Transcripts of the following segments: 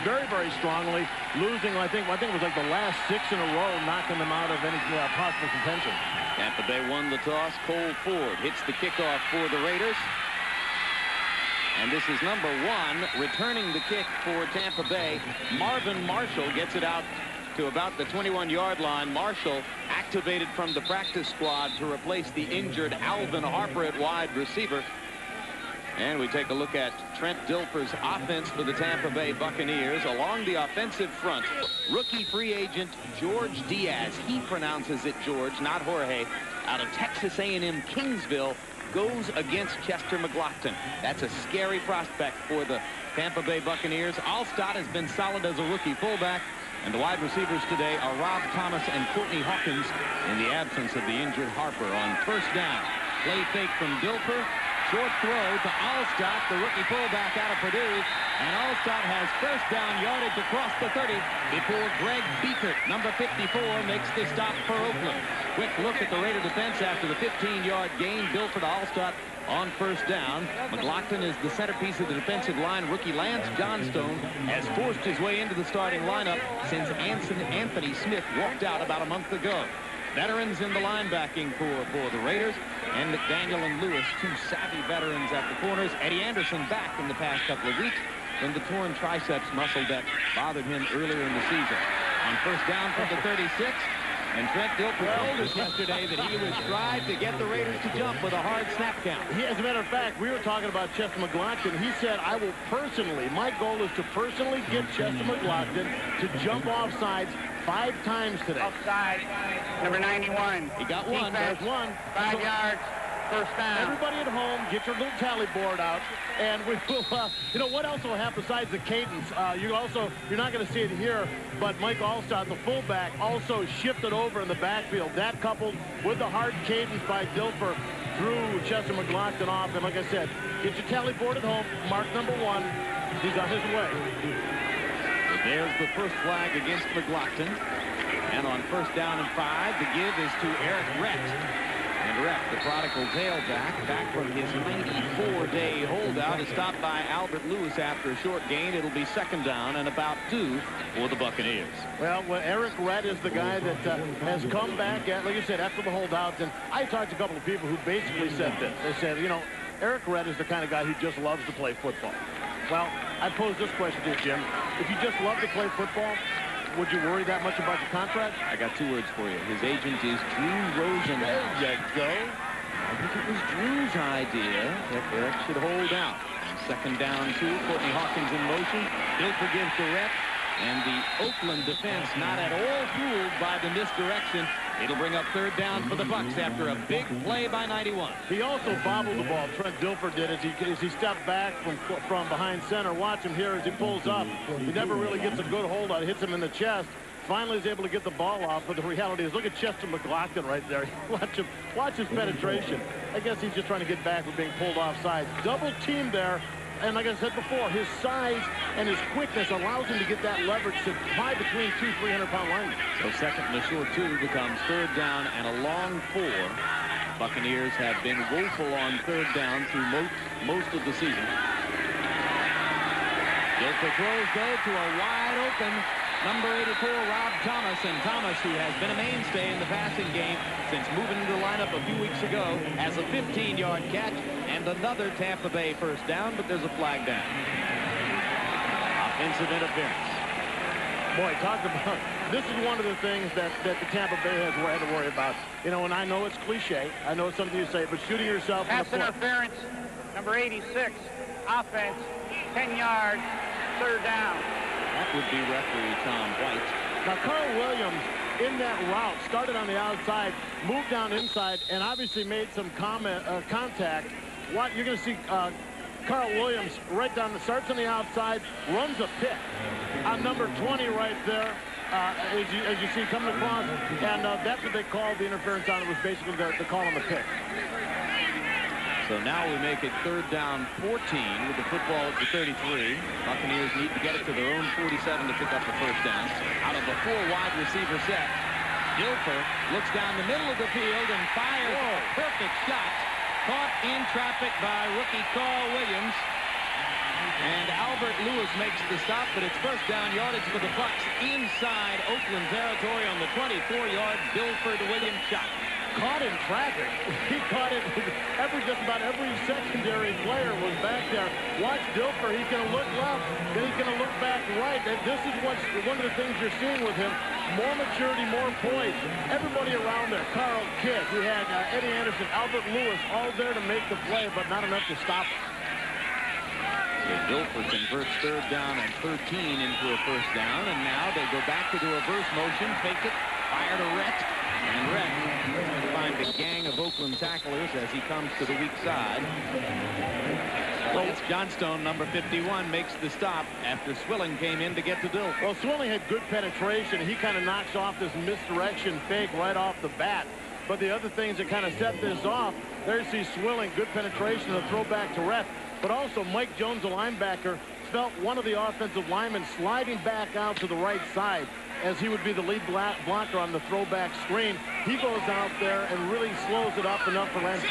very, very strongly, losing, I think it was like the last 6 in a row, knocking them out of any possible contention. Tampa Bay won the toss. Cole Ford hits the kickoff for the Raiders. And this is number 1 returning the kick for Tampa Bay. Marvin Marshall gets it out to about the 21-yard line. Marshall activated from the practice squad to replace the injured Alvin Harper at wide receiver. And we take a look at Trent Dilfer's offense for the Tampa Bay Buccaneers. Along the offensive front, rookie free agent George Diaz, he pronounces it George, not Jorge, out of Texas A&M Kingsville, goes against Chester McLaughlin. That's a scary prospect for the Tampa Bay Buccaneers. Allstott has been solid as a rookie fullback. And the wide receivers today are Rob Thomas and Courtney Hawkins in the absence of the injured Harper. On first down, play fake from Dilfer. Short throw to Allstott, the rookie fullback out of Purdue. And Allstott has first down yardage across the 30 before Greg Beekert, number 54, makes the stop for Oakland. Quick look at the Raider defense after the 15-yard gain. Dilfer to Allstott on first down. McLaughlin is the centerpiece of the defensive line. Rookie Lance Johnstone has forced his way into the starting lineup since Anthony Smith walked out about a month ago. Veterans in the linebacking core for the Raiders, and McDaniel and Lewis, 2 savvy veterans at the corners. Eddie Anderson back in the past couple of weeks from the torn triceps muscle that bothered him earlier in the season. On first down from the 36, and Trent Dilfer told us yesterday that he was trying to get the Raiders to jump with a hard snap count. As a matter of fact, we were talking about Chester McLaughlin. He said, I will personally, my goal is to personally get Chester McLaughlin to jump off sides 5 times today. Offside, number 91. He got one. There's one. 5 yards, first down. Everybody at home, get your little tally board out, and we will. You know what else will happen besides the cadence? You're not going to see it here, but Mike Allstott, the fullback, also shifted over in the backfield. That coupled with the hard cadence by Dilfer threw Chester McLaughlin off. And like I said, get your tally board at home. Mark number 1. He's on his way. There's the first flag against McLaughlin. And on first down and 5, the give is to Eric Rett. And Rett, the prodigal tailback, back from his 94-day holdout, is stopped by Albert Lewis after a short gain. It'll be second down and about 2 for the Buccaneers. Well, Eric Rett is the guy that has come back, like you said, after the holdouts. And I talked to a couple of people who basically said this. They said, you know, Eric Rett is the kind of guy who just loves to play football. Well, I pose this question to you, Jim. If you just love to play football, would you worry that much about your contract? I got 2 words for you. His agent is Drew Rosenhaus. There you go. I think it was Drew's idea that Eric should hold out. On second down 2, Courtney Hawkins in motion. Dilfer gives to Rett. And the Oakland defense not at all fooled by the misdirection. It'll bring up third down for the Bucs after a big play by 91. He also bobbled the ball. Trent Dilfer did as he stepped back from behind center. Watch him here as he pulls up. He never really gets a good hold on it. Hits him in the chest. Finally is able to get the ball off. But the reality is, look at Chester McLaughlin right there. Watch his penetration. I guess he's just trying to get back from being pulled offside. Double team there. And like I said before, his size and his quickness allows him to get that leverage to fly between 2 300-pound linemen. So second and a short 2 becomes third down and a long 4. Buccaneers have been woeful on third down through most of the season. Dilfer throws, though, to a wide open number 84, Rob Thomas. And Thomas, who has been a mainstay in the passing game since moving into the lineup a few weeks ago, has a 15-yard catch and another Tampa Bay first down, but there's a flag down. Offensive interference. Boy, talk about, this is one of the things that the Tampa Bay has had to worry about. You know, and I know it's cliche. I know it's something you say, but shooting yourself in the foot. Pass interference, number 86, offense, 10 yards, third down. That would be referee Tom White. Now, Carl Williams, in that route, started on the outside, moved down inside, and obviously made some contact. You're going to see Carl Williams right down, starts on the outside, runs a pick on number 20 right there, as you see coming across, and that's what they called the interference on. It was basically the call on the pick. So now we make it third down 14 with the football at the 33. Buccaneers need to get it to their own 47 to pick up the first down. Out of the 4 wide receiver set, Dilfer looks down the middle of the field and fires a perfect shot. Caught in traffic by rookie Carl Williams. And Albert Lewis makes the stop, but it's first down yardage for the Bucs inside Oakland territory on the 24-yard Dilford Williams shot. Caught in traffic. He caught it. Just about every secondary player was back there. Watch Dilfer. He's going to look left, then he's going to look back right. And this is one of the things you're seeing with him. More maturity, more poise. Everybody around there. Carl Kidd. We had Eddie Anderson, Albert Lewis, all there to make the play, but not enough to stop him. Dilfer converts third down and 13 into a first down, and now they go back to the reverse motion, fake it, fire to Rhett, and Rhett will find a gang of Oakland tacklers as he comes to the weak side. Well, it's Johnstone, number 51, makes the stop after Swilling came in to get to Dilfer. Well, Swilling had good penetration. He kind of knocks off this misdirection fake right off the bat. But the other things that kind of set this off, there you see Swilling, good penetration, and a throwback to Rhett. But also Mike Jones, the linebacker, felt one of the offensive linemen sliding back out to the right side as he would be the lead blocker on the throwback screen. He goes out there and really slows it up enough for Lance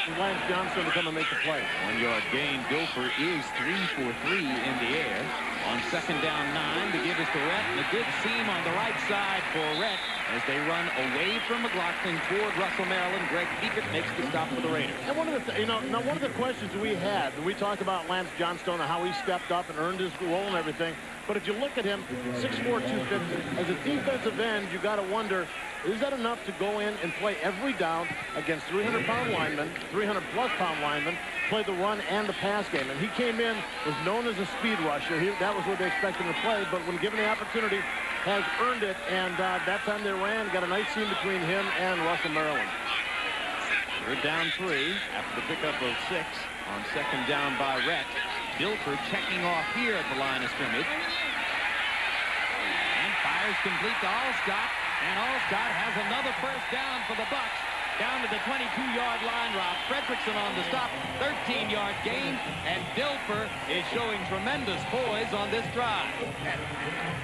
Johnson to come and make the play. 1-yard gain. Dilfer is 3 for 3 in the air. On second down 9, the give is to Rhett, and a good seam on the right side for Rhett as they run away from McLaughlin toward Russell, Maryland. Greg Biekert makes the stop for the Raiders. And one of the questions we had, we talked about Lance Johnstone and how he stepped up and earned his role and everything. But if you look at him, 6'4", 250, as a defensive end, you got to wonder, is that enough to go in and play every down against 300-pound linemen, 300-plus-pound linemen, play the run and the pass game? And he came in, was known as a speed rusher. That was what they expected him to play, but when given the opportunity, has earned it, and that time they ran, got a nice seam between him and Russell, Maryland. Third down 3 after the pickup of 6 on second down by Rhett. Dilfer checking off here at the line of scrimmage. And fires complete to Alstott. And Alstott has another first down for the Bucs. Down to the 22-yard line. Rob Fredrickson on the stop. 13-yard gain. And Dilfer is showing tremendous poise on this drive.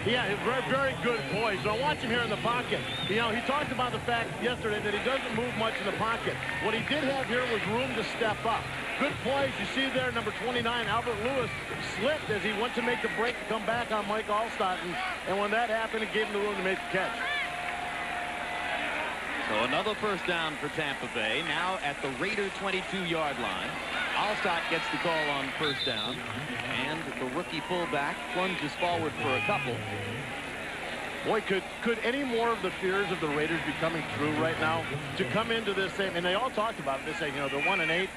Yeah, very, very good poise. So watch him here in the pocket. He talked about the fact yesterday that he doesn't move much in the pocket. What he did have here was room to step up. Good plays. You see there, number 29, Albert Lewis, slipped as he went to make the break to come back on Mike Alstott. And when that happened, it gave him the room to make the catch. So another first down for Tampa Bay, now at the Raider 22-yard line. Alstott gets the call on first down, and the rookie fullback plunges forward for a couple. Boy, could any more of the fears of the Raiders be coming true right now? To come into this same, and they all talked about it, they say, they're 1-8.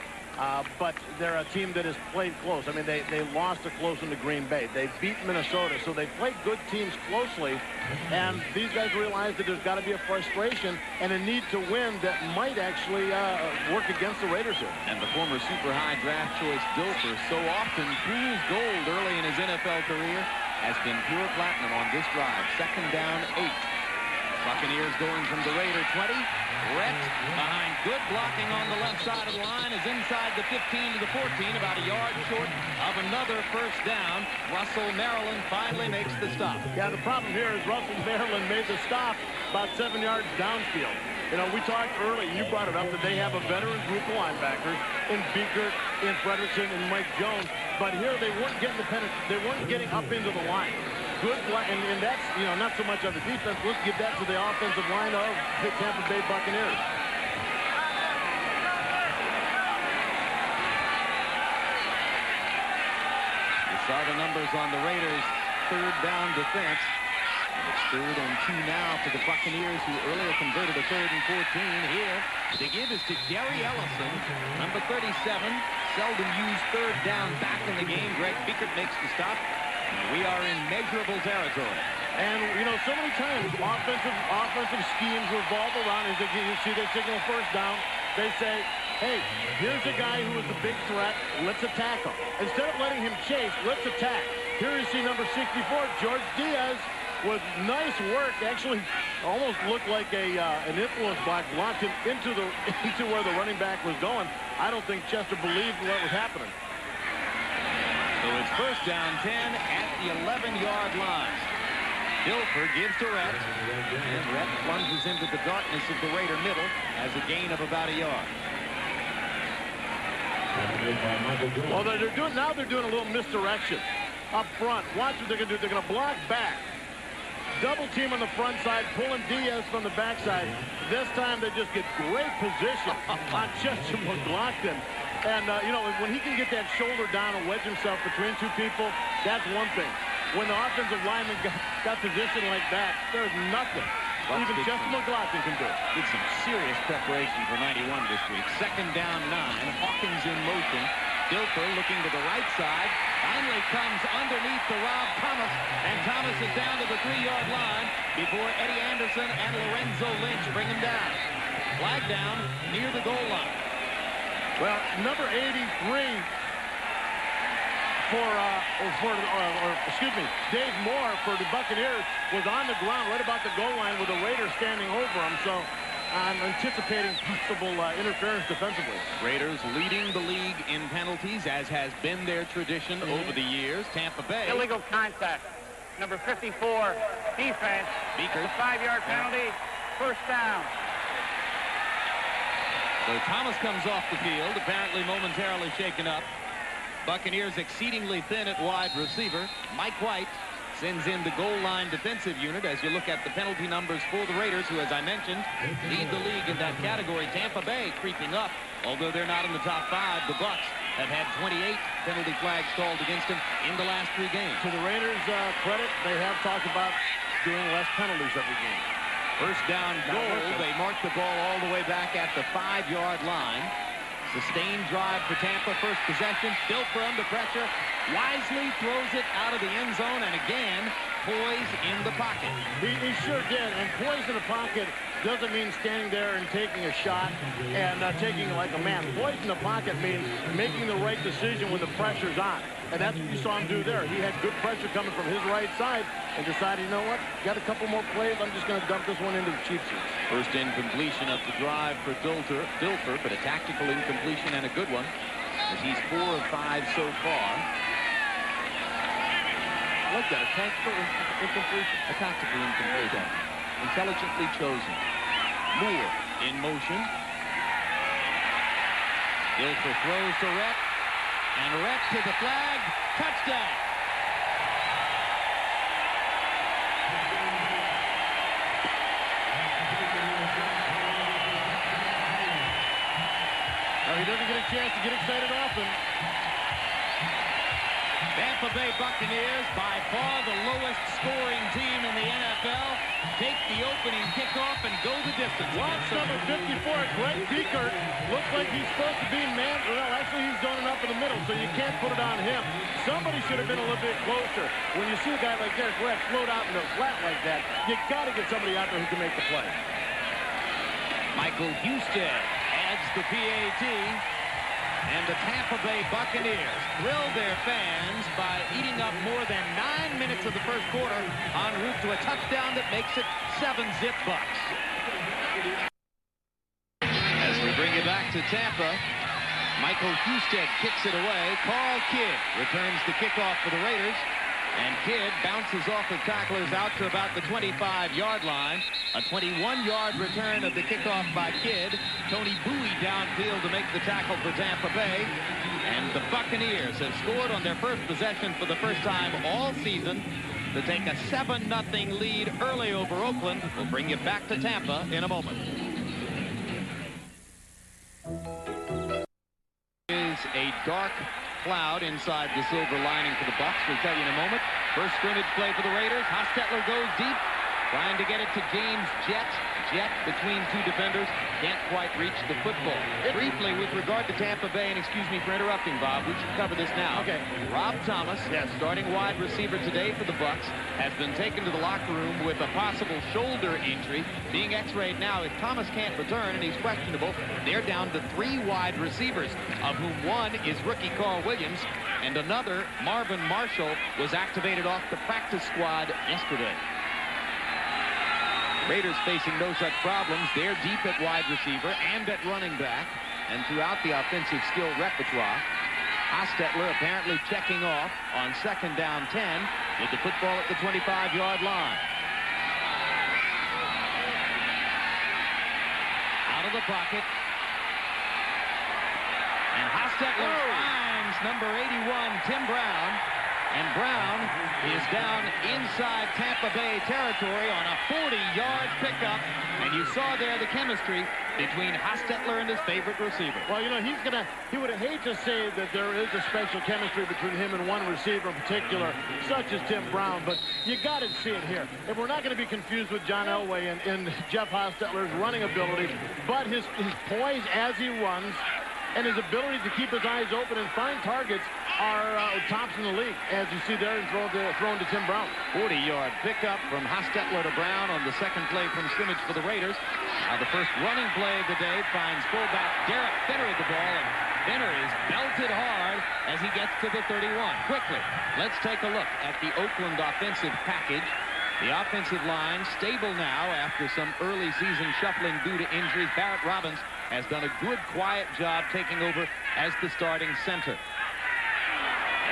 But they're a team that has played close. I mean, they lost a close one to Green Bay. They beat Minnesota, so they played good teams closely. And these guys realize that there's got to be a frustration and a need to win that might actually work against the Raiders here. And the former super high draft choice Dilfer, so often fool's gold early in his NFL career, has been pure platinum on this drive. Second down 8. Buccaneers going from the Raider 20. Rhett behind good blocking on the left side of the line is inside the 15 to the 14, about a yard short of another first down. Russell, Maryland finally makes the stop. Yeah, the problem here is Russell, Maryland made the stop about 7 yards downfield. We talked early, and you brought it up, that they have a veteran group of linebackers in Biekert, in Fredrickson, and Mike Jones. But here they weren't getting they weren't getting up into the line. Good, and that's, not so much on the defense. Let's give that to the offensive line of the Tampa Bay Buccaneers. You saw the numbers on the Raiders' third down defense. It's 3rd and 2 now for the Buccaneers, who earlier converted a 3rd and 14 here. The give is to Gary Ellison, number 37. Seldom used third down back in the game. Greg Biekert makes the stop. We are in measurable territory. And, so many times offensive schemes revolve around as you see they signal first down. They say, hey, here's a guy who is a big threat. Let's attack him. Instead of letting him chase, let's attack. Here you see number 64, George Diaz, with nice work. Actually, almost looked like an influence block, blocked him into where the running back was going. I don't think Chester believed what was happening. So it's first down 10 at the 11-yard line. Dilfer gives to Rhett, and Rhett plunges into the darkness of the Raider middle as a gain of about a yard. Well, they're doing a little misdirection. up front. Watch what they're going to do. They're going to block back. Double team on the front side, pulling Diaz from the backside. This time they just get great position on Chester McLaughlin. And, you know, when he can get that shoulder down and wedge himself between two people, that's one thing. When the offensive lineman got positioned like that, there's nothing even Chester McLaughlin can do. Did some serious preparation for 91 this week. Second down 9. Hawkins in motion. Dilfer looking to the right side. Finally comes underneath to Rob Thomas. And Thomas is down to the 3-yard line before Eddie Anderson and Lorenzo Lynch bring him down. Flag down near the goal line. Well, number 83 excuse me, Dave Moore for the Buccaneers was on the ground right about the goal line with the Raiders standing over him. So I'm anticipating possible interference defensively. Raiders leading the league in penalties, as has been their tradition over the years. Tampa Bay. Illegal contact. Number 54, defense. Beaker. 5-yard penalty. First down. So Thomas comes off the field, apparently momentarily shaken up. Buccaneers exceedingly thin at wide receiver. Mike White sends in the goal line defensive unit as you look at the penalty numbers for the Raiders, who, as I mentioned, lead the league in that category. Tampa Bay creeping up, although they're not in the top 5. The Bucs have had 28 penalty flags called against them in the last 3 games. To the Raiders' credit, they have talked about doing less penalties every game. First down goal. They mark the ball all the way back at the 5-yard line. Sustained drive for Tampa. First possession. Dilfer under pressure. Wisely throws it out of the end zone. And again, poise in the pocket. He sure did. And poise in the pocket doesn't mean standing there and taking a shot and taking it like a man. Poise in the pocket means making the right decision when the pressure's on. And that's what you saw him do there. He had good pressure coming from his right side and decided, you know what, got a couple more plays. I'm just going to dump this one into the cheap seats. First incompletion of the drive for Dilfer, but a tactical incompletion and a good one, as he's 4 of 5 so far. I like that, a tactical incompletion. A tactical incompletion. Intelligently chosen. Moore in motion. Dilfer throws to Rhett. And Rhett to the flag. Touchdown. Now, he doesn't get a chance to get excited often. Tampa Bay Buccaneers, by far the lowest scoring team in the NFL, take the opening kickoff and go the distance. Watch number 54, Greg Diekert. Looks like he's supposed to be man. Well, actually, he's zoning up in the middle, so you can't put it on him. Somebody should have been a little bit closer. When you see a guy like Derek Brett float out in the flat like that, you got to get somebody out there who can make the play. Michael Husted adds the PAT. And the Tampa Bay Buccaneers thrilled their fans by eating up more than 9 minutes of the first quarter en route to a touchdown that makes it 7-zip Bucs. As we bring it back to Tampa, Michael Husted kicks it away. Carl Kidd returns the kickoff for the Raiders. And Kidd bounces off of tacklers out to about the 25-yard line. A 21-yard return of the kickoff by Kidd. Tony Bowie downfield to make the tackle for Tampa Bay. And the Buccaneers have scored on their first possession for the first time all season to take a 7-0 lead early over Oakland. We'll bring you back to Tampa in a moment. Is a dark cloud inside the silver lining for the Bucs. We'll tell you in a moment. First scrimmage play for the Raiders. Hostetler goes deep, trying to get it to James Jett. Jett between 2 defenders. Can't quite reach the football. Briefly, with regard to Tampa Bay, and excuse me for interrupting, Bob, we should cover this now. Okay. Rob Thomas, starting wide receiver today for the Bucs, has been taken to the locker room with a possible shoulder injury. Being x-rayed now. If Thomas can't return and he's questionable, they're down to 3 wide receivers, of whom one is rookie Carl Williams, and another, Marvin Marshall, was activated off the practice squad yesterday. Raiders facing no such problems. They're deep at wide receiver and at running back and throughout the offensive skill repertoire. Hostetler apparently checking off on second down 10 with the football at the 25-yard line. Out of the pocket. And Hostetler finds number 81, Tim Brown. And Brown is down inside Tampa Bay territory on a 40-yard pickup. And you saw there the chemistry between Hostetler and his favorite receiver. Well, you know, he would hate to say that there is a special chemistry between him and one receiver in particular, such as Tim Brown, but you got to see it here. And we're not going to be confused with John Elway and Jeff Hostetler's running ability, but his poise as he runs and his ability to keep his eyes open and find targets are tops in the league, as you see there, and thrown to Tim Brown. 40-yard pickup from Hostetler to Brown on the second play from scrimmage for the Raiders. Now the first running play of the day finds fullback Derek Finner at the ball, and Finner is belted hard as he gets to the 31. Quickly, let's take a look at the Oakland offensive package. The offensive line stable now after some early season shuffling due to injuries. Barrett Robbins has done a good, quiet job taking over as the starting center.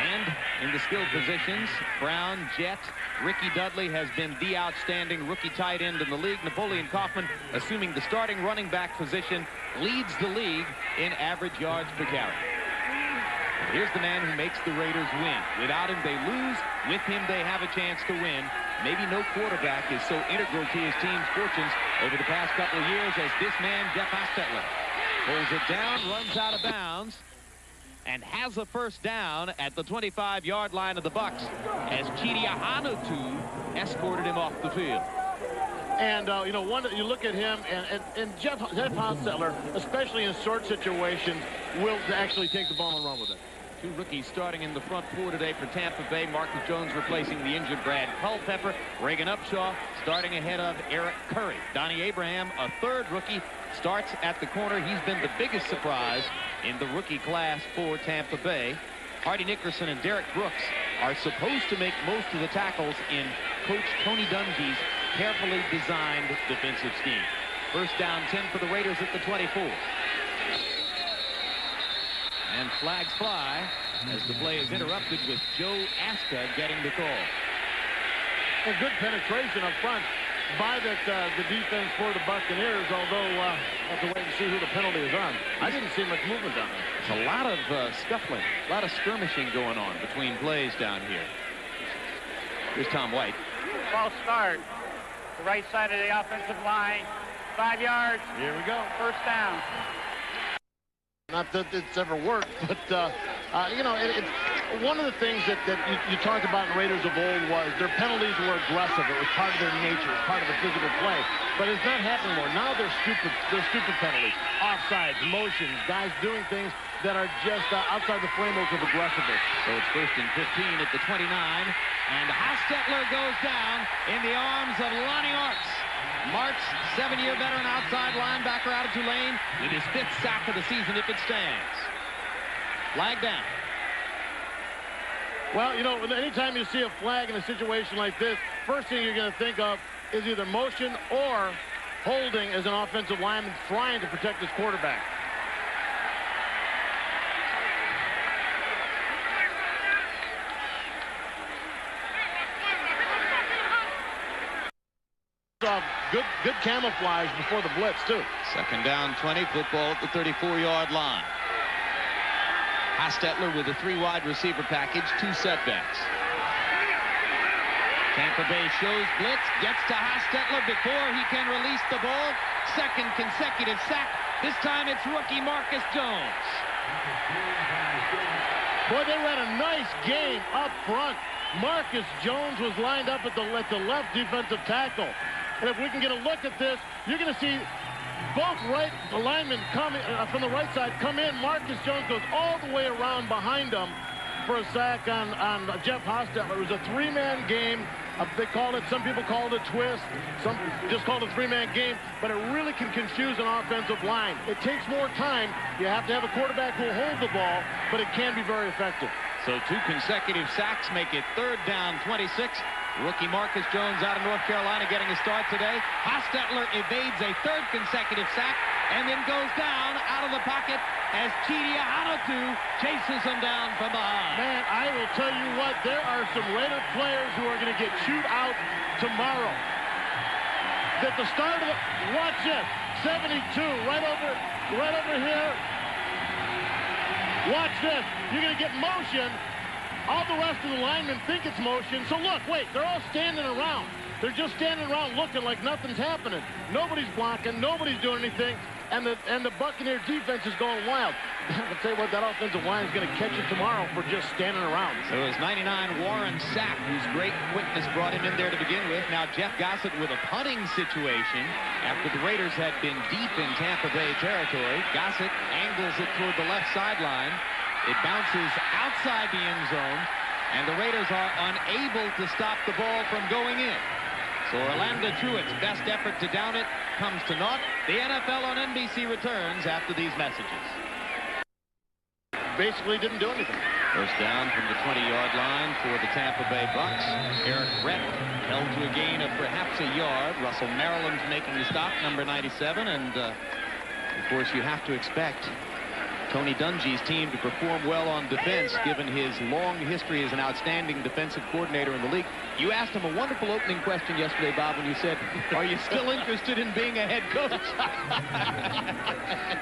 And in the skilled positions, Brown, Jett, Ricky Dudley has been the outstanding rookie tight end in the league. Napoleon Kaufman, assuming the starting running back position, leads the league in average yards per carry. Here's the man who makes the Raiders win. Without him, they lose. With him, they have a chance to win. Maybe no quarterback is so integral to his team's fortunes over the past couple of years as this man, Jeff Hostetler. Pulls it down, runs out of bounds, and has a first down at the 25-yard line of the Bucs as Chidi Ahanutu escorted him off the field. And, you know, you look at him, and Jeff Hostetler, especially in short situations, will actually take the ball and run with it. Two rookies starting in the front four today for Tampa Bay. Marcus Jones replacing the injured Brad Culpepper. Reagan Upshaw starting ahead of Eric Curry. Donnie Abraham, a third rookie, starts at the corner. He's been the biggest surprise in the rookie class for Tampa Bay. Hardy Nickerson and Derek Brooks are supposed to make most of the tackles in Coach Tony Dungy's carefully designed defensive scheme. First down 10 for the Raiders at the 24. And flags fly as the play is interrupted with Joe Aska getting the call. A good penetration up front by the defense for the Buccaneers, although we'll have to wait and see who the penalty is on. I didn't see much movement down there. There's a lot of scuffling, a lot of skirmishing going on between plays down here. Here's Tom White. False start. The right side of the offensive line. 5 yards. Here we go. First down. Not that it's ever worked, but, you know, it's one of the things that you talked about in Raiders of old was their penalties were aggressive. It was part of their nature, part of the physical play. But it's not happening more. Now they're stupid penalties. Offsides, motions, guys doing things that are just outside the framework of aggressiveness. So it's first and 15 at the 29. And Hostetler goes down in the arms of Lonnie Marks. Marks, 7-year veteran outside linebacker out of Tulane, with his 5th sack of the season if it stands. Flag down. Well, you know, anytime you see a flag in a situation like this, first thing you're going to think of is either motion or holding as an offensive lineman trying to protect his quarterback. Good camouflage before the blitz, too. Second down 20, football at the 34-yard line. Hostetler with a 3-wide receiver package, 2 setbacks. Tampa Bay shows blitz, gets to Hostetler before he can release the ball. Second consecutive sack. This time it's rookie Marcus Jones. Boy, they ran a nice game up front. Marcus Jones was lined up at the left defensive tackle. And if we can get a look at this, you're going to see both linemen coming from the right side come in. Marcus Jones goes all the way around behind him for a sack on Jeff Hostetler. It was a 3-man game. Some people call it a twist. Some just call it a 3-man game. But it really can confuse an offensive line. It takes more time. You have to have a quarterback who will hold the ball, but it can be very effective. So 2 consecutive sacks make it third down 26. Rookie Marcus Jones out of North Carolina getting a start today. Hostetler evades a 3rd consecutive sack and then goes down out of the pocket as Chidi Ahanutu chases him down from behind. Man, I will tell you what, there are some Raider players who are going to get chewed out tomorrow. At the start of the, watch this, 72, right over here. Watch this. You're going to get motion. All the rest of the linemen think it's motion. So look, wait, they're all standing around. They're just standing around looking like nothing's happening. Nobody's blocking. Nobody's doing anything. And the Buccaneer defense is going wild. I'll tell you what, that offensive line is going to catch you tomorrow for just standing around. So it was 99 Warren Sapp, whose great quickness brought him in there to begin with. Now Jeff Gossett with a punting situation after the Raiders had been deep in Tampa Bay territory. Gossett angles it toward the left sideline. It bounces outside the end zone, and the Raiders are unable to stop the ball from going in. So Orlando Truitt's best effort to down it comes to naught. The NFL on NBC returns after these messages. Basically didn't do anything. First down from the 20-yard line for the Tampa Bay Bucks. Eric Rett held to a gain of perhaps a yard. Russell Maryland's making the stop, number 97. And, of course, you have to expect Tony Dungy's team to perform well on defense, given his long history as an outstanding defensive coordinator in the league. You asked him a wonderful opening question yesterday, Bob, when you said, are you still interested in being a head coach?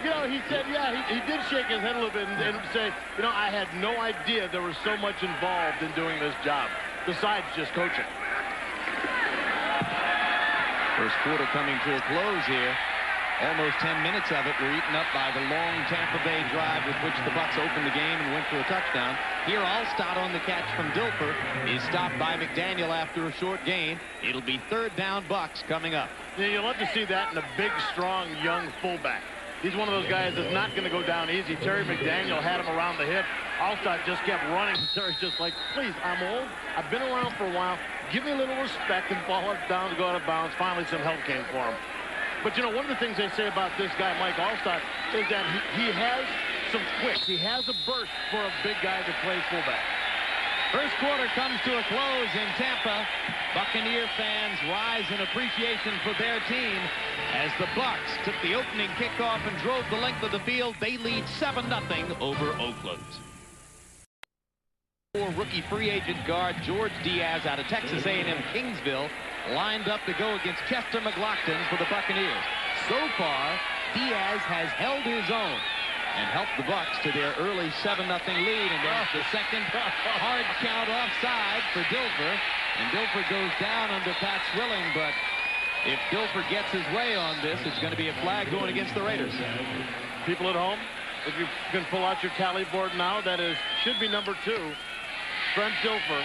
You know, he said, yeah, he did shake his head a little bit and say, you know, I had no idea there was so much involved in doing this job, besides just coaching. First quarter coming to a close here. Almost 10 minutes of it were eaten up by the long Tampa Bay drive with which the Bucs opened the game and went for a touchdown. Here, Allstott on the catch from Dilfer is stopped by McDaniel after a short gain. It'll be third down Bucs coming up. Yeah, you'll love to see that in a big, strong, young fullback. He's one of those guys that's not going to go down easy. Terry McDaniel had him around the hip. Allstott just kept running. Terry's just like, please, I'm old. I've been around for a while. Give me a little respect and fall down to go out of bounds. Finally, some help came for him. But, you know, one of the things they say about this guy, Mike Allstott, is that he has some quicks. He has a burst for a big guy that plays fullback. First quarter comes to a close in Tampa. Buccaneer fans rise in appreciation for their team as the Bucs took the opening kickoff and drove the length of the field. They lead 7-0 over Oakland. Rookie free agent guard George Diaz out of Texas A&M Kingsville lined up to go against Chester McLaughlin for the Buccaneers. So far, Diaz has held his own and helped the Bucs to their early 7-0 lead. And there's the second hard count offside for Dilfer. And Dilfer goes down under Pat Swilling, but if Dilfer gets his way on this, it's going to be a flag going against the Raiders. People at home, if you can pull out your tally board now, that should be number 2. Trent Dilfer.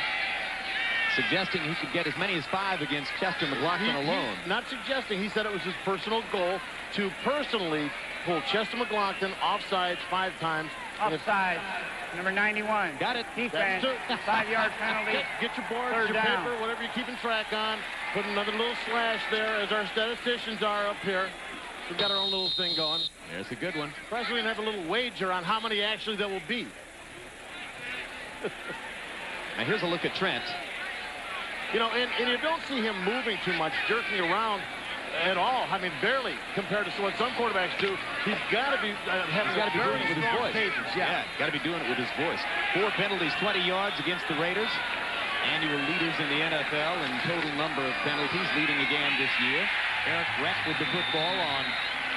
Suggesting he could get as many as 5 against Chester McLaughlin alone. Not suggesting. He said it was his personal goal to personally pull Chester McLaughlin offsides 5 times. Offside. Number 91. Got it. Defense. 5-yard penalty. Get your boards, Third your down. paper, whatever you're keeping track on. Put another little slash there as our statisticians are up here. We've got our own little thing going. There's a good one. Presley can have a little wager on how many actually there will be. Now here's a look at Trent. You know, and you don't see him moving too much, jerking around at all. I mean, barely compared to what some quarterbacks do. He's got to be having a very doing it with his strong voice. cadence. Yeah, got to be doing it with his voice. 4 penalties, 20 yards against the Raiders. Annual leaders in the NFL in total number of penalties, leading again this year. Eric Rett with the football on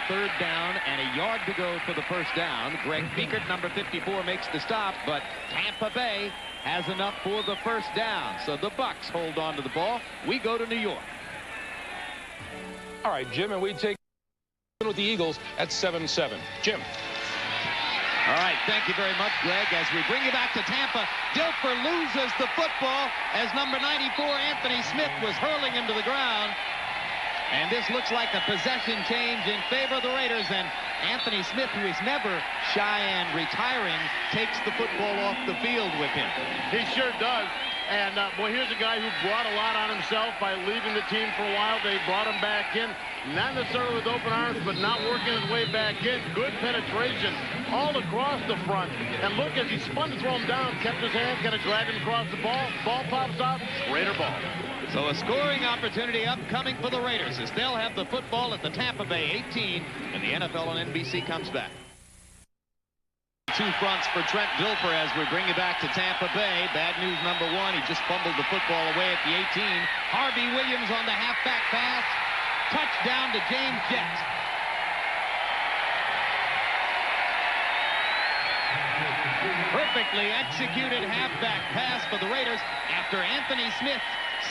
third down and a yard to go for the first down. Greg Biekert, number 54, makes the stop, but Tampa Bay has enough for the first down. So the Bucs hold on to the ball. We go to New York. All right, Jim, and we take with the Eagles at 7-7. Jim. All right, thank you very much, Greg. As we bring you back to Tampa, Dilfer loses the football as number 94, Anthony Smith, was hurling him to the ground. And this looks like a possession change in favor of the Raiders. And Anthony Smith, who is never shy and retiring, takes the football off the field with him. he sure does. And, boy, here's a guy who brought a lot on himself by leaving the team for a while. They brought him back in, not necessarily with open arms, but not working his way back in. Good penetration all across the front. And look, as he spun to throw him down, kept his hand, kind of dragged him across the ball. Ball pops out, Raider ball. So a scoring opportunity upcoming for the Raiders as they'll have the football at the Tampa Bay 18, and the NFL on NBC comes back. 2 fronts for Trent Dilfer as we bring you back to Tampa Bay. Bad news number 1, he just fumbled the football away at the 18. Harvey Williams on the halfback pass. Touchdown to James Jett. perfectly executed halfback pass for the Raiders after Anthony Smith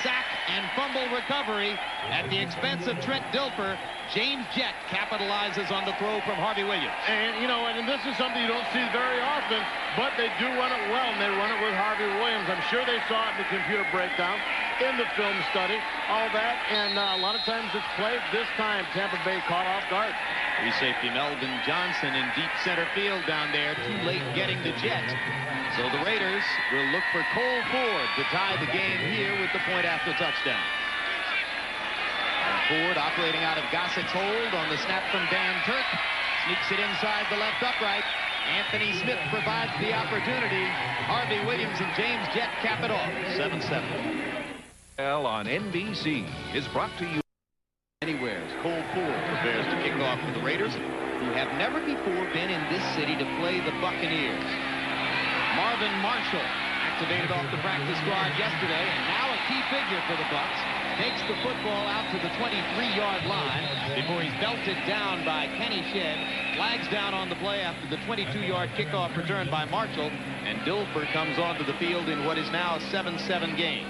sack and fumble recovery at the expense of Trent Dilfer. James Jett capitalizes on the throw from Harvey Williams. And, you know, and this is something you don't see very often, but they do run it well, and they run it with Harvey Williams. I'm sure they saw it in the computer breakdown, in the film study, all that, and a lot of times it's played. This time, Tampa Bay caught off guard. Free safety Melvin Johnson in deep center field down there, too late getting the Jett. So the Raiders will look for Cole Ford to tie the game here with the point after touchdown. And Ford operating out of Gossett's hold on the snap from Dan Turk. Sneaks it inside the left upright. Anthony Smith provides the opportunity. Harvey Williams and James Jett cap it off. 7-7. On NBC is brought to you. Anywhere as Cole Ford prepares to kick off for the Raiders, who have never before been in this city to play the Buccaneers. Marvin Marshall activated off the practice squad yesterday, and now a key figure for the Bucs. Takes the football out to the 23-yard line before he's belted down by Kenny Shedd. Flags down on the play after the 22-yard kickoff return by Marshall, and Dilfer comes onto the field in what is now a 7-7 game.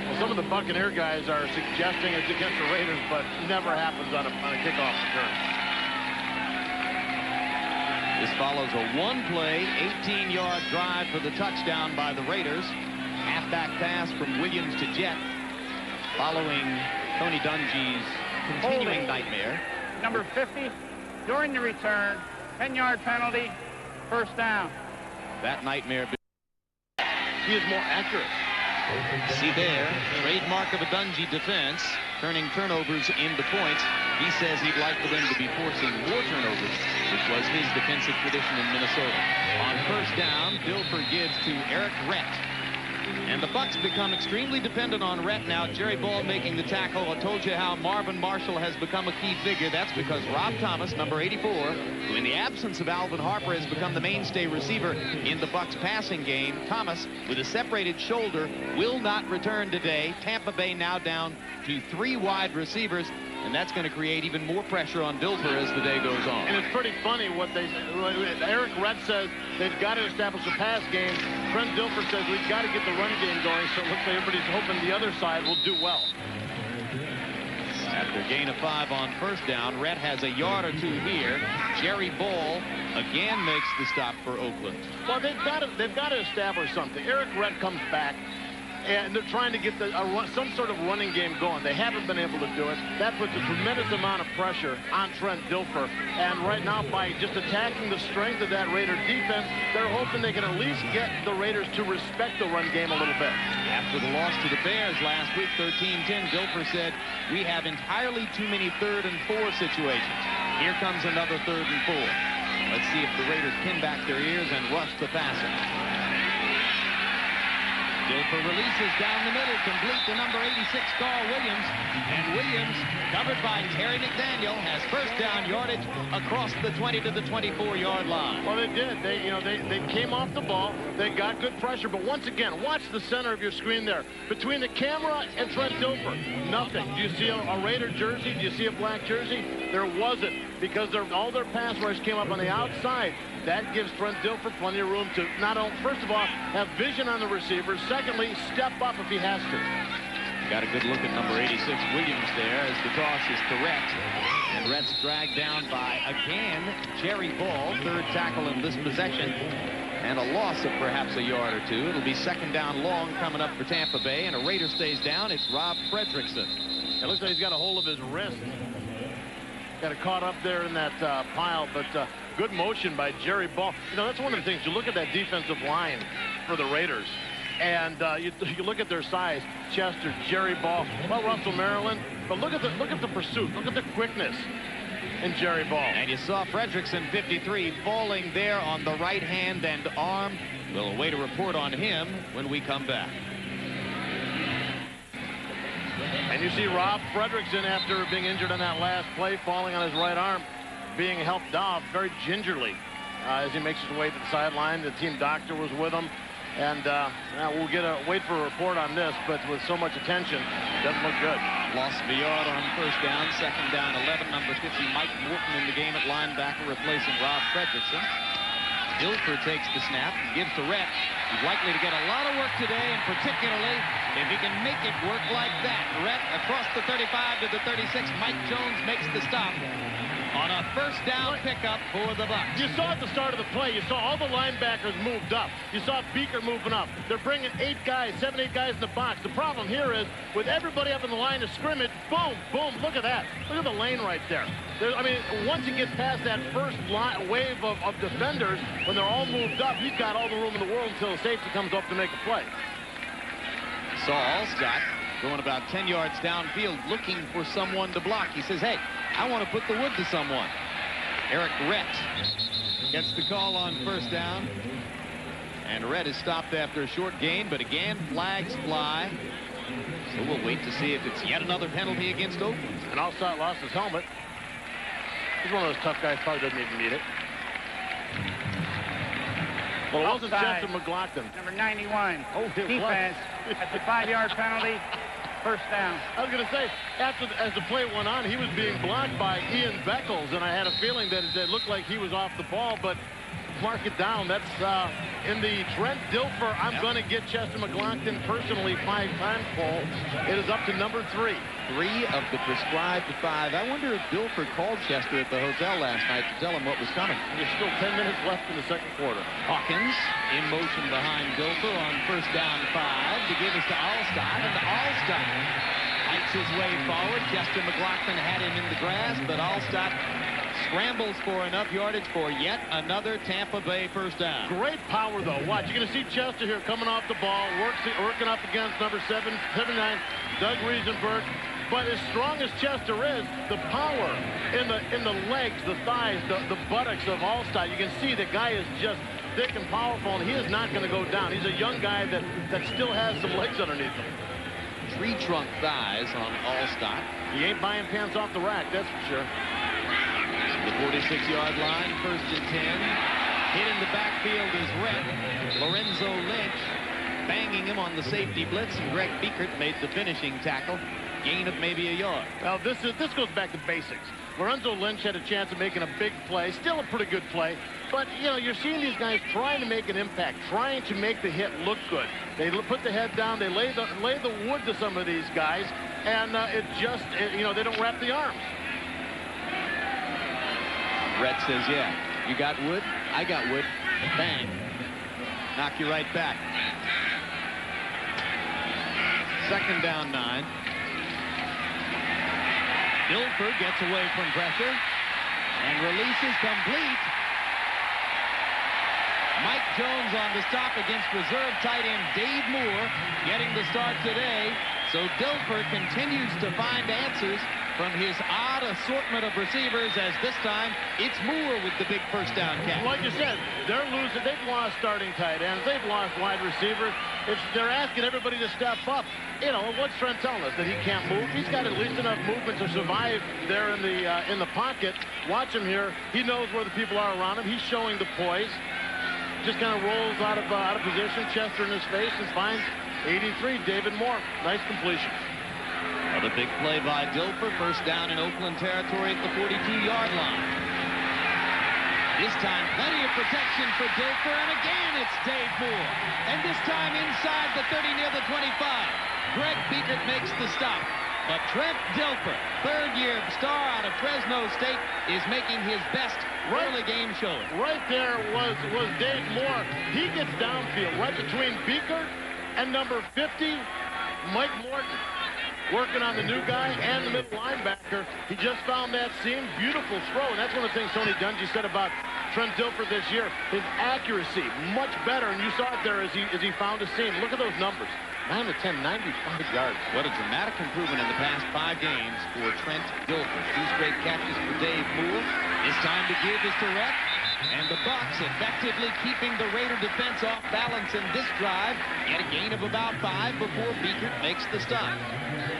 Well, some of the Buccaneer guys are suggesting it's against the Raiders, but never happens on a kickoff return. This follows a one-play, 18-yard drive for the touchdown by the Raiders. Halfback pass from Williams to Jett, following Tony Dungy's continuing nightmare. Number 50, during the return, 10-yard penalty, first down. That nightmare. He is more accurate. See there, trademark of a Dungy defense, turning turnovers into points. He says he'd like for them to be forcing more turnovers, which was his defensive tradition in Minnesota. On first down, Dilfer gives to Eric Rett. And the Bucs become extremely dependent on Rett now. Jerry Ball making the tackle. I told you how Marvin Marshall has become a key figure. That's because Rob Thomas, number 84, who in the absence of Alvin Harper has become the mainstay receiver in the Bucs passing game. Thomas, with a separated shoulder, will not return today. Tampa Bay now down to 3 wide receivers, and that's going to create even more pressure on Dilfer as the day goes on. And it's pretty funny what Eric Rett says they've got to establish a pass game. Trent Dilfer says we've got to get the run game going, so it looks like everybody's hoping the other side will do well. After a gain of 5 on first down, Rett has a yard or two here. Jerry Ball again makes the stop for Oakland. Well, they've got to establish something. Eric Rett comes back, and they're trying to get some sort of running game going. They haven't been able to do it. That puts a tremendous amount of pressure on Trent Dilfer. And right now, by just attacking the strength of that Raider defense, they're hoping they can at least get the Raiders to respect the run game a little bit. After the loss to the Bears last week, 13-10, Dilfer said, we have entirely too many 3rd and 4 situations. Here comes another 3rd and 4. Let's see if the Raiders pin back their ears and rush the passer. Dilfer releases down the middle, complete to number 86, Carl Williams. And Williams, covered by Terry McDaniel, has first down yardage across the 20 to the 24-yard line. Well, they did. They came off the ball. They got good pressure. But once again, watch the center of your screen there. Between the camera and Trent Dilfer, nothing. Do you see a Raider jersey? Do you see a black jersey? There wasn't, because all their pass rush came up on the outside. That gives Trent Dilfer plenty of room to not only, first of all, have vision on the receivers. Secondly, step up if he has to. Got a good look at number 86, Williams, there, as the toss is to Rett. And Rett's dragged down by, again, Jerry Ball, 3rd tackle in this possession. And a loss of perhaps a yard or two. It'll be 2nd down long coming up for Tampa Bay. And a Raider stays down. It's Rob Fredrickson. It looks like he's got a hold of his wrist. Got it caught up there in that pile, but good motion by Jerry Ball. You know, that's one of the things. You look at that defensive line for the Raiders, and you look at their size: Chester, Jerry Ball, well, Russell Maryland. But look at the pursuit. Look at the quickness in Jerry Ball. And you saw Fredrickson, 53, falling there on the right hand and arm. We'll await a report on him when we come back. And you see Rob Fredrickson, after being injured on that last play, falling on his right arm, being helped off very gingerly as he makes his way to the sideline. The team doctor was with him. And we'll wait for a report on this, but with so much attention, it doesn't look good. Loss of a yard on first down, 2nd down, 11. Number 50, Mike Morton in the game at linebacker, replacing Rob Fredrickson. Dilfer takes the snap, gives to Rhett. He's likely to get a lot of work today, and particularly if he can make it work like that. Rhett across the 35 to the 36. Mike Jones makes the stop on a first down pickup for the Bucs. You saw at the start of the play, you saw all the linebackers moved up. You saw Beaker moving up. They're bringing 7, 8 guys in the box. The problem here is with everybody up in the line of scrimmage, boom, boom, look at that. Look at the lane right there. I mean, once you get past that first wave of defenders, when they're all moved up, you've got all the room in the world until the safety comes up to make a play. Saw Allstott going about 10 yards downfield looking for someone to block. He says, hey, I want to put the wood to someone. Eric Rhett gets the call on first down. And Rhett is stopped after a short gain, but again, flags fly. So we'll wait to see if it's yet another penalty against Oakland. And Allstott lost his helmet. He's one of those tough guys, probably doesn't even need it. Well, it wasn't Chester McLaughlin. Number 91. Oh, defense. That's a 5-yard penalty. First down. I was going to say, as the play went on, he was being blocked by Ian Beckles, and I had a feeling that it looked like he was off the ball, but mark it down. That's in the Trent Dilfer, I'm going to get Chester McLaughlin personally 5 times poll. It is up to number 3. 3 of the prescribed 5. I wonder if Dilfer called Chester at the hotel last night to tell him what was coming. There's still 10 minutes left in the second quarter. Hawkins in motion behind Dilfer on first down 5 to give us to Allstott, and Allstott hikes his way forward. Chester McLaughlin had him in the grass, but Allstott scrambles for enough yardage for yet another Tampa Bay first down. Great power, though. Watch, you're going to see Chester here coming off the ball, working up against number 79, Doug Riesenberg. But as strong as Chester is, the power in the legs, the thighs, the buttocks of Allstott, you can see the guy is just thick and powerful, and he is not going to go down. He's a young guy that still has some legs underneath him. Tree trunk thighs on Allstott. He ain't buying pants off the rack, that's for sure. The 46-yard line, first and 10. Hit in the backfield is Rhett. Lorenzo Lynch banging him on the safety blitz, and Greg Biekert made the finishing tackle. Gain of maybe a yard. Well, this goes back to basics. Lorenzo Lynch had a chance of making a big play, still a pretty good play, but you know, you're seeing these guys trying to make an impact, trying to make the hit look good. They put the head down, they lay the wood to some of these guys, and you know, they don't wrap the arms. Rhett says, yeah, you got wood, I got wood. Bang. Knock you right back. Second down 9. Dilfer gets away from pressure and releases complete. Mike Jones on the stop against reserve tight end Dave Moore getting the start today. So Dilfer continues to find answers from his odd assortment of receivers, as this time it's Moore with the big first down catch. Like you said, they're losing. They've lost starting tight ends. They've lost wide receivers. They're asking everybody to step up. You know, what's Trent telling us? That he can't move? He's got at least enough movement to survive there in the pocket. Watch him here. He knows where the people are around him. He's showing the poise. Just kind of rolls out of position. Chester in his face and finds 83, David Moore. Nice completion. Another big play by Dilfer. First down in Oakland territory at the 42-yard line. This time, plenty of protection for Dilfer, and again, it's Dave Moore. And this time inside the 30 near the 25. Greg Biekert makes the stop. But Trent Dilfer, third-year star out of Fresno State, is making his best early game showing. Right there was Dave Moore. He gets downfield right between Biekert and number 50, Mike Morton. Working on the new guy and the middle linebacker. He just found that seam. Beautiful throw. And that's one of the things Tony Dungy said about Trent Dilfer this year. His accuracy, much better. And you saw it there as he found a seam. Look at those numbers. 9 of 10, 95 yards. What a dramatic improvement in the past 5 games for Trent Dilfer. 2 straight catches for Dave Moore. It's time to give is to Rhett. And the Bucs effectively keeping the Raider defense off balance in this drive. Get a gain of about 5 before Biekert makes the stop.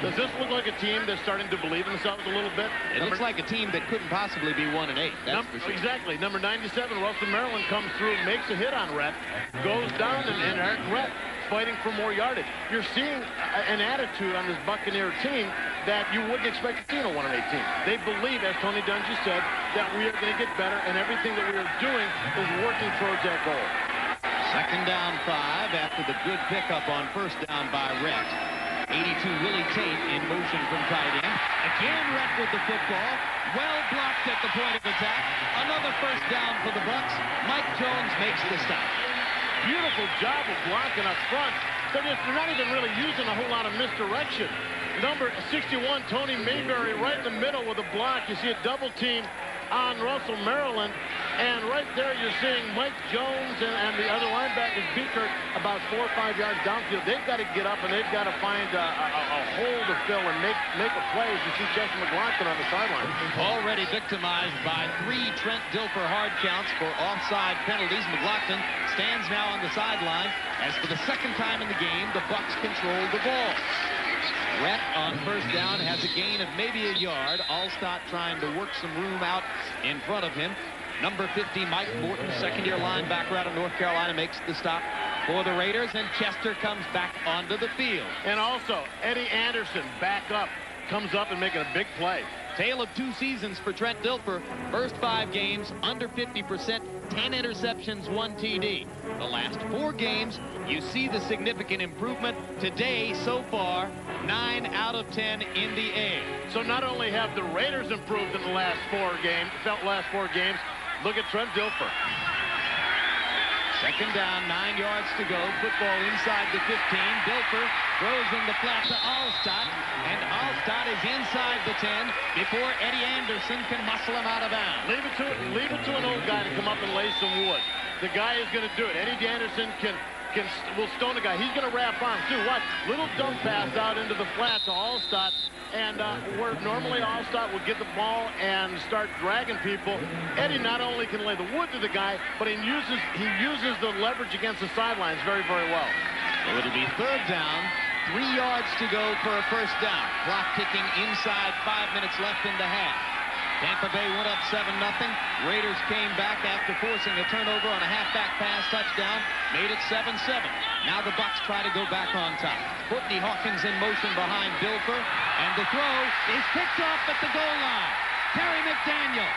Does this look like a team that's starting to believe in themselves a little bit? It looks like a team that couldn't possibly be 1-8. That's for sure. Exactly. Number 97, Russell Maryland, comes through, makes a hit on Rhett, goes down, and Eric Rhett fighting for more yardage. You're seeing an attitude on this Buccaneer team that you wouldn't expect to see in a 1-8 team. They believe, as Tony Dungy said, that we are going to get better, and everything that we are doing is working towards that goal. Second down 5 after the good pickup on first down by Rhett. 82 Willie Tate in motion from tight end. Again, Rhett with the football. Well blocked at the point of attack. Another first down for the Bucs. Mike Jones makes the stop. Beautiful job of blocking up front. They're not even really using a whole lot of misdirection. Number 61, Tony Mayberry, right in the middle with a block. You see a double team on Russell Maryland. And right there you're seeing Mike Jones and the other linebackers, Beekert, about 4 or 5 yards downfield. They've got to get up and they've got to find a hole to fill and make a play. As you see Justin McLaughlin on the sideline. Already victimized by 3 Trent Dilfer hard counts for offside penalties. McLaughlin stands now on the sideline as for the second time in the game, the Bucs control the ball. Rhett on first down has a gain of maybe a yard. Allstott trying to work some room out in front of him. Number 50, Mike Morton, second-year linebacker out of North Carolina, makes the stop for the Raiders, and Chester comes back onto the field. And also, Eddie Anderson, back up, comes up and making a big play. Tale of 2 seasons for Trent Dilfer. First 5 games, under 50%, 10 interceptions, 1 TD. The last 4 games, you see the significant improvement. Today, so far, 9 out of 10 in the air. So not only have the Raiders improved in the last 4 games, look at Trent Dilfer. Second down, 9 yards to go. Football inside the 15. Dilfer throws in the flat to Allstott, and Allstott is inside the 10 before Eddie Anderson can muscle him out of bounds. Leave it to an old guy to come up and lay some wood. The guy is going to do it. Eddie Anderson will stone the guy. He's going to wrap on too. Watch, little dump pass out into the flat to Allstott. And where normally Allstott would get the ball and start dragging people, Eddie not only can lay the wood to the guy, but he uses the leverage against the sidelines very, very well. So it'll be third down, 3 yards to go for a first down. Clock ticking inside, 5 minutes left in the half. Tampa Bay went up 7-0. Raiders came back after forcing a turnover on a halfback pass touchdown, made it 7-7. Now the Bucs try to go back on top. Courtney Hawkins in motion behind Dilfer, and the throw is picked off at the goal line. Terry McDaniel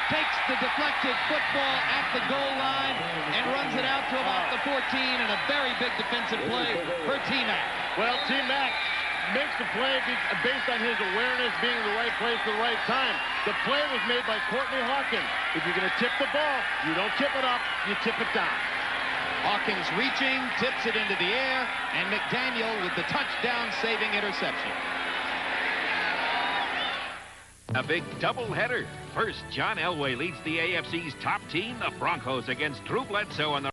takes the deflected football at the goal line and runs it out to about the 14, and a very big defensive play for T-Mac. Well, T-Mac makes the play based on his awareness, being in the right place at the right time. The play was made by Courtney Hawkins. If you're going to tip the ball, you don't tip it up, you tip it down. Hawkins reaching, tips it into the air, and McDaniel with the touchdown-saving interception. A big doubleheader. First, John Elway leads the AFC's top team, the Broncos, against Drew Bledsoe on the...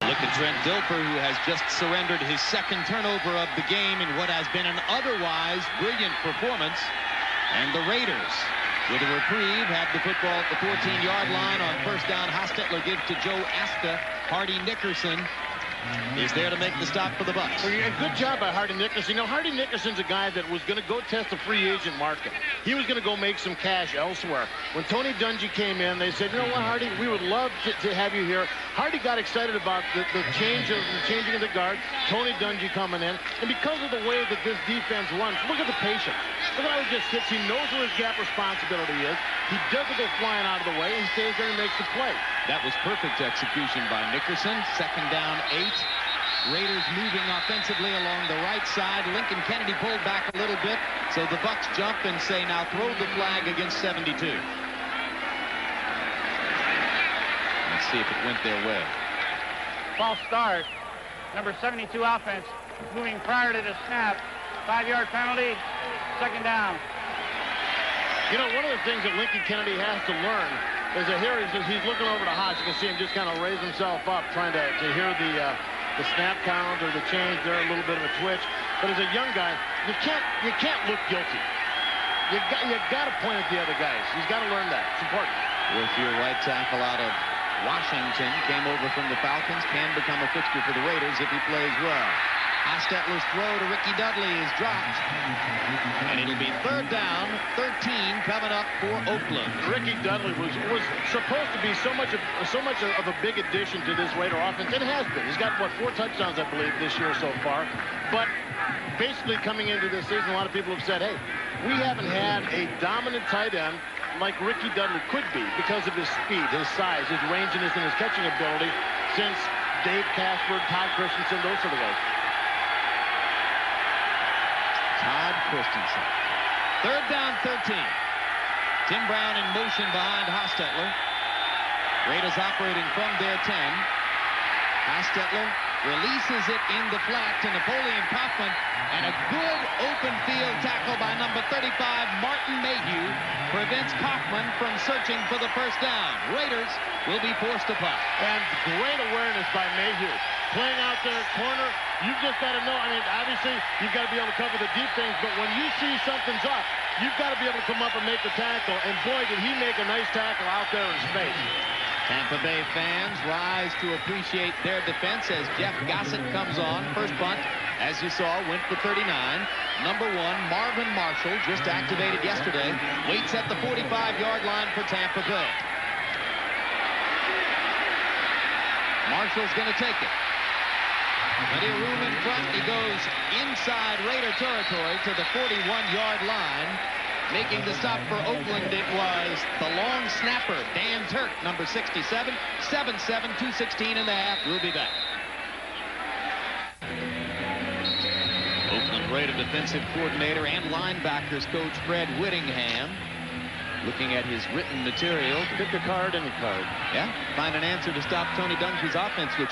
Look at Trent Dilfer, who has just surrendered his second turnover of the game in what has been an otherwise brilliant performance. And the Raiders, with a reprieve, have the football at the 14-yard line on first down. Hostetler gives to Joe Asta. Hardy Nickerson is there to make the stop for the Bucs. Well, yeah, good job by Hardy Nickerson. You know, Hardy Nickerson's a guy that was going to go test the free agent market. He was going to go make some cash elsewhere. When Tony Dungy came in, they said, you know what, Hardy, we would love to have you here. Hardy got excited about the changing of the guard, Tony Dungy coming in, and because of the way that this defense runs, look at the patience. Look at how he just sits. He knows where his gap responsibility is. He doesn't go flying out of the way. He stays there and makes the play. That was perfect execution by Nickerson. Second down, 8. Raiders moving offensively along the right side. Lincoln Kennedy pulled back a little bit, so the Bucs jump and say, now throw the flag against 72. Let's see if it went their way. False start. Number 72 offense moving prior to the snap. 5-yard penalty. Second down. You know, one of the things that Lincoln Kennedy has to learn is that here he's looking over to Hodge. You can see him just kind of raise himself up, trying to hear the snap count or the change there, a little bit of a twitch. But as a young guy, you can't look guilty. You got to point at the other guys. He's got to learn that. It's important. With your right tackle out of Washington, came over from the Falcons, can become a fixture for the Raiders if he plays well. Hostetler's throw to Ricky Dudley is dropped. And it'll be third down, 13 coming up for Oakland. Ricky Dudley was supposed to be so much of a big addition to this Raider offense. It has been. He's got, 4 touchdowns, I believe, this year so far. But basically coming into this season, a lot of people have said, hey, we haven't had a dominant tight end like Ricky Dudley could be because of his speed, his size, his ranginess, and his catching ability since Dave Casper, Todd Christensen, those sort of guys. Todd Christensen. 3rd down, 13. Tim Brown in motion behind Hostetler. Raiders operating from their 10. Hostetler releases it in the flat to Napoleon Kaufman, and a good open field tackle by number 35, Martin Mayhew, prevents Kaufman from searching for the first down. Raiders will be forced to punt. And great awareness by Mayhew. Playing out there at corner, you've just got to know, I mean, obviously, you've got to be able to cover the deep things, but when you see something's up, you've got to be able to come up and make the tackle, and boy, did he make a nice tackle out there in space. Tampa Bay fans rise to appreciate their defense as Jeff Gossett comes on. First punt, as you saw, went for 39. Number 1, Marvin Marshall, just activated yesterday, waits at the 45-yard line for Tampa Bay. Marshall's going to take it. Plenty of room in front. He goes inside Raider territory to the 41-yard line. Making the stop for Oakland, it was the long snapper, Dan Turk, number 67, 7'7", 216 and a half. We'll be back. Oakland Raider defensive coordinator and linebackers coach Fred Whittingham looking at his written material. Pick a card, any card. Yeah, find an answer to stop Tony Dungy's offense, which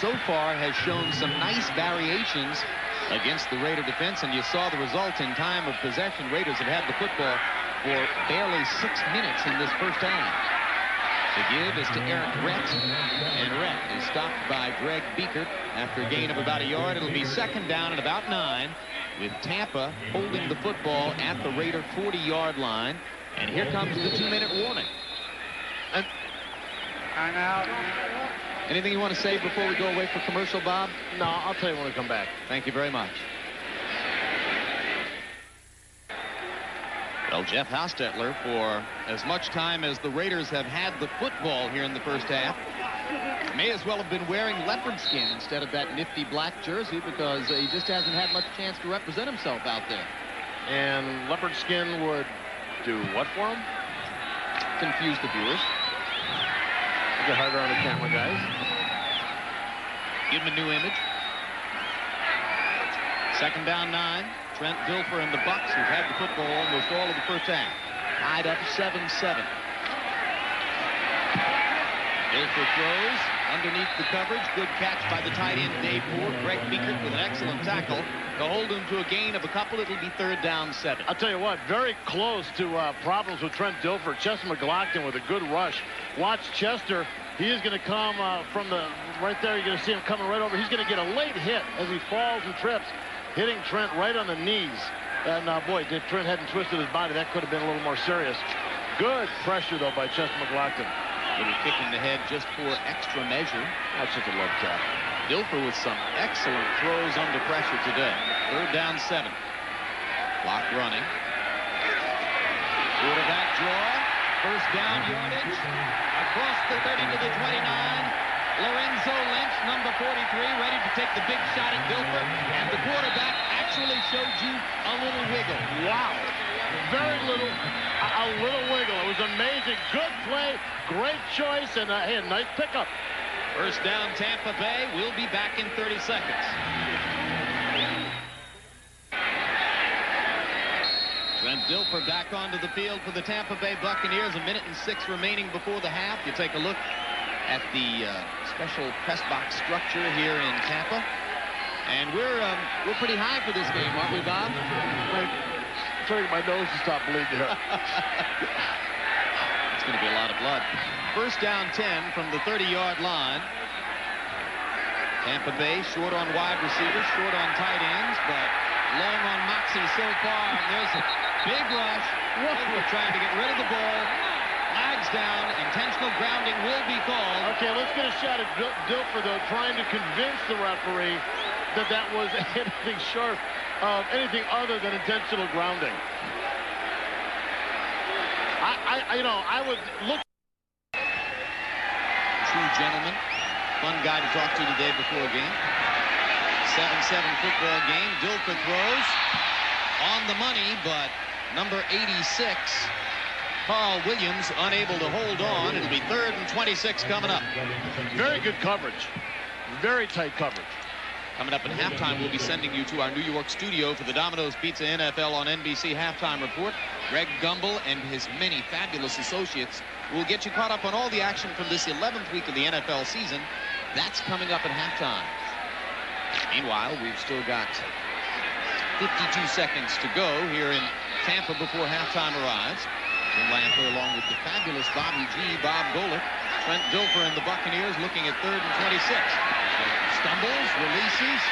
so far has shown some nice variations against the Raider defense, and you saw the result in time of possession. Raiders have had the football for barely 6 minutes in this first half. The give is to Eric Rhett, and Rhett is stopped by Greg Beekert after a gain of about a yard. It'll be 2nd down at about 9, with Tampa holding the football at the Raider 40-yard line. And here comes the 2-minute warning. Timeout. Anything you want to say before we go away for commercial, Bob? No, I'll tell you when we come back. Thank you very much. Well, Jeff Hostetler, for as much time as the Raiders have had the football here in the first half, may as well have been wearing leopard skin instead of that nifty black jersey, because he just hasn't had much chance to represent himself out there. And leopard skin would do what for him? Confuse the viewers. Get harder on the camera, guys. Give him a new image. 2nd down, 9. Trent Dilfer and the Bucs, who've had the football almost all of the first half, tied up 7-7. Dilfer throws underneath the coverage. Good catch by the tight end, Dave Ford. Greg Beekert with an excellent tackle to hold him to a gain of a couple. It'll be 3rd down, 7. I'll tell you what, very close to problems with Trent Dilfer. Chester McLaughlin with a good rush. Watch Chester. He is going to come from the right there. You're going to see him coming right over. He's going to get a late hit as he falls and trips, hitting Trent right on the knees. And boy, if Trent hadn't twisted his body, that could have been a little more serious. Good pressure, though, by Chester McLaughlin. Little kick in the head just for extra measure. That's just a love tap. Dilfer with some excellent throws under pressure today. 3rd down, 7. Clock running. Quarterback draw. First down yardage. Across the 30 to the 29. Lorenzo Lynch, number 43, ready to take the big shot at Dilfer. And the quarterback actually showed you a little wiggle. Wow. Very little, a little wiggle. It was amazing. Good play, great choice, and hey, a nice pickup. First down, Tampa Bay. We'll be back in 30 seconds. Trent Dilfer back onto the field for the Tampa Bay Buccaneers. 1 minute and 6 remaining before the half. You take a look at the special press box structure here in Tampa, and we're pretty high for this game, aren't we, Bob? I'm trying to get my nose to stop bleeding here. It's going to be a lot of blood. First down, 10 from the 30-yard line. Tampa Bay short on wide receivers, short on tight ends, but long on Moxie so far. There's a big rush. We're trying to get rid of the ball. Flags down. Intentional grounding will be called. Okay, let's get a shot at Dilfer, though, trying to convince the referee that that was anything short of anything other than intentional grounding. I would look. True gentleman. Fun guy to talk to today before a game. 7-7 football game. Dilfer throws on the money, but number 86 Carl Williams unable to hold on. It'll be 3rd and 26 coming up. Very good coverage. Very tight coverage. Coming up at halftime, we'll be sending you to our New York studio for the Domino's Pizza NFL on NBC halftime report. Greg Gumbel and his many fabulous associates will get you caught up on all the action from this 11th week of the NFL season. That's coming up at halftime. Meanwhile, we've still got 52 seconds to go here in Tampa before halftime arrives. Jim Lanther along with the fabulous Bobby G, Bob Golick. Trent Dilfer and the Buccaneers looking at 3rd and 26. Stumbles, releases,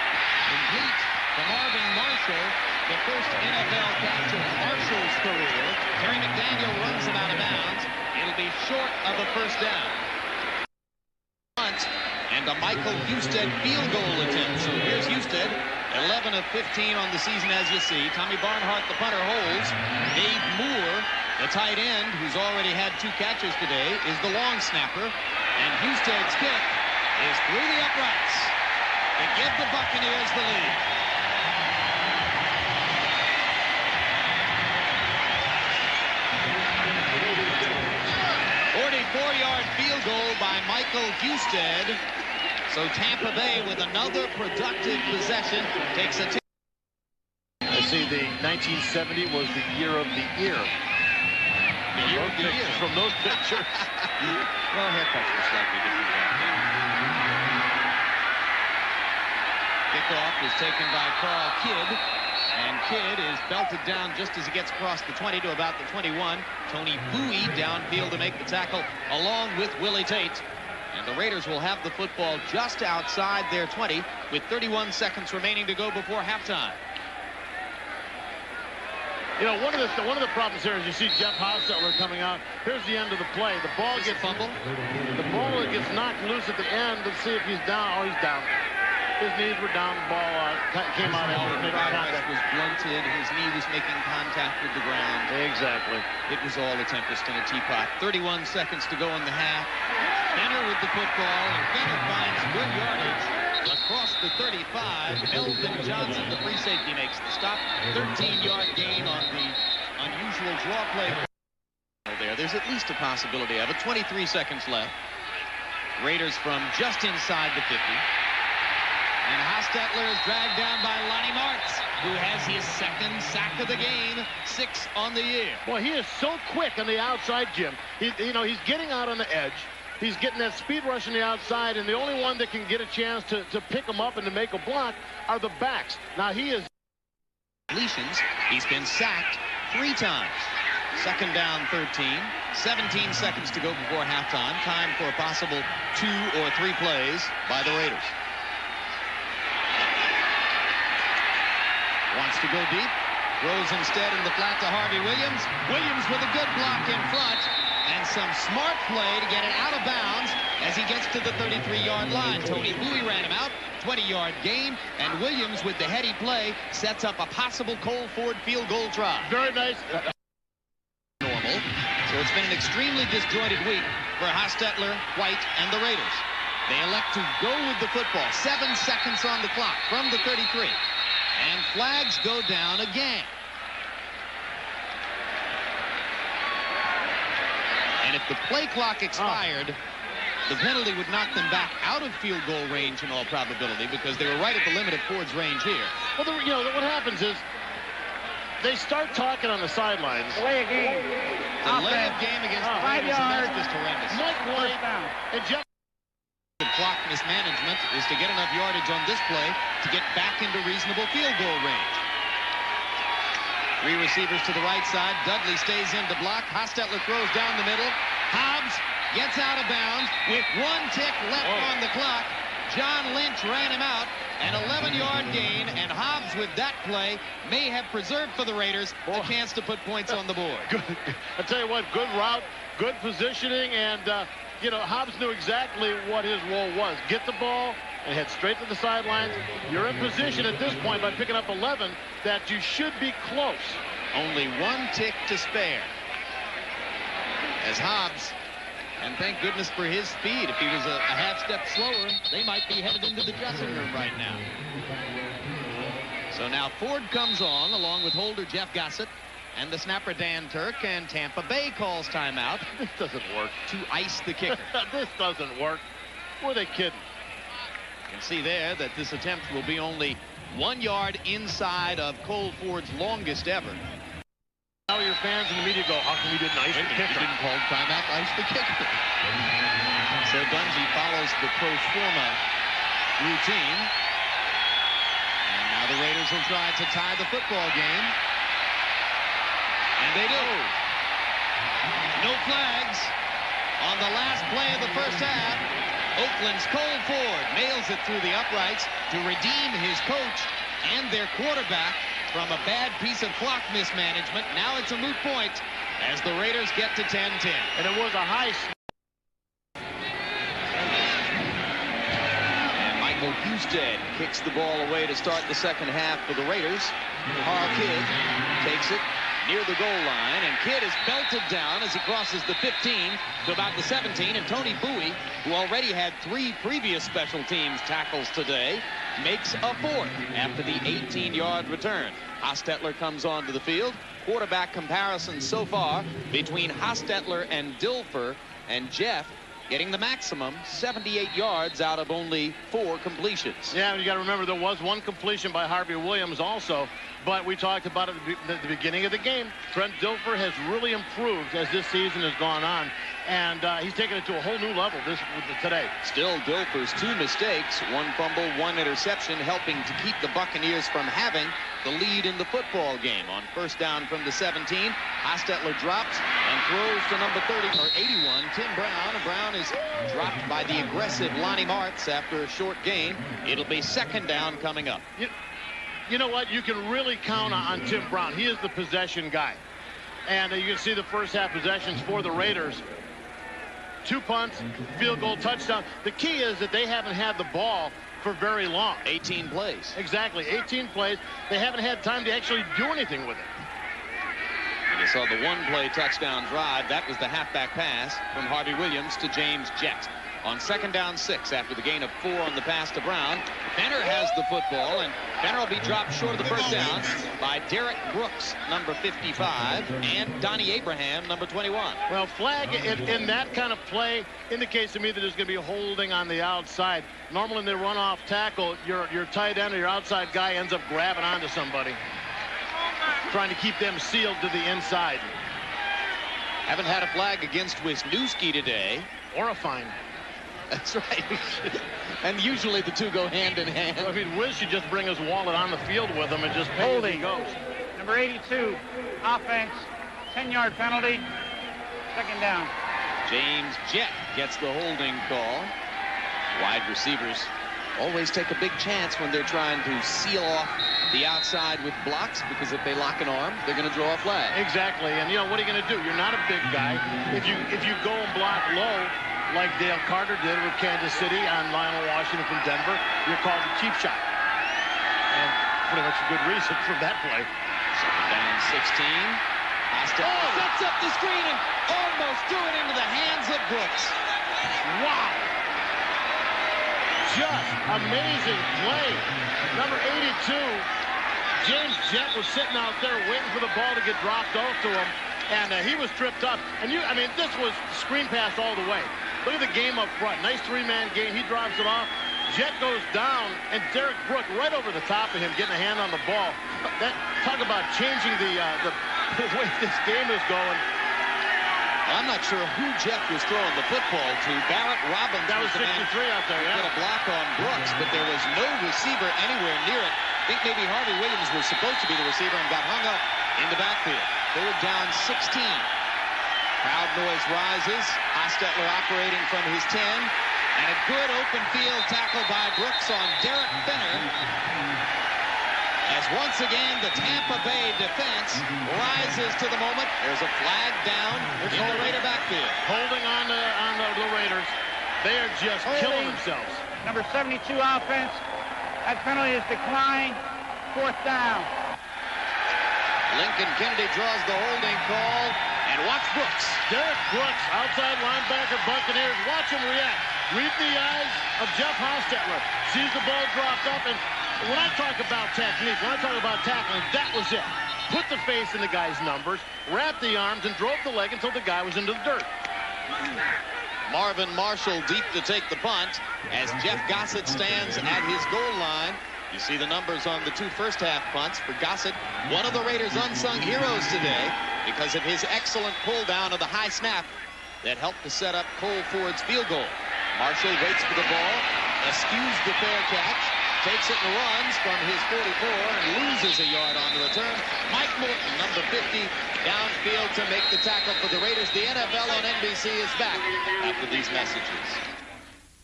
complete to Marvin Marshall, the first NFL catch of Marshall's career. Terry McDaniel runs him out of bounds. It'll be short of a first down. And a Michael Husted field goal attempt. So here's Husted, 11 of 15 on the season, as you see. Tommy Barnhart, the punter, holds. Dave Moore, the tight end, who's already had 2 catches today, is the long snapper. And Husted's kick is through the uprights to give the Buccaneers the lead. Four-yard field goal by Michael Husted. So Tampa Bay with another productive possession takes a I see the 1970 was the year of the year. The year of the year. From those pictures. Well, haircuts were slightly different back then. Kickoff is taken by Carl Kidd. And Kidd is belted down just as he gets across the 20 to about the 21. Tony Bowie downfield to make the tackle along with Willie Tate. And the Raiders will have the football just outside their 20 with 31 seconds remaining to go before halftime. You know, one of the problems here is you see Jeff Hostetler coming out. Here's the end of the play. The ball gets fumbled. The ball gets knocked loose at the end. Let's see if he's down. Oh, he's down. His knees were down. The ball came out after making contact. Was blunted. His knee was making contact with the ground. Exactly. It was all a tempest in a teapot. 31 seconds to go in the half. Fenner with the football, and Fenner finds good yardage across the 35. Melvin Johnson, the free safety, makes the stop. 13-yard gain on the unusual draw play. There's at least a possibility of it. 23 seconds left. Raiders from just inside the 50. And Hostetler is dragged down by Lonnie Martz, who has his 2nd sack of the game, 6 on the year. Boy, he is so quick on the outside, Jim. He's getting out on the edge. He's getting that speed rush on the outside, and the only one that can get a chance to pick him up and to make a block are the backs. Now, he is... He's been sacked 3 times. 2nd down, 13. 17 seconds to go before halftime. Time for a possible 2 or 3 plays by the Raiders. Wants to go deep. Throws instead in the flat to Harvey Williams. Williams with a good block in front. And some smart play to get it out of bounds as he gets to the 33-yard line. Tony Bowie ran him out. 20-yard gain. And Williams with the heady play sets up a possible Cole Ford field goal try. Very nice. Normal. So it's been an extremely disjointed week for Hostetler, White, and the Raiders. They elect to go with the football. 7 seconds on the clock from the 33. And flags go down again. And if the play clock expired, the penalty would knock them back out of field goal range in all probability because they were right at the limit of Ford's range here. Well, what happens is they start talking on the sidelines. Delay a game. Delay of game against the 5 Raiders, and yards. that's just horrendous. Mike White and Jeff... Clock mismanagement is to get enough yardage on this play to get back into reasonable field goal range. 3 receivers to the right side. Dudley stays in to block. Hostetler throws down the middle. Hobbs gets out of bounds with 1 tick left on the clock. John Lynch ran him out. An 11-yard gain, and Hobbs with that play may have preserved for the Raiders a chance to put points on the board. Good. I tell you what, good route, good positioning, and Hobbs knew exactly what his role was. Get the ball and head straight to the sidelines. You're in position at this point by picking up 11 that you should be close. Only 1 tick to spare. As Hobbs, and thank goodness for his speed. If he was a half step slower, they might be headed into the dressing room right now. So now Ford comes on along with holder Jeff Gossett. And the snapper, Dan Turk, and Tampa Bay calls timeout. This doesn't work. To ice the kicker. This doesn't work. Were they kidding? You can see there that this attempt will be only 1 yard inside of Cole Ford's longest ever. Now your fans and the media go, how come we didn't ice the kicker? He didn't call timeout to ice the kicker. So Dungy follows the pro forma routine. And now the Raiders will try to tie the football game. And they do. No flags on the last play of the first half. Oakland's Cole Ford nails it through the uprights to redeem his coach and their quarterback from a bad piece of clock mismanagement. Now it's a moot point as the Raiders get to 10-10. And it was a high. And Michael Husted kicks the ball away to start the second half for the Raiders. Carl Kidd takes it near the goal line, and Kidd is belted down as he crosses the 15 to about the 17, and Tony Bowie, who already had 3 previous special teams tackles today, makes a 4th after the 18-yard return. Hostetler comes onto the field. Quarterback comparison so far between Hostetler and Dilfer, and Jeff getting the maximum 78 yards out of only 4 completions. Yeah, you got to remember there was 1 completion by Harvey Williams also, but we talked about it at the beginning of the game. Trent Dilfer has really improved as this season has gone on, and he's taken it to a whole new level today. Still Dilfer's 2 mistakes, 1 fumble, 1 interception, helping to keep the Buccaneers from having the lead in the football game. On first down from the 17, Hostetler drops and throws to number 30 or 81, Tim Brown. Brown is dropped by the aggressive Lonnie Martz after a short gain. It'll be second down coming up. You know what? You can really count on Tim Brown. He is the possession guy. And you can see the first half possessions for the Raiders. 2 punts, field goal, touchdown. The key is that they haven't had the ball for very long. 18 plays. Exactly, 18 plays. They haven't had time to actually do anything with it. And you saw the 1-play touchdown drive. That was the halfback pass from Harvey Williams to James Jett. On second down 6 after the gain of 4 on the pass to Brown. Benner has the football, and Benner will be dropped short of the first down by Derek Brooks, number 55, and Donnie Abraham, number 21. Well, flag in that kind of play indicates to me that there's going to be a holding on the outside. Normally when they run off tackle, your tight end or your outside guy ends up grabbing onto somebody, trying to keep them sealed to the inside. Haven't had a flag against Wisniewski today. Or a fine. That's right. And usually the two go hand in hand. I mean, Wiz should just bring his wallet on the field with him and just pay as he goes. Number 82, offense, 10-yard penalty, second down. James Jett gets the holding call. Wide receivers always take a big chance when they're trying to seal off the outside with blocks, because if they lock an arm, they're going to draw a flag. Exactly. And, you know, what are you going to do? You're not a big guy. If you go and block low, like Dale Carter did with Kansas City on Lionel Washington from Denver, you're called a cheap shot. And pretty much a good reason for that play. Second down 16. Sets up the screen and almost threw it into the hands of Brooks. Wow. Just amazing play. Number 82, James Jett was sitting out there waiting for the ball to get dropped off to him, and he was tripped up. And I mean, this was screen pass all the way. Look at the game up front. Nice 3-man game. He drops it off. Jett goes down, and Derek Brooks right over the top of him, getting a hand on the ball. Talk about changing the way this game is going. I'm not sure who Jeff was throwing the football to. Barrett Robbins. That was 63 out there, yeah. Put a block on Brooks, but there was no receiver anywhere near it. I think maybe Harvey Williams was supposed to be the receiver and got hung up in the backfield. Third down 16. Crowd noise rises. Hostetler operating from his 10. And a good open field tackle by Brooks on Derek Benner. As once again, the Tampa Bay defense rises to the moment. There's a flag down in the Raider backfield. Holding on the Raiders. They are just killing themselves. Number 72 offense. That penalty is declined. Fourth down. Lincoln Kennedy draws the holding call. And watch Brooks. Derek Brooks, outside linebacker, Buccaneers. Watch him react. Read the eyes of Jeff Hostetler. Sees the ball dropped up, and when I talk about technique, when I talk about tackling, that was it. put the face in the guy's numbers, wrapped the arms, and drove the leg until the guy was into the dirt. Marvin Marshall deep to take the punt as Jeff Gossett stands at his goal line. You see the numbers on the 2 first-half punts for Gossett, one of the Raiders' unsung heroes today because of his excellent pull down of the high snap that helped to set up Cole Ford's field goal. Marshall waits for the ball, eschews the fair catch, takes it and runs from his 44 and loses a yard on the return. Mike Morton, number 50, downfield to make the tackle for the Raiders. The NFL on NBC is back after these messages.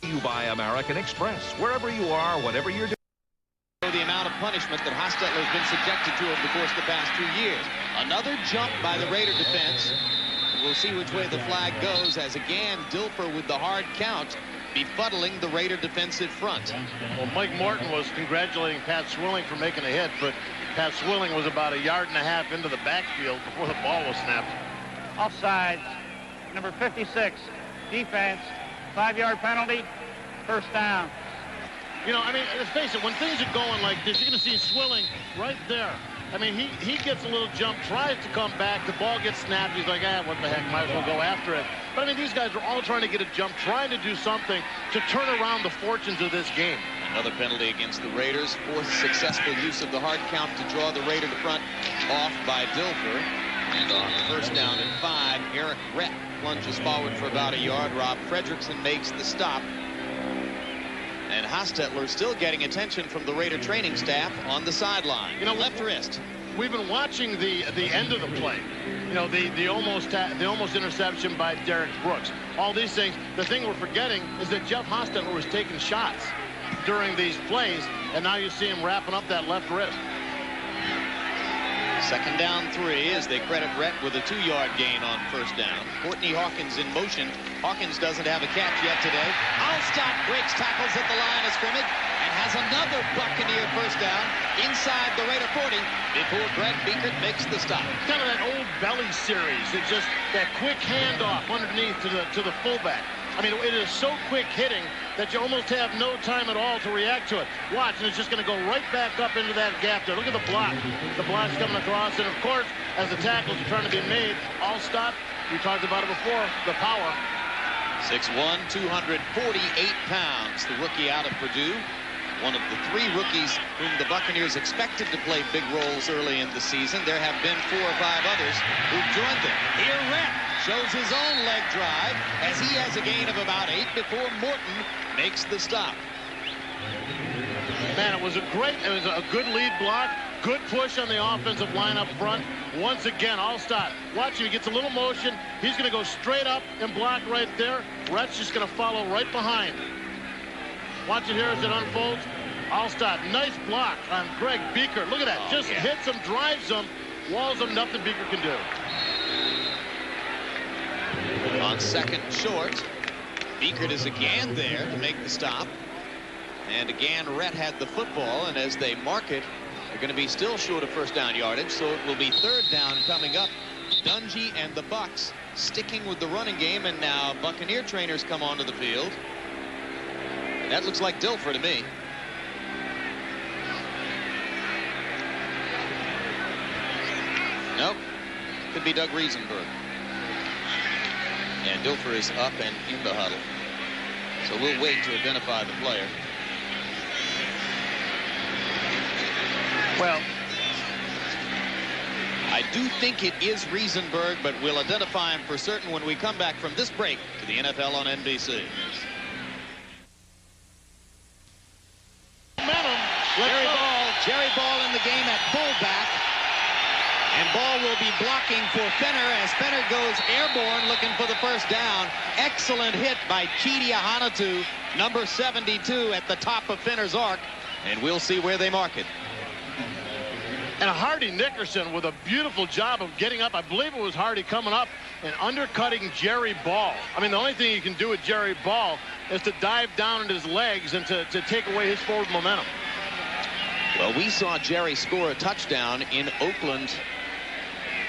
You buy American Express. Wherever you are, whatever you're doing. The amount of punishment that Hostetler has been subjected to over the course of the past 2 years. Another jump by the Raider defense. We'll see which way the flag goes as again Dilfer with the hard count befuddling the Raider defensive front. Well, Mike Morton was congratulating Pat Swilling for making a hit, but Pat Swilling was about 1.5 yards into the backfield before the ball was snapped. Offsides, number 56, defense, 5-yard penalty, first down. You know, I mean, let's face it, when things are going like this, you're going to see Swilling right there. I mean, he gets a little jump, tries to come back, the ball gets snapped, he's like, what the heck, might as well go after it. But I mean, these guys are all trying to get a jump, trying to do something to turn around the fortunes of this game. Another penalty against the Raiders, 4th successful use of the hard count to draw the Raider to front off by Dilfer. And on first down and 5, Eric Rett plunges forward for about 1 yard. Rob Fredrickson makes the stop. And Hostetler still getting attention from the Raider training staff on the sideline. You know, left wrist. We've been watching the end of the play. You know, the almost interception by Derek Brooks. All these things. The thing we're forgetting is that Jeff Hostetler was taking shots during these plays, and now you see him wrapping up that left wrist. Second down 3 as they credit Rett with a 2-yard gain on first down. Courtney Hawkins in motion. Hawkins doesn't have a catch yet today. Alstott breaks tackles at the line of scrimmage and has another Buccaneer first down inside the Raider 40 before Brett Biekert makes the stop. Kind of that old belly series. It's just that quick handoff underneath to the fullback. I mean, it is so quick hitting that you almost have no time at all to react to it. Watch, and it's just going to go right back up into that gap there. Look at the block. The block's coming across, and of course, as the tackles are trying to be made, all stop. We talked about it before, the power. 6'1", 248 pounds, the rookie out of Purdue. One of the 3 rookies whom the Buccaneers expected to play big roles early in the season. There have been 4 or 5 others who've joined them. Here, Rett shows his own leg drive as he has a gain of about 8 before Morton makes the stop. Man, it was a good lead block, good push on the offensive line up front. Once again, Alstott, watch him, he gets a little motion. He's going to go straight up and block right there. Rett's just going to follow right behind. Watch it here as it unfolds. Alstott, nice block on Greg Biekert. Look at that, just hits him, drives him, walls him, nothing Biekert can do. On second short, Biekert is again there to make the stop. And again, Rett had the football, and as they mark it, they're going to be still short of first down yardage, so it will be third down coming up. Dungy and the Bucs sticking with the running game, and now Buccaneer trainers come onto the field. And that looks like Dilfer to me. Nope. Could be Doug Riesenberg. And Dilfer is up and in the huddle. So we'll wait to identify the player. Well, I do think it is Riesenberg, but we'll identify him for certain when we come back from this break to the NFL on NBC. Jerry Ball in the game at fullback. And Ball will be blocking for Fenner as Fenner goes airborne looking for the first down. Excellent hit by Chidi Ahanatu, number 72 at the top of Fenner's arc. And we'll see where they mark it. And Hardy Nickerson with a beautiful job of getting up. I believe it was Hardy coming up and undercutting Jerry Ball. I mean, the only thing you can do with Jerry Ball is to dive down into his legs and to take away his forward momentum. Well, we saw Jerry score a touchdown in Oakland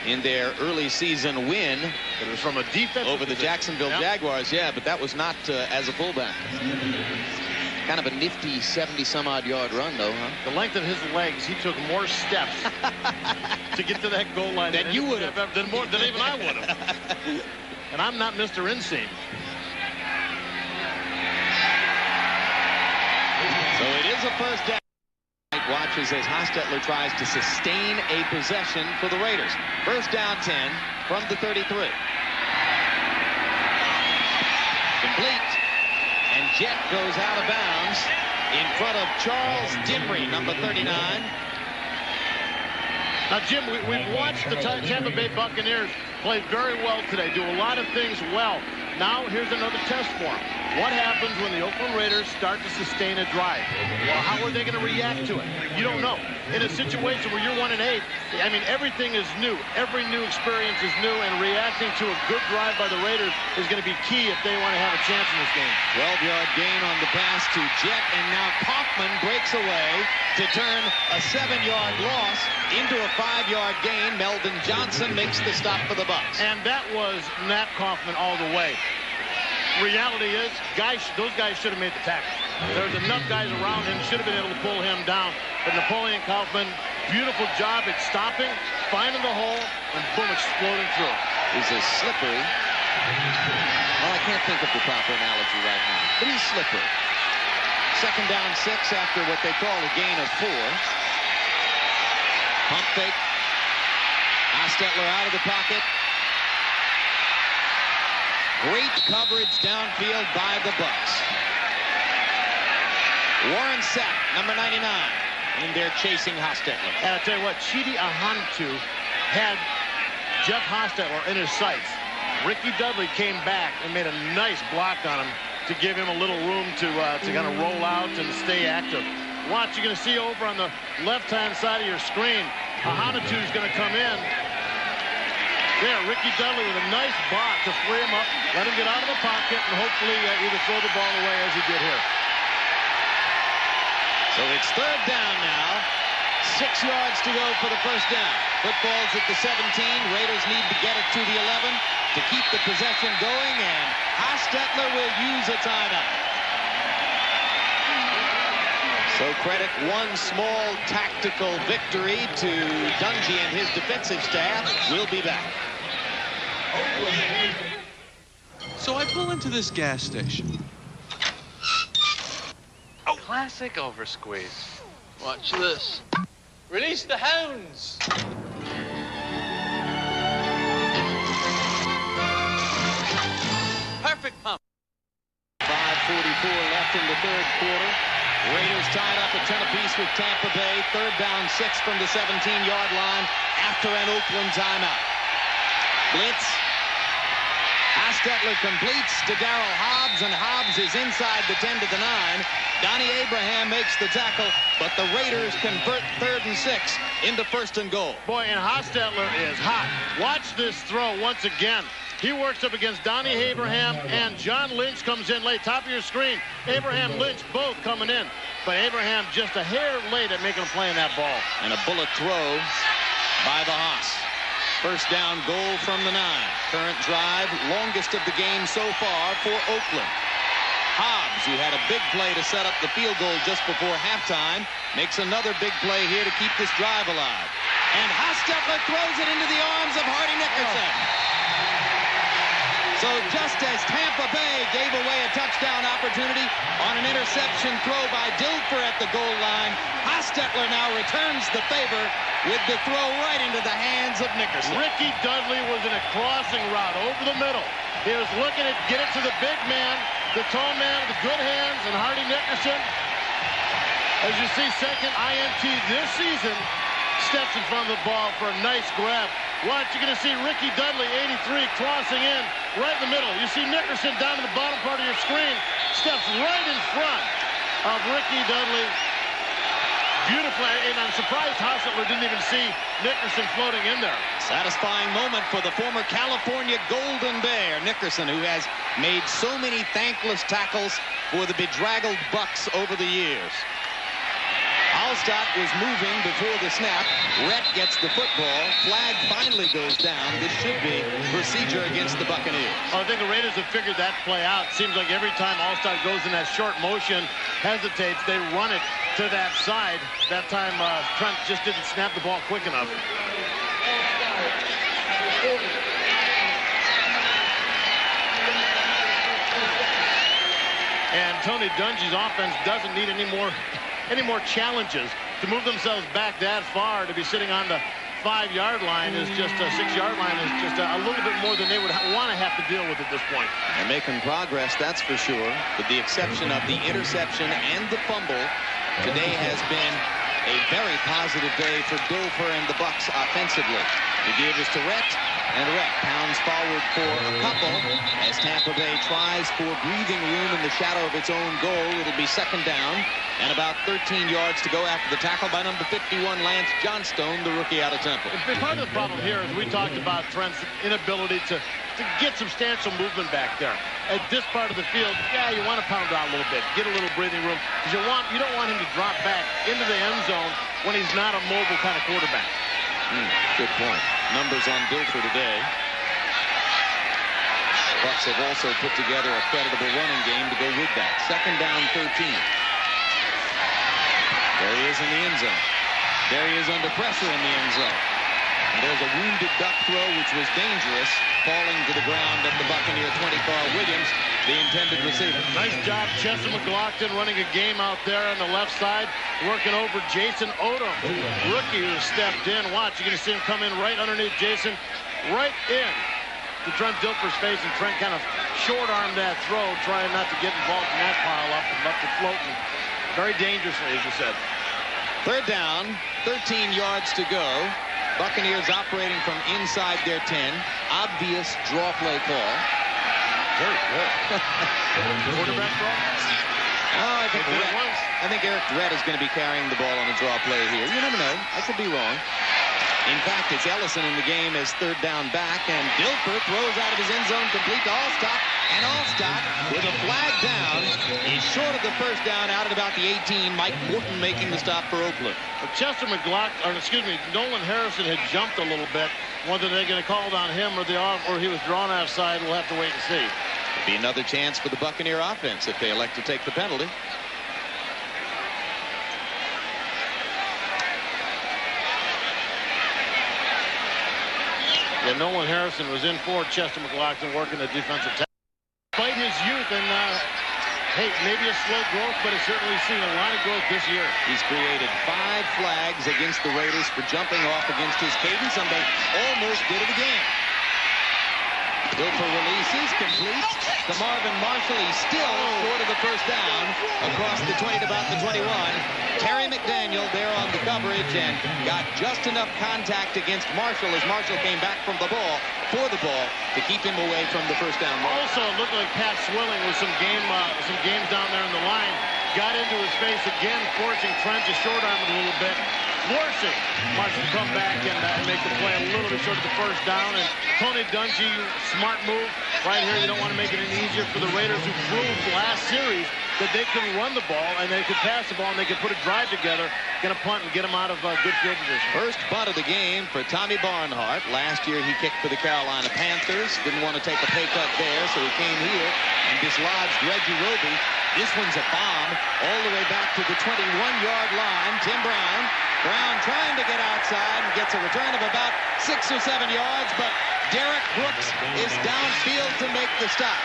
in their early season win. It was from a defense over the Jacksonville Jaguars. Yeah, but that was not as a fullback. Kind of a nifty 70-some-odd yard run, though, huh? The length of his legs, he took more steps to get to that goal line than you would have. Than even I would have. And I'm not Mr. Inseam. So it is a first down. Watches as Hostetler tries to sustain a possession for the Raiders. First down 10 from the 33. Complete. And Jet goes out of bounds in front of Charles Dimry, number 39. Now, Jim, we've watched the Tampa Bay Buccaneers play very well today, do a lot of things well. Now, here's another test for them. What happens when the Oakland Raiders start to sustain a drive? Well, how are they going to react to it? You don't know. In a situation where you're 1-8, I mean, everything is new. Every new experience is new, and reacting to a good drive by the Raiders is going to be key if they want to have a chance in this game. 12-yard gain on the pass to Jet, and now Kaufman breaks away to turn a 7-yard loss into a 5-yard gain. Melvin Johnson makes the stop for the Bucs. And that was Nat Kaufman all the way. Reality is, those guys should have made the tackle. There's enough guys around him, should have been able to pull him down. But Napoleon Kaufman, beautiful job at stopping, finding the hole, and boom, exploding through it. He's a slippery. Well, I can't think of the proper analogy right now, but he's slippery. Second down 6 after what they call a gain of 4. Pump fake. Hostetler out of the pocket. Great coverage downfield by the Bucs. Warren Sapp, number 99, in there chasing Hostetler. And I'll tell you what, Chidi Ahantu had Jeff Hostetler in his sights. Ricky Dudley came back and made a nice block on him to give him a little room to kind of roll out and stay active. Watch, you're going to see over on the left-hand side of your screen, Ahantu is going to come in. There, Ricky Dudley with a nice block to free him up, let him get out of the pocket, and hopefully either throw the ball away as he did here. So it's third down now. 6 yards to go for the first down. Football's at the 17. Raiders need to get it to the 11 to keep the possession going, and Hostetler will use a timeout. So credit one small tactical victory to Dungy and his defensive staff. We'll be back. So I pull into this gas station. Oh, classic oversqueeze. Watch this. Release the hounds. Perfect pump. 5:44 left in the third quarter. Raiders tied up at 10 apiece with Tampa Bay. Third down 6 from the 17-yard line after an Oakland timeout. Blitz. Hostetler completes to Darrell Hobbs, and Hobbs is inside the 10 to the 9. Donnie Abraham makes the tackle, but the Raiders convert 3rd and 6 into 1st and goal. Boy, and Hostetler is hot. Watch this throw once again. He works up against Donnie Abraham, and John Lynch comes in late. Top of your screen, Abraham, Lynch both coming in. But Abraham just a hair late at making a play on that ball. And a bullet throw by the Haas. First down goal from the 9. Current drive, longest of the game so far for Oakland. Hobbs, who had a big play to set up the field goal just before halftime, makes another big play here to keep this drive alive. And Hostetler throws it into the arms of Hardy Nickerson. So just as Tampa Bay gave away a touchdown opportunity on an interception throw by Dilfer at the goal line, Hostetler now returns the favor with the throw right into the hands of Nickerson. Ricky Dudley was in a crossing route over the middle. He was looking to get it to the big man, the tall man with the good hands, and Hardy Nickerson, as you see, second INT this season, steps in front of the ball for a nice grab. Watch, you're going to see Ricky Dudley, 83, crossing in right in the middle. You see Nickerson down to the bottom part of your screen, steps right in front of Ricky Dudley. Beautiful, and I'm surprised Hostetler didn't even see Nickerson floating in there. Satisfying moment for the former California Golden Bear, Nickerson, who has made so many thankless tackles for the bedraggled Bucs over the years. Allstott was moving before the snap. Rhett gets the football. Flag finally goes down. This should be procedure against the Buccaneers. I think the Raiders have figured that play out. Seems like every time Allstott goes in that short motion, hesitates, they run it to that side. That time Trent just didn't snap the ball quick enough. And Tony Dungy's offense doesn't need any more challenges to move themselves back that far. To be sitting on the 5-yard line is just a 6-yard line is just a little bit more than they would want to have to deal with at this point. They're making progress, that's for sure. With the exception of the interception and the fumble, today has been a very positive day for Dilfer and the Bucs offensively. The give is to Rhett, and Rhett pounds forward for a couple as Tampa Bay tries for breathing room in the shadow of its own goal. It'll be second down and about 13 yards to go after the tackle by number 51, Lance Johnstone, the rookie out of Temple. Part of the problem here is we talked about Trent's inability to get substantial movement back there. At this part of the field, yeah, you want to pound out a little bit, get a little breathing room, because you don't want him to drop back into the end zone when he's not a mobile kind of quarterback. Good point. Numbers on Dilfer today. Bucs have also put together a creditable running game to go with that. Second down, 13. There he is in the end zone. There he is under pressure in the end zone. And there's a wounded duck throw, which was dangerous, falling to the ground at the Buccaneer 20, Carl Williams, the intended receiver. Nice job, Chester McLaughlin running a game out there on the left side, working over Jason Odom, rookie who stepped in. Watch, you're going to see him come in right underneath Jason, right in to Trent Dilfer's face, and Trent kind of short-armed that throw, trying not to get involved in that pile-up and left it floating very dangerously, as you said. Third down, 13 yards to go. Buccaneers operating from inside their 10. Obvious draw play call. Very good. Quarterback draw? Oh, I think Eric Rhett is going to be carrying the ball on a draw play here. You never know. I could be wrong. In fact, it's Ellison in the game as third down back, and Dilfer throws out of his end zone complete to Allstott, and Allstott, with a flag down, is short of the first down out at about the 18. Mike Morton making the stop for Oakland. Chester Nolan Harrison had jumped a little bit. Whether they're going to call it on him or he was drawn offside, we'll have to wait and see. Be another chance for the Buccaneer offense if they elect to take the penalty. Yeah, Nolan Harrison was in for Chester McLaughlin working the defensive tackle. Despite his youth and, hey, maybe a slow growth, but he's certainly seen a lot of growth this year. He's created 5 flags against the Raiders for jumping off against his cadence, and they almost did it again. Dilfer releases, complete to Marvin Marshall. He's still short of the first down across the 20 to about the 21. Terry McDaniel there on the coverage and got just enough contact against Marshall as Marshall came back from the ball for the ball to keep him away from the first down mark. Also, it looked like Pat Swilling with some games down there in the line. Got into his face again, forcing Trent to short arm it a little bit. Forcing Marshall to come back and make the play a little bit short of the first down. And Tony Dungy, smart move. Right here, you don't want to make it any easier for the Raiders, who proved last series that they can run the ball and they could pass the ball and they could put a drive together, get a punt and get them out of good field position. First bunt of the game for Tommy Barnhart. Last year he kicked for the Carolina Panthers. Didn't want to take a pay cut there, so he came here and dislodged Reggie Roby. This one's a bomb all the way back to the 21-yard line. Tim Brown trying to get outside and gets a return of about 6 or 7 yards, but Derek Brooks is downfield to make the stop.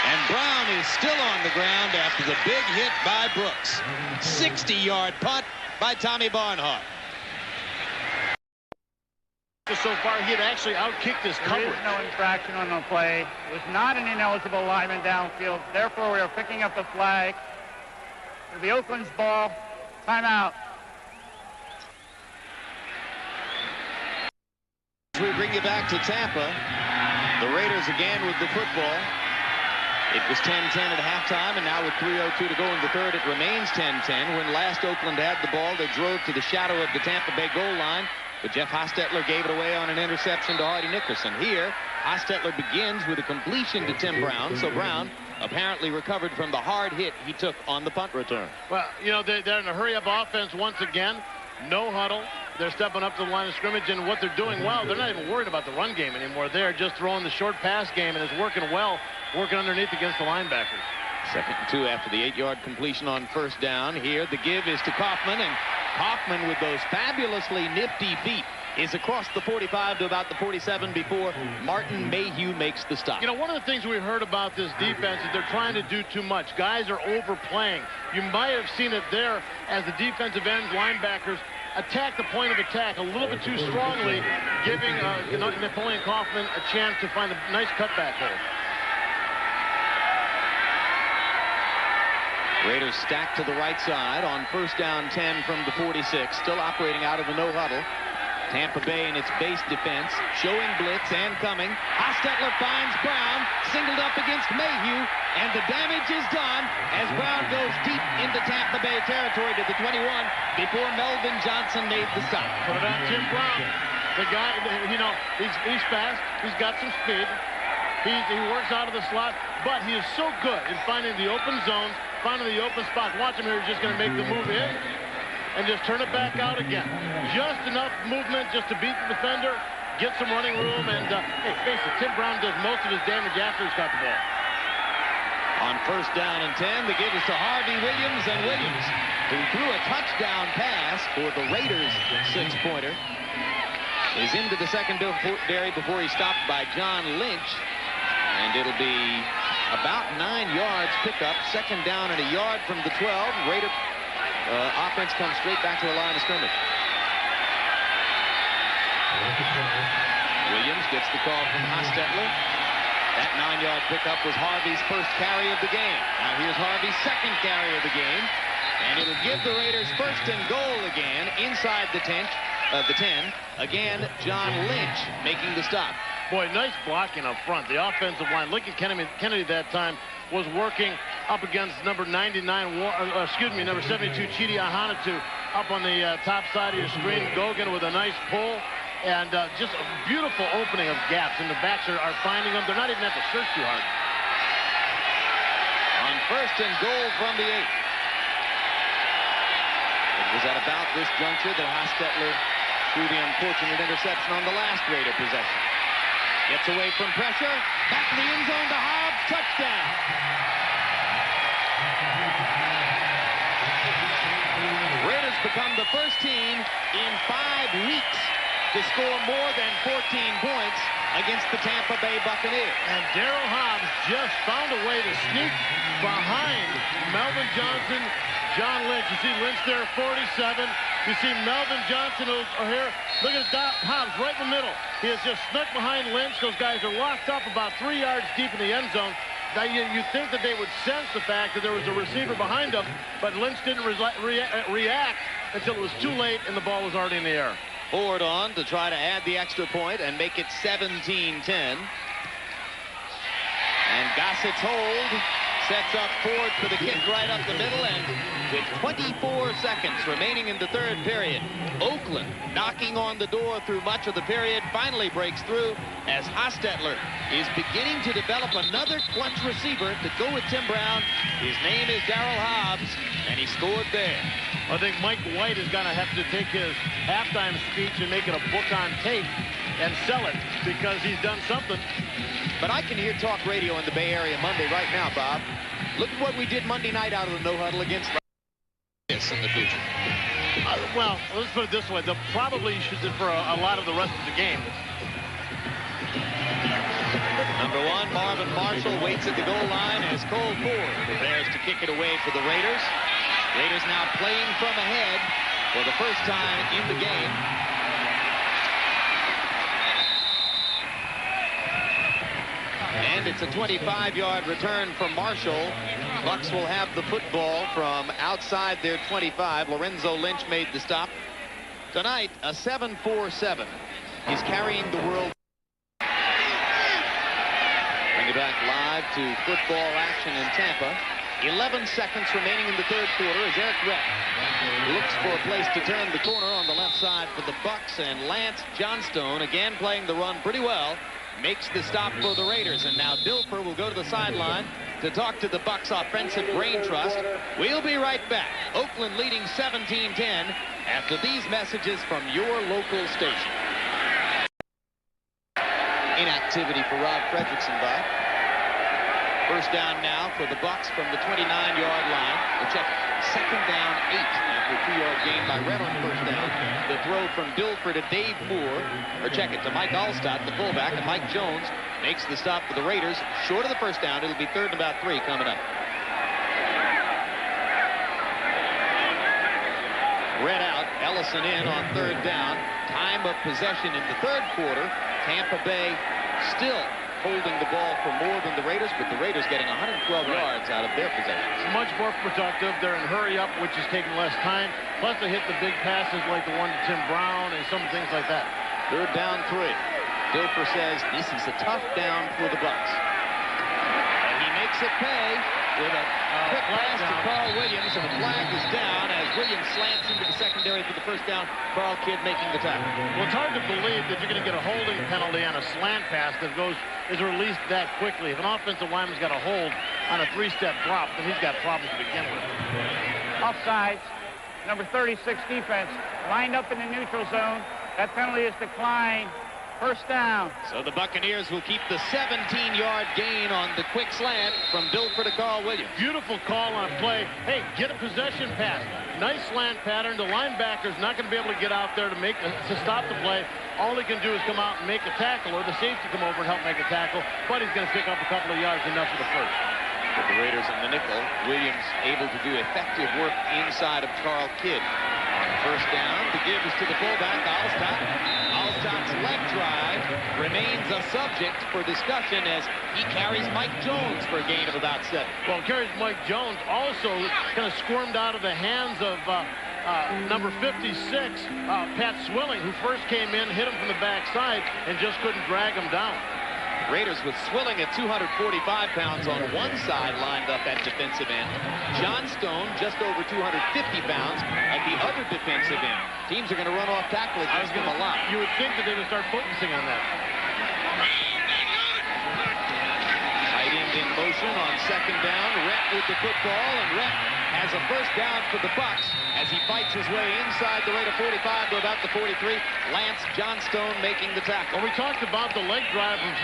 And Brown is still on the ground after the big hit by Brooks. 60-yard punt by Tommy Barnhart. So far, he had actually outkicked his coverage. There is no infraction on the play. It was not an ineligible lineman downfield. Therefore, we are picking up the flag. For the Oakland's ball. Timeout. We bring you back to Tampa. The Raiders again with the football. It was 10-10 at halftime, and now with 3:02 to go in the third, it remains 10-10. When last Oakland had the ball, they drove to the shadow of the Tampa Bay goal line, but Jeff Hostetler gave it away on an interception to Hardy Nickerson. Here, Hostetler begins with a completion to Tim Brown, so Brown apparently recovered from the hard hit he took on the punt return. Well, you know, they're in a hurry-up offense once again. No huddle. They're stepping up to the line of scrimmage, and what they're doing well, they're not even worried about the run game anymore. They're just throwing the short pass game, and it's working well, working underneath against the linebackers. 2nd and 2 after the 8-yard completion on 1st down. Here, the give is to Kaufman, and Kaufman with those fabulously nifty feet is across the 45 to about the 47 before Martin Mayhew makes the stop. You know, one of the things we heard about this defense is they're trying to do too much. Guys are overplaying. You might have seen it there as the defensive ends, linebackers, attack the point of attack a little bit too strongly, giving Napoleon Kaufman a chance to find a nice cutback hole. Raiders stacked to the right side on 1st down 10 from the 46, still operating out of the no huddle. Tampa Bay in its base defense, showing blitz and coming. Hostetler finds Brown, singled up against Mayhew, and the damage is done as Brown goes deep into Tampa Bay territory to the 21 before Melvin Johnson made the stop. Put it on Tim Brown. The guy, you know, he's fast. He's got some speed. He works out of the slot, but he is so good in finding the open zones, finding the open spots. Watch him here. He's just going to make the move in and just turn it back out again. Just enough movement just to beat the defender, get some running room, and hey, face it, Tim Brown does most of his damage after he's got the ball. On 1st down and 10, the give is to Harvey Williams, and Williams, who threw a touchdown pass for the Raiders' 6-pointer, is into the secondary before he's stopped by John Lynch, and it'll be about 9 yards pickup, 2nd down and a yard from the 12. Raider offense comes straight back to the line of scrimmage. Williams gets the call from Hostetler. That 9-yard pickup was Harvey's 1st carry of the game. Now here's Harvey's 2nd carry of the game, and it'll give the Raiders 1st and goal again inside the 10. Again, John Lynch making the stop. Boy, nice blocking up front. The offensive line. Lincoln Kennedy that time was working up against number 72, Chidi Ahanatu, up on the top side of your screen. Gogan with a nice pull, and just a beautiful opening of gaps, and the backs are finding them. They're not even have to search too hard. On 1st and goal from the 8. It was at about this juncture that Hostetler threw the unfortunate interception on the last Raider possession. Gets away from pressure. Back to the end zone to Hobbs. Touchdown. Raiders become the first team in 5 weeks to score more than 14 points against the Tampa Bay Buccaneers. And Darryl Hobbs just found a way to sneak behind Melvin Johnson, John Lynch. You see Lynch there, 47. You see Melvin Johnson here. Look at Hobbs right in the middle. He has just snuck behind Lynch. Those guys are locked up about 3 yards deep in the end zone. Now, you think that they would sense the fact that there was a receiver behind them, but Lynch didn't react until it was too late and the ball was already in the air. Ford on to try to add the extra point and make it 17-10. And Gossett's hold sets up Ford for the kick right up the middle, and with 24 seconds remaining in the 3rd period, Oakland knocking on the door through much of the period finally breaks through as Hostetler is beginning to develop another clutch receiver to go with Tim Brown. His name is Darryl Hobbs, and he scored there. I think Mike White is going to have to take his halftime speech and make it a book on tape and sell it because he's done something. But I can hear talk radio in the Bay Area Monday right now, Bob. Look at what we did Monday night out of the no-huddle against this in the future. Well, let's put it this way. They'll probably use it for a lot of the rest of the game. Number 1, Marvin Marshall waits at the goal line as Cole Ford prepares to kick it away for the Raiders. Raiders now playing from ahead for the first time in the game. And it's a 25-yard return from Marshall. Bucks will have the football from outside their 25. Lorenzo Lynch made the stop. Tonight, a 7-4-7 is carrying the world. Bring it back live to football action in Tampa. 11 seconds remaining in the 3rd quarter as Eric Reck looks for a place to turn the corner on the left side for the Bucks, and Lance Johnstone again playing the run pretty well. makes the stop for the Raiders. And now Dilfer will go to the sideline to talk to the Bucs Offensive Brain Trust. We'll be right back. Oakland leading 17-10 after these messages from your local station. Inactivity for Rob Fredrickson, Bob. First down now for the Bucs from the 29-yard line. We'll check it. Second down 8 after a 2-yard gain by Red on first down. The throw from Dilfer to Dave Moore, or check it, to Mike Allstott, the fullback, and Mike Jones makes the stop for the Raiders. Short of the first down, it'll be 3rd and about 3 coming up. Red out, Ellison in on 3rd down. Time of possession in the 3rd quarter. Tampa Bay still holding the ball for more than the Raiders, but the Raiders getting 112 yards out of their possessions. Much more productive. They're in hurry up, which is taking less time. Plus, they hit the big passes like the one to Tim Brown and some things like that. 3rd down 3. Dilfer says this is a tough down for the Bucs. And he makes it pay with a quick pass to Carl Williams, and the flag is down as Williams slants into the secondary for the first down. Carl Kidd making the tackle. Well, it's hard to believe that you're going to get a holding penalty on a slant pass that is released that quickly. If an offensive lineman's got a hold on a 3-step drop, then he's got problems to begin with. Offsides, number 36 defense, lined up in the neutral zone. That penalty is declined. First down. So the Buccaneers will keep the 17-yard gain on the quick slant from Dilfer to Carl Williams. Beautiful call on play. Hey, get a possession pass. Nice slant pattern. The linebacker's not going to be able to get out there to stop the play. All he can do is come out and make a tackle, or the safety come over and help make a tackle, but he's going to pick up a couple of yards, enough for the first. With the Raiders in the nickel, Williams able to do effective work inside of Carl Kidd. First down, the give is to the fullback, Allstott. Allstott's leg drive remains a subject for discussion as he carries Mike Jones for a gain of about 7. Well, carries Mike Jones, also kind of squirmed out of the hands of number 56, Pat Swilling, who first came in, hit him from the backside, and just couldn't drag him down. Raiders with Swilling at 245 pounds on one side lined up at defensive end. John Stone just over 250 pounds at the other defensive end. Teams are going to run off tackle against him a lot. You would think that they would start focusing on that. Tight end in motion on second down. Rhett with the football, and Rhett has a first down for the Bucs as he fights his way inside the Raider 45 to about the 43. Lance Johnstone making the tackle. Well, we talked about the leg drive of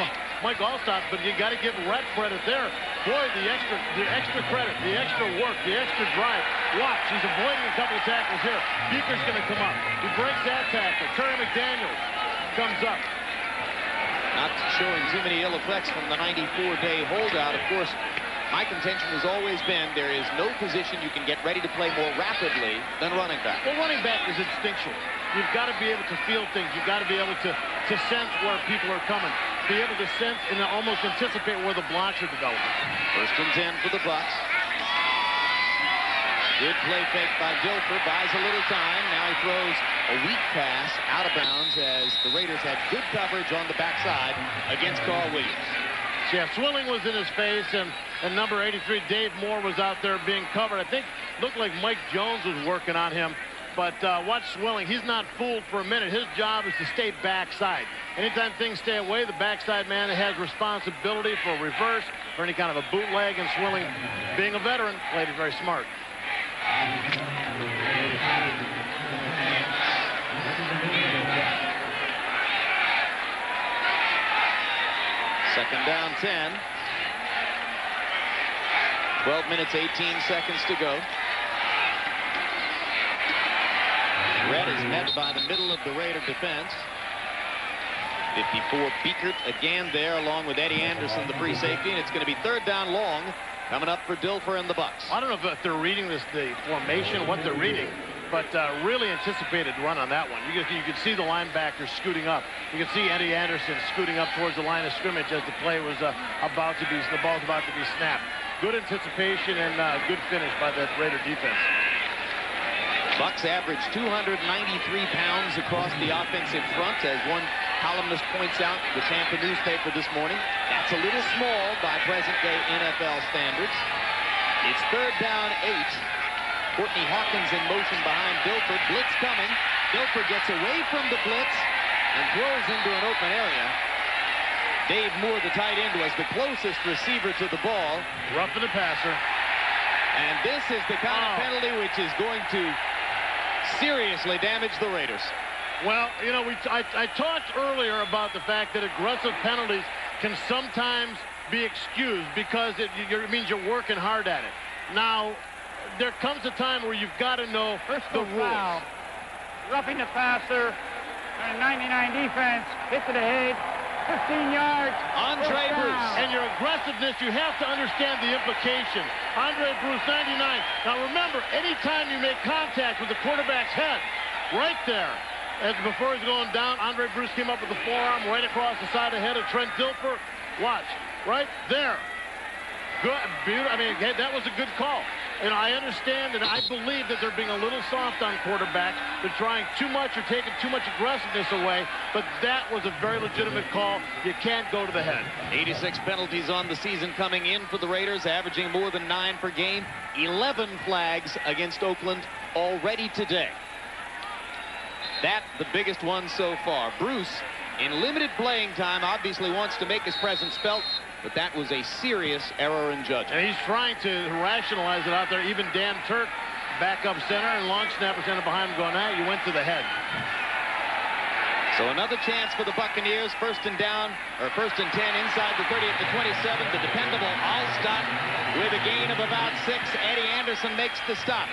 Mike Allstott, but you got to give Rhett credit there. Boy, the extra credit, the extra work, the extra drive. Watch, he's avoiding a couple of tackles here. Beaker's going to come up. He breaks that tackle. Terry McDaniel comes up. Not showing too many ill effects from the 94-day holdout. Of course, my contention has always been there is no position you can get ready to play more rapidly than running back. Well, running back is instinctual. You've got to be able to feel things. You've got to be able to sense where people are coming. Be able to sense and almost anticipate where the blocks are developing. First and 10 for the Bucs. Good play fake by Dilfer. Buys a little time. Now he throws a weak pass out of bounds as the Raiders had good coverage on the backside against Carl Williams. Yeah, Swilling was in his face, and number 83, Dave Moore, was out there being covered. I think looked like Mike Jones was working on him. But watch Swilling. He's not fooled for a minute. His job is to stay backside. Anytime things stay away, the backside man has responsibility for a reverse, for any kind of a bootleg, and Swilling, being a veteran, played it very smart. Second down 10. 12 minutes, 18 seconds to go. Red is met by the middle of the Raider defense. 54 Beekert again there along with Eddie Anderson, the free safety, and it's going to be 3rd down long coming up for Dilfer and the Bucs. I don't know if they're reading the formation, what they're reading, but really anticipated run on that one. You could see the linebackers scooting up. You could see Eddie Anderson scooting up towards the line of scrimmage as the play was the ball's about to be snapped. Good anticipation and good finish by the Raider defense. Bucs average 293 pounds across the offensive front, as one columnist points out, the Tampa newspaper this morning. That's a little small by present-day NFL standards. It's 3rd down 8. Courtney Hawkins in motion behind Dilfer. Blitz coming. Dilfer gets away from the blitz and throws into an open area. Dave Moore, the tight end, was the closest receiver to the ball. Roughing the passer. And this is the kind of penalty which is going to seriously damage the Raiders. Well, you know, I talked earlier about the fact that aggressive penalties can sometimes be excused because it means you're working hard at it. Now, there comes a time where you've got to know the rules. Foul. Roughing the passer. 99 defense. Hit to the head. 15 yards. Andre Bruce. And your aggressiveness, you have to understand the implication. Andre Bruce, 99. Now remember, anytime you make contact with the quarterback's head, right there, as before he's going down, Andre Bruce came up with the forearm right across the side of the head of Trent Dilfer. Watch, right there. Good, beautiful. I mean, that was a good call. And I understand and I believe that they're being a little soft on quarterbacks. They're trying too much or taking too much aggressiveness away. But that was a very legitimate call. You can't go to the head. 86 penalties on the season coming in for the Raiders, averaging more than 9 per game. 11 flags against Oakland already today. That the biggest one so far. Bruce, in limited playing time, obviously wants to make his presence felt. But that was a serious error in judgment. And he's trying to rationalize it out there. Even Dan Turk, backup center, and long snapper center behind him going, you went to the head. So another chance for the Buccaneers. First and 10 inside the 30 at the 27. The dependable Allstott with a gain of about 6. Eddie Anderson makes the stop.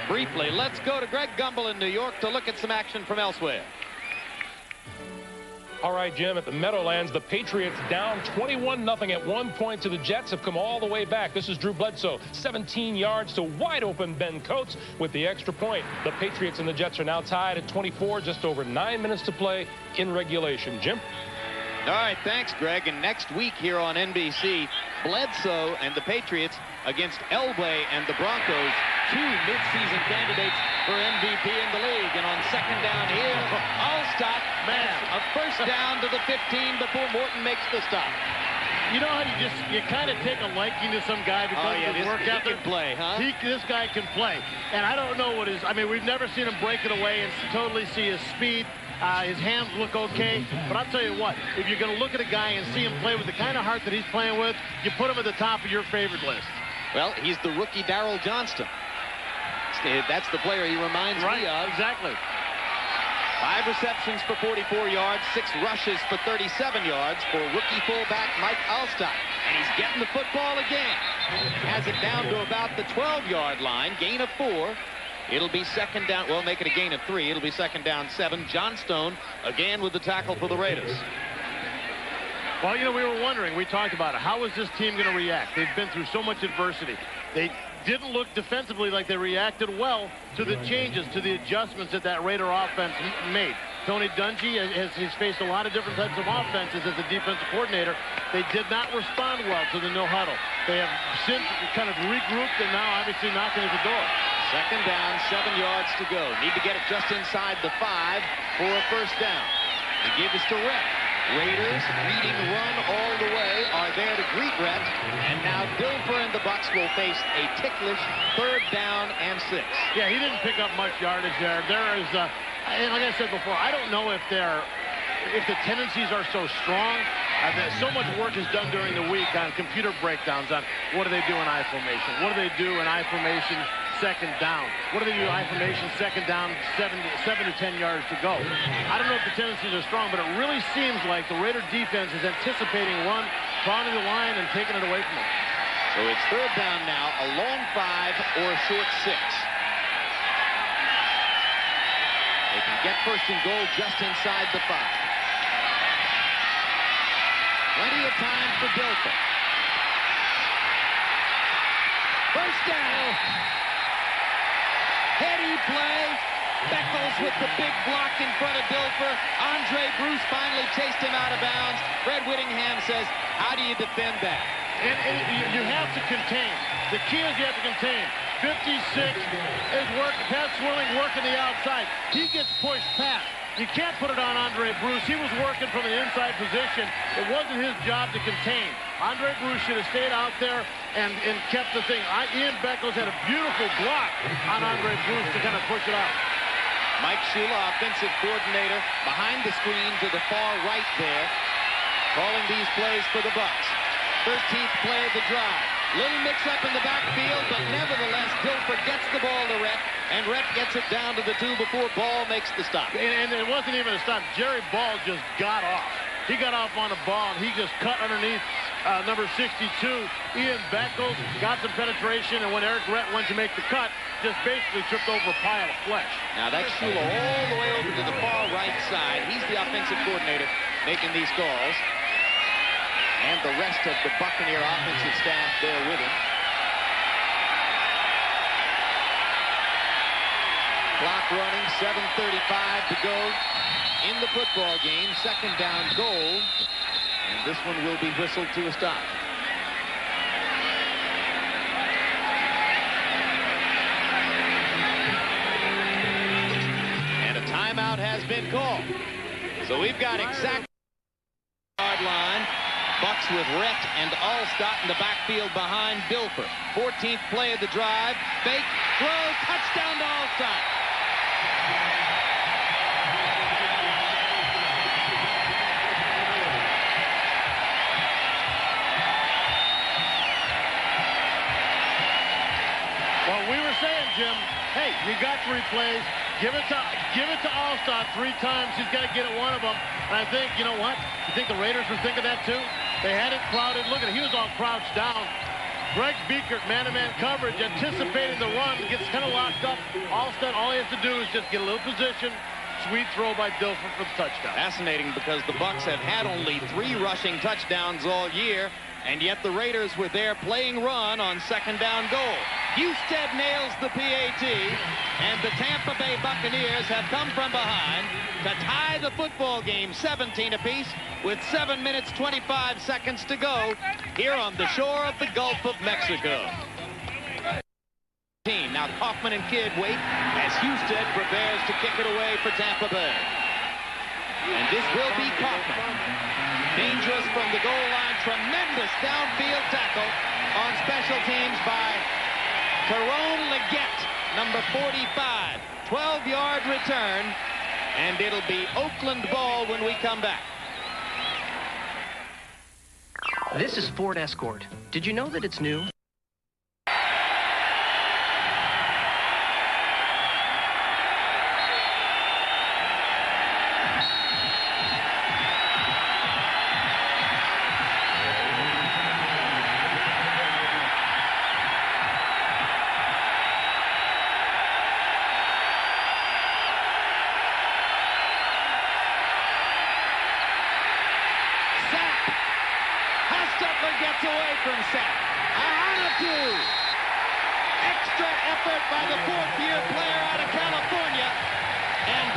Briefly, let's go to Greg Gumbel in New York to look at some action from elsewhere. All right, Jim, at the Meadowlands, the Patriots down 21-0 at one point to the Jets have come all the way back. This is Drew Bledsoe, 17 yards to wide open Ben Coates with the extra point. The Patriots and the Jets are now tied at 24, just over 9 minutes to play in regulation. Jim? All right, thanks, Greg. And next week here on NBC, Bledsoe and the Patriots against Elway and the Broncos, 2 midseason candidates for MVP in the league. And on second down here, Allstott has a first down to the 15 before Morton makes the stop. You know how you kind of take a liking to some guy because of his work ethic? He can play, huh? This guy can play. And I don't know what his, I mean, we've never seen him break it away and totally see his speed. His hands look okay. But I'll tell you what, if you're going to look at a guy and see him play with the kind of heart that he's playing with, you put him at the top of your favorite list. Well, he's the rookie Darryl Johnston. That's the player he reminds me of. Exactly. 5 receptions for 44 yards, 6 rushes for 37 yards for rookie fullback Mike Allstott. And he's getting the football again. Has it down to about the 12-yard line, gain of 4. It'll be second down. Well, make it a gain of 3. It'll be second down 7. Johnstone again with the tackle for the Raiders. Well, you know, we were wondering, we talked about it. How is this team going to react? They've been through so much adversity. They didn't look defensively like they reacted well to the changes, to the adjustments that Raider offense made. Tony Dungy has faced a lot of different types of offenses as a defensive coordinator. They did not respond well to the no huddle. They have since kind of regrouped and now obviously knocking at the door. Second down, 7 yards to go. Need to get it just inside the 5 for a first down. They give this to Rhett. Raiders, reading run all the way, are there to greet Rhett. And now Dilfer and the Bucs will face a ticklish 3rd down and 6. Yeah, he didn't pick up much yardage there. There is, and like I said before, I don't know if the tendencies are so strong. So much work is done during the week on computer breakdowns on what do they do in I formation, what do they do in I formation second down, what do they do in I formation second down, 7 to 10 yards to go. I don't know if the tendencies are strong, but it really seems like the Raider defense is anticipating run, crowding the line, and taking it away from them. So it's 3rd down now, a long 5 or a short 6. They can get first and goal just inside the 5. Plenty of time for Dilfer. First down. Heady play. Beckles with the big block in front of Dilfer. Andre Bruce finally chased him out of bounds. Fred Whittingham says, how do you defend that? And you have to contain. The key is you have to contain. 56 is Pat Swirling working the outside. He gets pushed past. You can't put it on Andre Bruce. He was working from an inside position. It wasn't his job to contain. Andre Bruce should have stayed out there and kept the thing. Ian Beckles had a beautiful block on Andre Bruce to kind of push it out. Mike Shula, offensive coordinator, behind the screen to the far right there. calling these plays for the Bucs. 13th play of the drive. Little mix-up in the backfield, but nevertheless, Dilfer gets the ball to Rhett, and Rhett gets it down to the 2 before Ball makes the stop. And it wasn't even a stop. Jerry Ball just got off. He got off on the ball, and he just cut underneath number 62. Ian Beckles got some penetration, and when Eric Rhett went to make the cut, just basically tripped over a pile of flesh. Now that's Shula all the way over to the far right side. He's the offensive coordinator making these calls. And the rest of the Buccaneer offensive staff there with him. Clock running, 7:35 to go in the football game. Second down goal. And this one will be whistled to a stop. And a timeout has been called. So we've got exact yard line. Bucks with Rhett and Allstott in the backfield behind Dilfer. 14th play of the drive. Fake, throw, touchdown to Allstott. Well, we were saying, Jim, hey, you got 3 plays. Give it to Allstott 3 times. He's got to get it one of them. And I think, you know what? You think the Raiders were thinking that too? They had it crowded. Look at it. He was all crouched down. Greg Biekert, man-to-man coverage, anticipating the run. Gets kind of locked up. Allstott, all he has to do is just get a little position. Sweet throw by Dilfer for the touchdown. Fascinating, because the Bucks have had only 3 rushing touchdowns all year, and yet the Raiders were there playing run on second down goal. Husted nails the PAT, and the Tampa Bay Buccaneers have come from behind to tie the football game 17 apiece with 7 minutes 25 seconds to go here on the shore of the Gulf of Mexico. Now Kaufman and Kidd wait as Husted prepares to kick it away for Tampa Bay. And this will be Kaufman. Dangerous from the goal line. Tremendous downfield tackle on special teams by Tyrone Leggett, number 45. 12-yard return, and it'll be Oakland ball when we come back. This is Ford Escort. Did you know that it's new? Extra effort by the 4th-year player out of California, and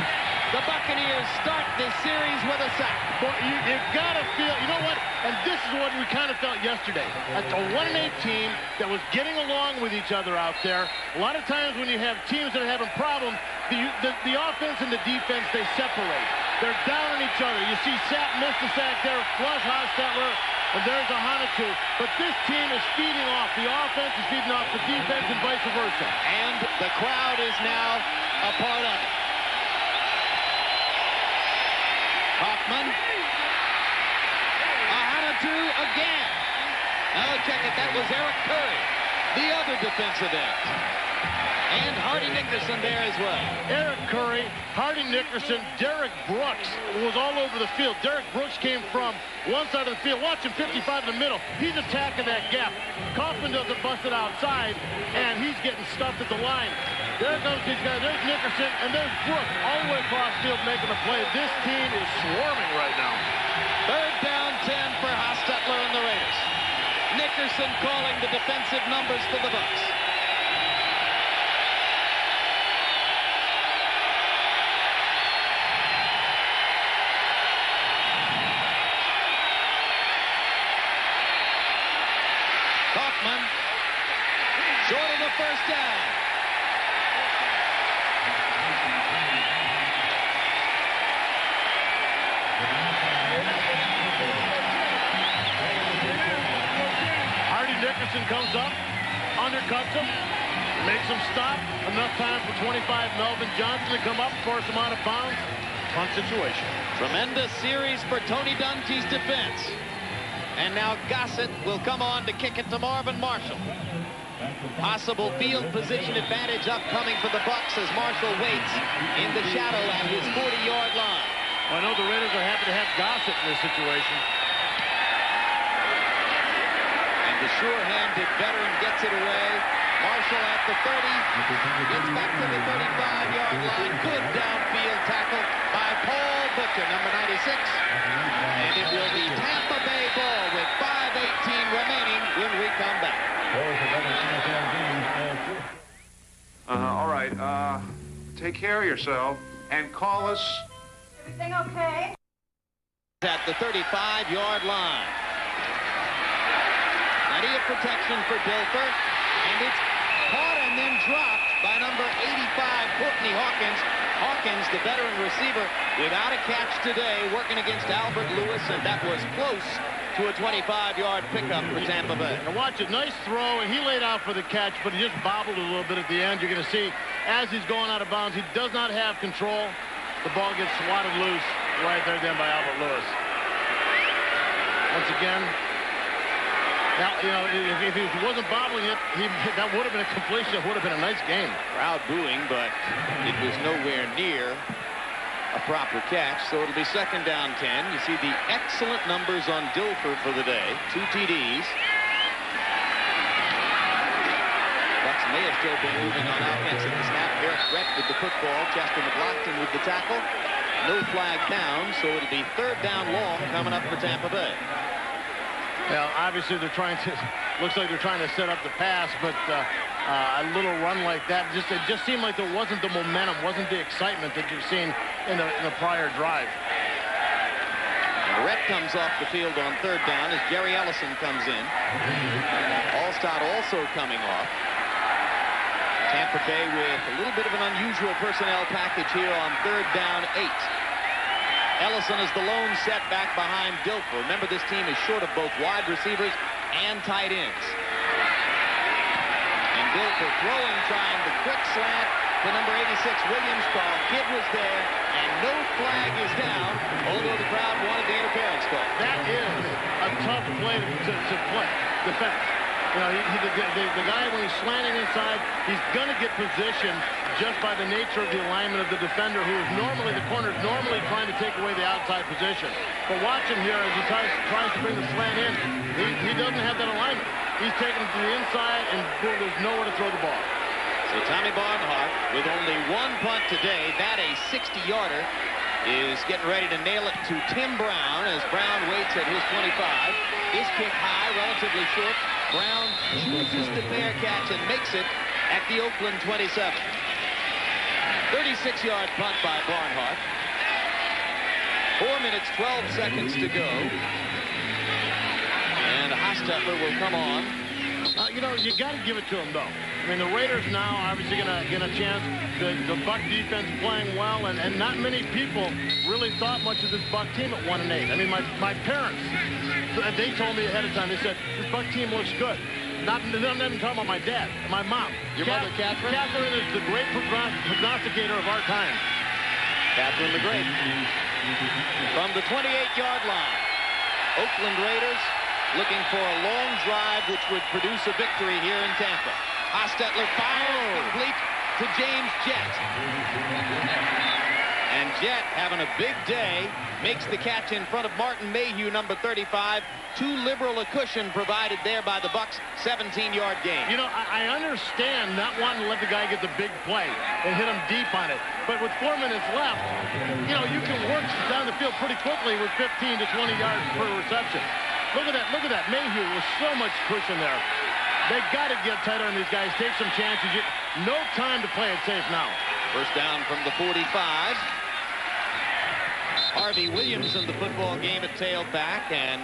the Buccaneers start this series with a sack. But you've got to feel, you know what, and this is what we kind of felt yesterday. A 1-8 team that was getting along with each other out there. A lot of times when you have teams that are having problems, the offense and the defense, they separate. They're down on each other. You see Sapp miss the sack there, flush Hostetler, and there's a Hanatu. But this team is feeding off. The offense is feeding off the defense and vice versa. And the crowd is now a part of it. Hoffman. A Hanatu again. Now check it. That was Eric Curry, the other defensive end. And Hardy Nickerson there as well. Eric Curry, Hardy Nickerson, Derek Brooks was all over the field. Derek Brooks came from one side of the field. Watch him, 55 in the middle. He's attacking that gap. Kaufman doesn't bust it outside, and he's getting stuffed at the line. There goes these guys. There's Nickerson, and there's Brooks all the way across field making the play. This team is swarming right now. 3rd down 10 for Hostetler and the Raiders. Nickerson calling the defensive numbers for the Bucs. Kaufman, short of the first down. Hardy Nickerson comes up, undercuts him, makes him stop. Enough time for 25 Melvin Johnson to come up, force him out of bounds. Punt situation. Tremendous series for Tony Dungy's defense. And now Gossett will come on to kick it to Marvin Marshall. Possible field position advantage upcoming for the Bucs as Marshall waits in the shadow at his 40-yard line. Well, I know the Raiders are happy to have Gossett in this situation. And the sure-handed veteran gets it away. Marshall at the 30, gets back to the 35-yard line. Good downfield tackle by Paul Butcher, number 96. And it will be Tampa Bay ball with 5:18 remaining when we come back. All right, take care of yourself and call us. Everything okay? At the 35-yard line. Plenty of protection for Dilfer, and it's caught and then dropped by number 85, Courtney Hawkins. Hawkins, the veteran receiver, without a catch today, working against Albert Lewis, and that was close to a 25-yard pickup for Tampa Bay. Now watch it, nice throw, and he laid out for the catch, but he just bobbled a little bit at the end. You're going to see, as he's going out of bounds, he does not have control. The ball gets swatted loose right there then by Albert Lewis. Once again, now, you know, if he wasn't bobbling it, that would have been a completion. It would have been a nice game. Crowd booing, but it was nowhere near a proper catch, so it'll be second down 10. You see the excellent numbers on Dilfer for the day. 2 TDs. Bucs may have still been moving on offense at the snap. Eric Brett with the football. Chester McLaughlin with the tackle. No flag down, so it'll be third down long coming up for Tampa Bay. Well, obviously they're trying to, looks like they're trying to set up the pass, but a little run like that, it just seemed like there wasn't the momentum, wasn't the excitement that you've seen in the prior drive. Rhett comes off the field on third down as Jerry Ellison comes in. Allstott also coming off. Tampa Bay with a little bit of an unusual personnel package here on third down 8. Ellison is the lone setback behind Dilfer. Remember, this team is short of both wide receivers and tight ends. And Dilfer throwing, trying the quick slant to number 86, Williams. Carl Kidd was there, and no flag is down, although the crowd wanted the interference call. That is a tough play to play, defense. You know, the guy, when he's slanting inside, he's going to get position just by the nature of the alignment of the defender, who is normally, the corner is normally trying to take away the outside position. But watch him here as he tries to bring the slant in. He doesn't have that alignment. He's taking it to the inside, and boom, there's nowhere to throw the ball. So Tommy Barnhart, with only one punt today, that a 60-yarder, is getting ready to nail it to Tim Brown as Brown waits at his 25. His kick high, relatively short. Brown chooses the fair catch and makes it at the Oakland 27. 36-yard punt by Barnhart. 4 minutes, 12 seconds to go. And Hostetler will come on. You know, you got to give it to him, though. I mean, the Raiders now obviously going to get a chance. The Buck defense playing well, and not many people really thought much of this Buck team at 1-8. I mean, my parents, they told me ahead of time. They said, this Buck team looks good. Not even talking about my dad, my mom. Your mother, Catherine? Catherine is the great prognosticator of our time. Catherine the Great. From the 28-yard line, Oakland Raiders looking for a long drive which would produce a victory here in Tampa. Hostetler fires complete to James Jett. And Jett, having a big day, makes the catch in front of Martin Mayhew, number 35. Too liberal a cushion provided there by the Bucs' 17-yard gain. You know, I understand not wanting to let the guy get the big play and hit him deep on it. But with 4 minutes left, you know, you can work down the field pretty quickly with 15 to 20 yards per reception. Look at that. Mayhew with so much cushion there. They got to get tighter on these guys. Take some chances. No time to play it safe now. First down from the 45. Harvey Williams in the football game at tailback, and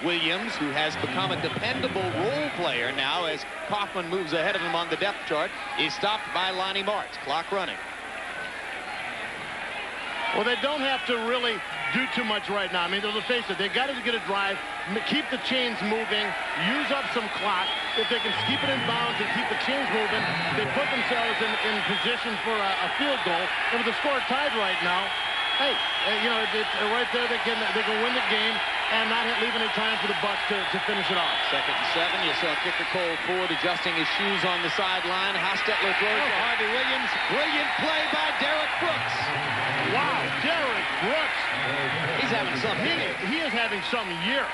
Williams, who has become a dependable role player now as Kaufman moves ahead of him on the depth chart, is stopped by Lonnie Martz. Clock running. Well, they don't have to really do too much right now. I mean, let's face it, they got to get a drive, keep the chains moving, use up some clock. If they can keep it in bounds and keep the chains moving, they put themselves in position for a field goal. And with the score tied right now, hey, you know, right there they can win the game and not leave any time for the Bucs to finish it off. 2nd and 7. You saw kicker Cole Ford adjusting his shoes on the sideline. Hostetler throws to Harvey Williams. Brilliant play by Derek Brooks. Wow, Derek Brooks. He's having some year. He is having some year.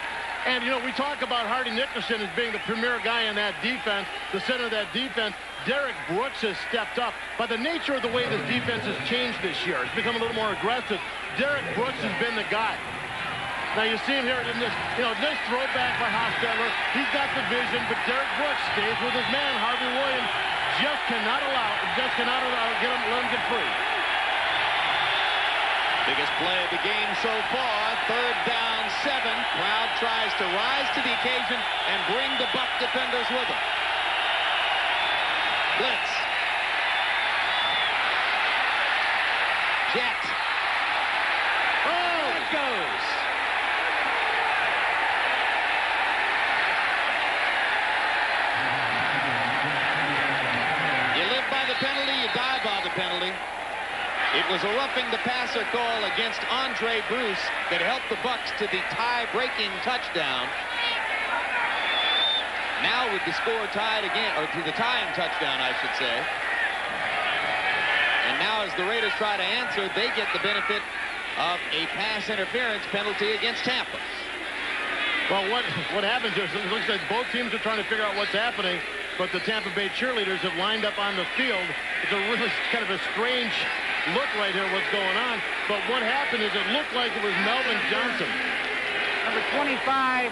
And, you know, we talk about Hardy Nickerson as being the premier guy in that defense, the center of that defense. Derek Brooks has stepped up. By the nature of the way this defense has changed this year, it's become a little more aggressive. Derek Brooks has been the guy. Now you see him here in this, you know, nice throwback by Hostetler. He's got the vision, but Derek Brooks stays with his man, Harvey Williams. Just cannot let him get free. Biggest play of the game so far. 3rd down, 7. Crowd tries to rise to the occasion and bring the Buck defenders with them. Blitz. Jet. Oh, it goes. You live by the penalty, you die by the penalty. It was a roughing the passer call against Andre Bruce that helped the Bucs to the tie-breaking touchdown. Now with the score tied again, or to the tying touchdown, I should say. And now as the Raiders try to answer, they get the benefit of a pass interference penalty against Tampa. Well, what happens is it looks like both teams are trying to figure out what's happening, but the Tampa Bay cheerleaders have lined up on the field. It's a really kind of a strange look right here what's going on. But what happened is it looked like it was Melvin Johnson. Number 25,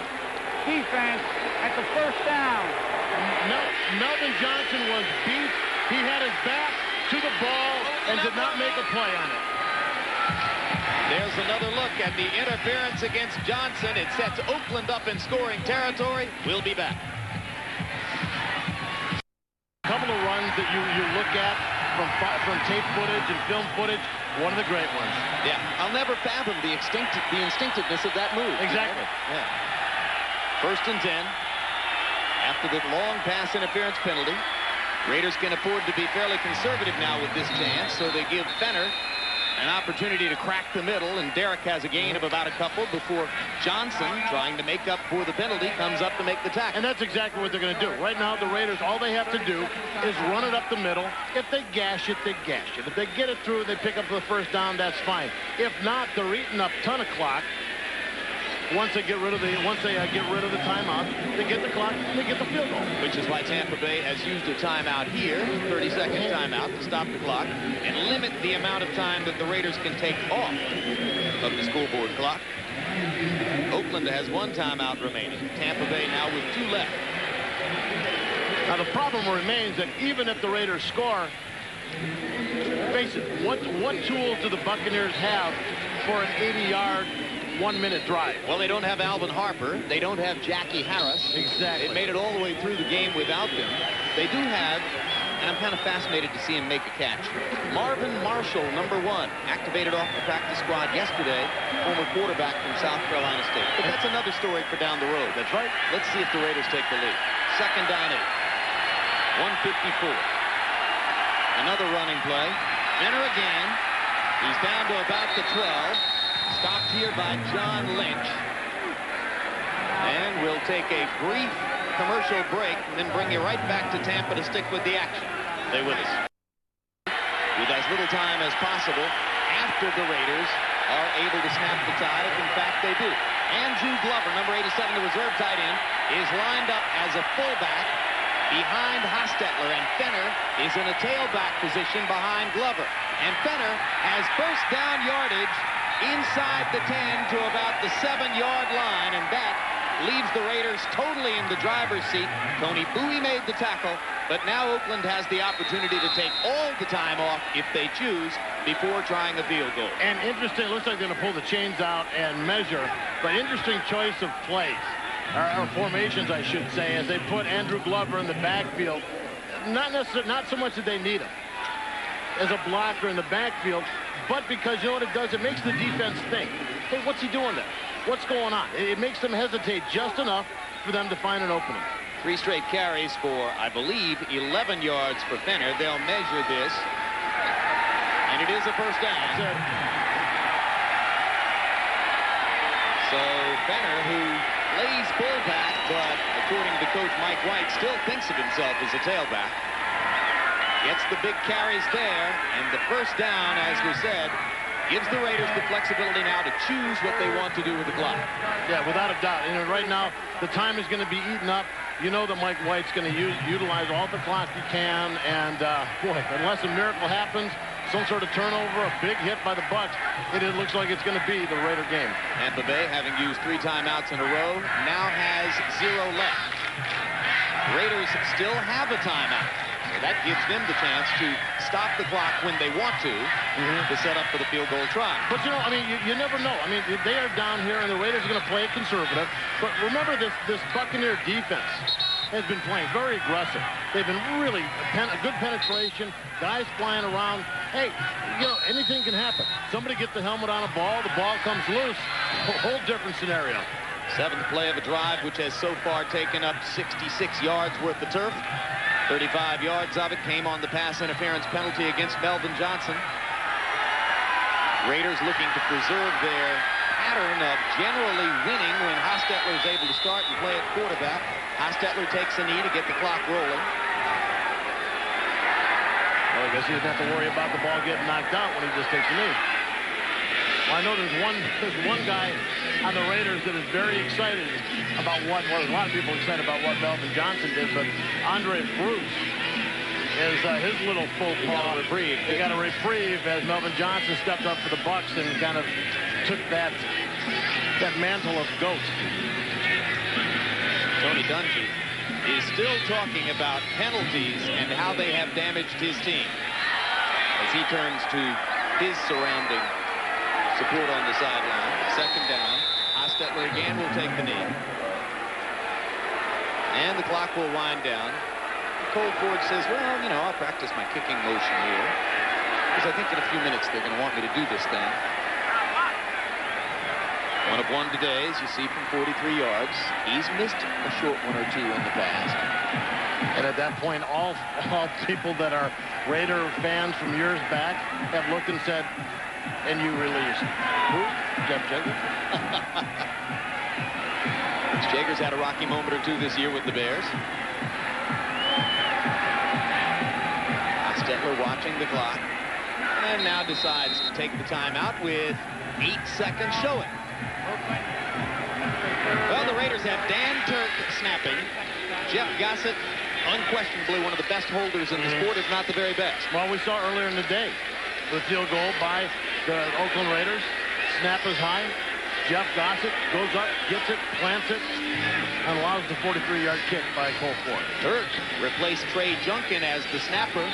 defense at the 1st down. Melvin Johnson was beat. He had his back to the ball and did not make a play on it. There's another look at the interference against Johnson. It sets Oakland up in scoring territory. We'll be back. A couple of runs that you look at from tape footage and film footage, one of the great ones. Yeah, I'll never fathom the instinctiveness of that move. Exactly. Yeah. 1st and 10. After the long pass interference penalty, Raiders can afford to be fairly conservative now with this chance, so they give Fenner an opportunity to crack the middle, and Derek has a gain of about a couple before Johnson, trying to make up for the penalty, comes up to make the tackle. And that's exactly what they're going to do. Right now, the Raiders, all they have to do is run it up the middle. If they gash it, they gash it. If they get it through, they pick up the 1st down, that's fine. If not, they're eating up a ton of clock. Once they get rid of the timeout, they get the clock, they get the field goal. Which is why Tampa Bay has used a timeout here, 30-second timeout, to stop the clock and limit the amount of time that the Raiders can take off of the scoreboard clock. Oakland has 1 timeout remaining. Tampa Bay now with 2 left. Now the problem remains that even if the Raiders score, face it, what tools do the Buccaneers have for an 80-yard 1-minute drive? Well, they don't have Alvin Harper. They don't have Jackie Harris. Exactly. They made it all the way through the game without them. They do have, and I'm kind of fascinated to see him make a catch, Marvin Marshall, number 1, activated off the practice squad yesterday, former quarterback from South Carolina State. But that's another story for down the road. That's right. Let's see if the Raiders take the lead. 2nd down 8. 154. Another running play. Enter again. He's down to about the 12. Stopped here by John Lynch. And we'll take a brief commercial break and then bring you right back to Tampa to stick with the action. Stay with us. With as little time as possible after the Raiders are able to snap the tie. In fact, they do. Andrew Glover, number 87, the reserve tight end, is lined up as a fullback behind Hostetler, and Fenner is in a tailback position behind Glover. And Fenner has 1st down yardage inside the 10 to about the 7-yard line, and that leaves the Raiders totally in the driver's seat. Tony Bowie made the tackle, but now Oakland has the opportunity to take all the time off if they choose before trying a field goal. And interesting, looks like they're going to pull the chains out and measure, but interesting choice of plays, or formations, I should say, as they put Andrew Glover in the backfield. Not so much that they need him as a blocker in the backfield, but because you know what it does? It makes the defense think, hey, what's he doing there? What's going on? It makes them hesitate just enough for them to find an opening. 3 straight carries for, I believe, 11 yards for Fenner. They'll measure this, and it is a 1st down. So Fenner, who plays fullback, but according to Coach Mike White, still thinks of himself as a tailback, gets the big carries there, and the first down, as we said, gives the Raiders the flexibility now to choose what they want to do with the clock. Yeah, without a doubt. And right now, the time is going to be eaten up. You know that Mike White's going to utilize all the clock he can, and boy, unless a miracle happens, some sort of turnover, a big hit by the Bucs, it looks like it's going to be the Raider game. Tampa Bay, having used 3 timeouts in a row, now has 0 left. Raiders still have a timeout. So that gives them the chance to stop the clock when they want to set up for the field goal try. But, you know, I mean, you never know. I mean, they are down here, and the Raiders are going to play it conservative. But remember, this Buccaneer defense has been playing very aggressive. They've been really a good penetration, guys flying around. Hey, you know, anything can happen. Somebody gets the helmet on a ball, the ball comes loose. A whole different scenario. 7th play of a drive, which has so far taken up 66 yards worth of turf. 35 yards of it came on the pass interference penalty against Melvin Johnson. Raiders looking to preserve their pattern of generally winning when Hostetler is able to start and play at quarterback. Hostetler takes a knee to get the clock rolling. Well, I guess he doesn't have to worry about the ball getting knocked out when he just takes a knee. Well, I know there's one guy on the Raiders that is very excited about what a lot of people excited about what Melvin Johnson did, but Andre Bruce is his little faux pas. He got a reprieve as Melvin Johnson stepped up for the Bucs and kind of took that mantle of GOAT. Tony Dungy is still talking about penalties and how they have damaged his team as he turns to his surrounding support on the sideline. 2nd down. Hostetler again will take the knee. And the clock will wind down. Cole Ford says, well, you know, I'll practice my kicking motion here, because I think in a few minutes they're going to want me to do this thing. 1 of 1 today, as you see, from 43 yards. He's missed a short 1 or 2 in the past. And at that point, all people that are Raider fans from years back have looked and said, and you released who? Jeff Jagers? Jagers had a rocky moment or 2 this year with the Bears. Hostetler watching the clock and now decides to take the timeout with 8 seconds showing. Well, the Raiders have Dan Turk snapping. Jeff Gossett, unquestionably one of the best holders in the sport, if not the very best. Well, we saw earlier in the day the field goal by the Oakland Raiders. Snap is high. Jeff Gossett goes up, gets it, plants it, and allows the 43-yard kick by Cole Ford. Turk replaced Trey Junkin as the snapper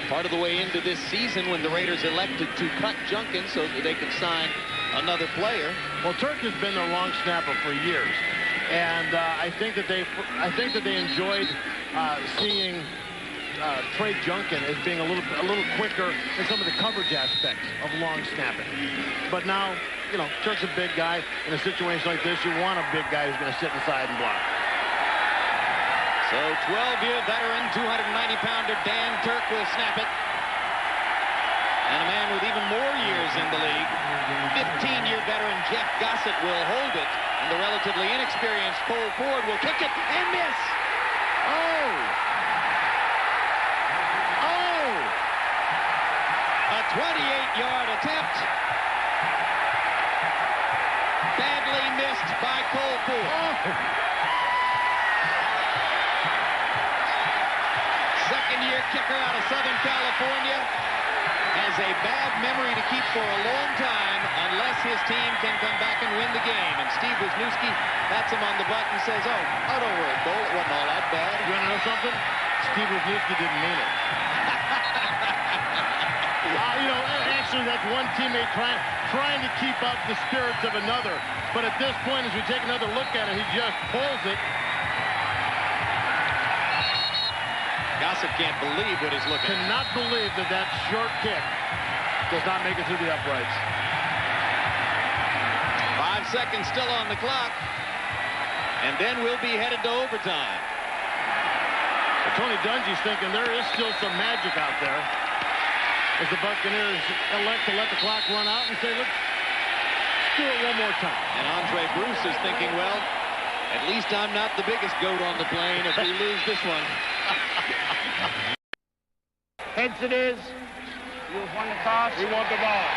part of the way into this season when the Raiders elected to cut Junkin so that they could sign another player. Well, Turk has been their long snapper for years, and I think that they enjoyed seeing Trey Junkin as being a little quicker in some of the coverage aspects of long snapping. But now, you know, Turk's a big guy. In a situation like this, you want a big guy who's going to sit inside and block. So 12-year veteran, 290-pounder Dan Turk will snap it. And a man with even more years in the league, 15-year veteran Jeff Gossett will hold it. And the relatively inexperienced Cole Ford will kick it and miss. Oh! A 28-yard attempt. Badly missed by Cole Ford. Second-year kicker out of Southern California has a bad memory to keep for a long time unless his team can come back and win the game. And Steve Wisniewski pats him on the butt and says, oh, don't worry, Cole, it wasn't all that bad. You want to know something? Steve Wisniewski didn't mean it. You know, actually, that's one teammate trying to keep up the spirits of another. But at this point, as we take another look at it, he just pulls it. Gossett can't believe what he's looking at. Cannot believe that short kick does not make it through the uprights. 5 seconds still on the clock. And then we'll be headed to overtime. But Tony Dungy's thinking there is still some magic out there as the Buccaneers elect to let the clock run out and say, look, do it one more time. And Andre Bruce is thinking, well, at least I'm not the biggest goat on the plane if we lose this one. Heads it is. You won the toss. We want the ball.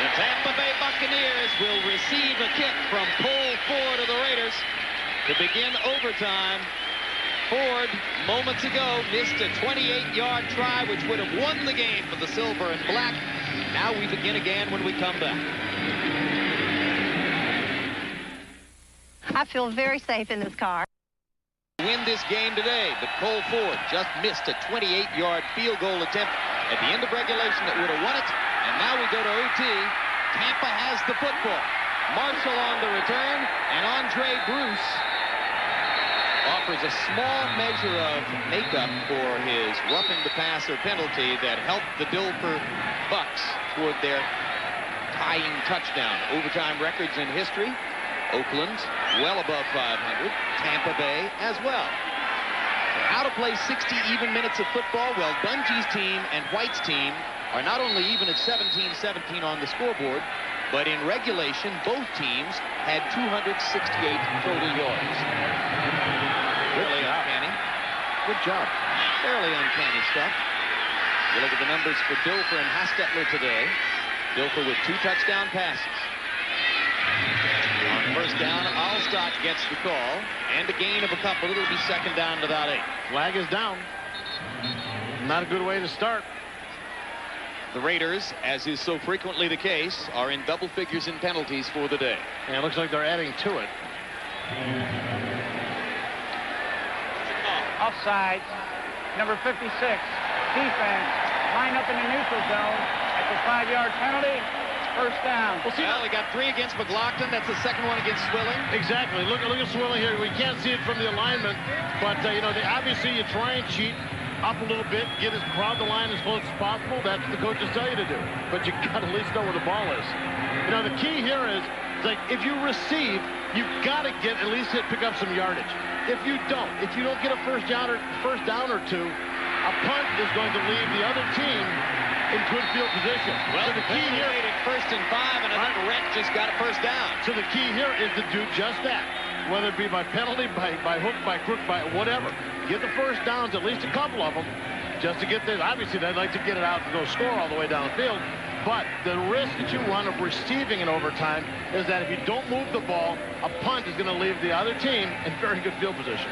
The Tampa Bay Buccaneers will receive a kick from Cole Ford of the Raiders to begin overtime. Ford, moments ago, missed a 28-yard try, which would have won the game for the Silver and Black. Now we begin again when we come back. I feel very safe in this car. Win this game today, but Cole Ford just missed a 28-yard field goal attempt at the end of regulation that would have won it. And now we go to OT. Tampa has the football. Marshall on the return, and Andre Bruce offers a small measure of makeup for his roughing the passer penalty that helped the Dilfer Bucks toward their tying touchdown. Overtime records in history. Oakland well above 500. Tampa Bay as well. How to play 60 even minutes of football? Well, Dungy's team and White's team are not only even at 17-17 on the scoreboard, but in regulation, both teams had 268 total yards. Really uncanny. Good job. Fairly uncanny stuff. You look at the numbers for Dilfer and Hostetler today. Dilfer with 2 touchdown passes. On first down, Allstott gets the call, and a gain of a couple. It'll be second down to about 8. Flag is down. Not a good way to start. The Raiders, as is so frequently the case, are in double figures in penalties for the day. And it looks like they're adding to it. Offside. Number 56. Defense. Line up in the neutral zone. At the 5-yard penalty. First down. Well, he got 3 against McLaughlin. That's the second one against Swilling. Exactly. Look at Swilling here. We can't see it from the alignment, but you know, obviously you try and cheat up a little bit, crowd the line as close as possible. That's what the coaches tell you to do. But you got to at least know where the ball is. You know, the key here is like if you receive, you've got to get at least pick up some yardage. If you don't get a first down or two, a punt is going to leave the other team in good field position. Well, so the key here at first and 5, and I think Rhett just got a first down. So the key here is to do just that, whether it be by penalty, by hook, by crook, by whatever. Get the first downs, at least a couple of them, just to get this. Obviously, they'd like to get it out and go score all the way down the field. But the risk that you run of receiving in overtime is that if you don't move the ball, a punt is going to leave the other team in very good field position.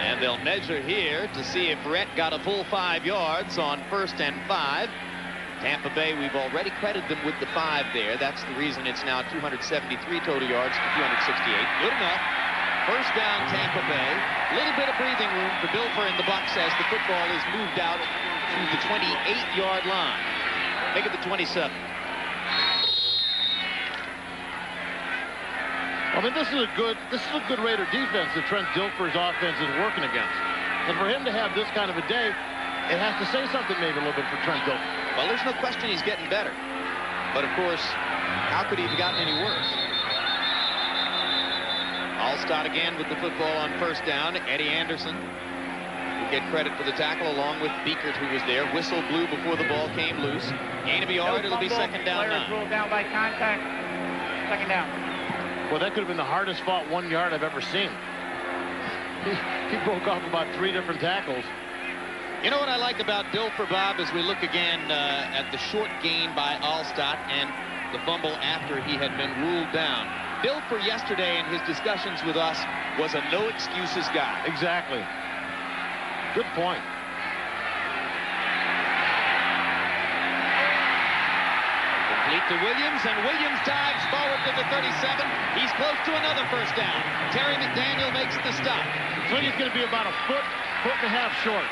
And they'll measure here to see if Rhett got a full 5 yards on first and 5. Tampa Bay, we've already credited them with the 5 there. That's the reason it's now 273 total yards to 268. Good enough. First down, Tampa Bay. A little bit of breathing room for Dilfer and the Bucks as the football is moved out to the 28-yard line. Make it the 27. I mean, this is a good Raider defense that Trent Dilfer's offense is working against. And for him to have this kind of a day, it has to say something maybe a little bit for Trent Dilfer. Well, there's no question he's getting better. But, of course, how could he have gotten any worse? Allstott again with the football on first down. Eddie Anderson will get credit for the tackle along with Beekert, who was there. Whistle blew before the ball came loose. Gain of a yard. It'll be second down. Players ruled down by contact. Second down. Well, that could have been the hardest fought 1 yard I've ever seen. He broke off about 3 different tackles. You know what I like about Dilfer, Bob, as we look again at the short gain by Allstott and the fumble after he had been ruled down. Dilfer yesterday in his discussions with us was a no excuses guy. Exactly. Good point. Complete to Williams, and Williams dives forward to the 37. He's close to another first down. Terry McDaniel makes the stop. I think he's going to be about a foot and a half short.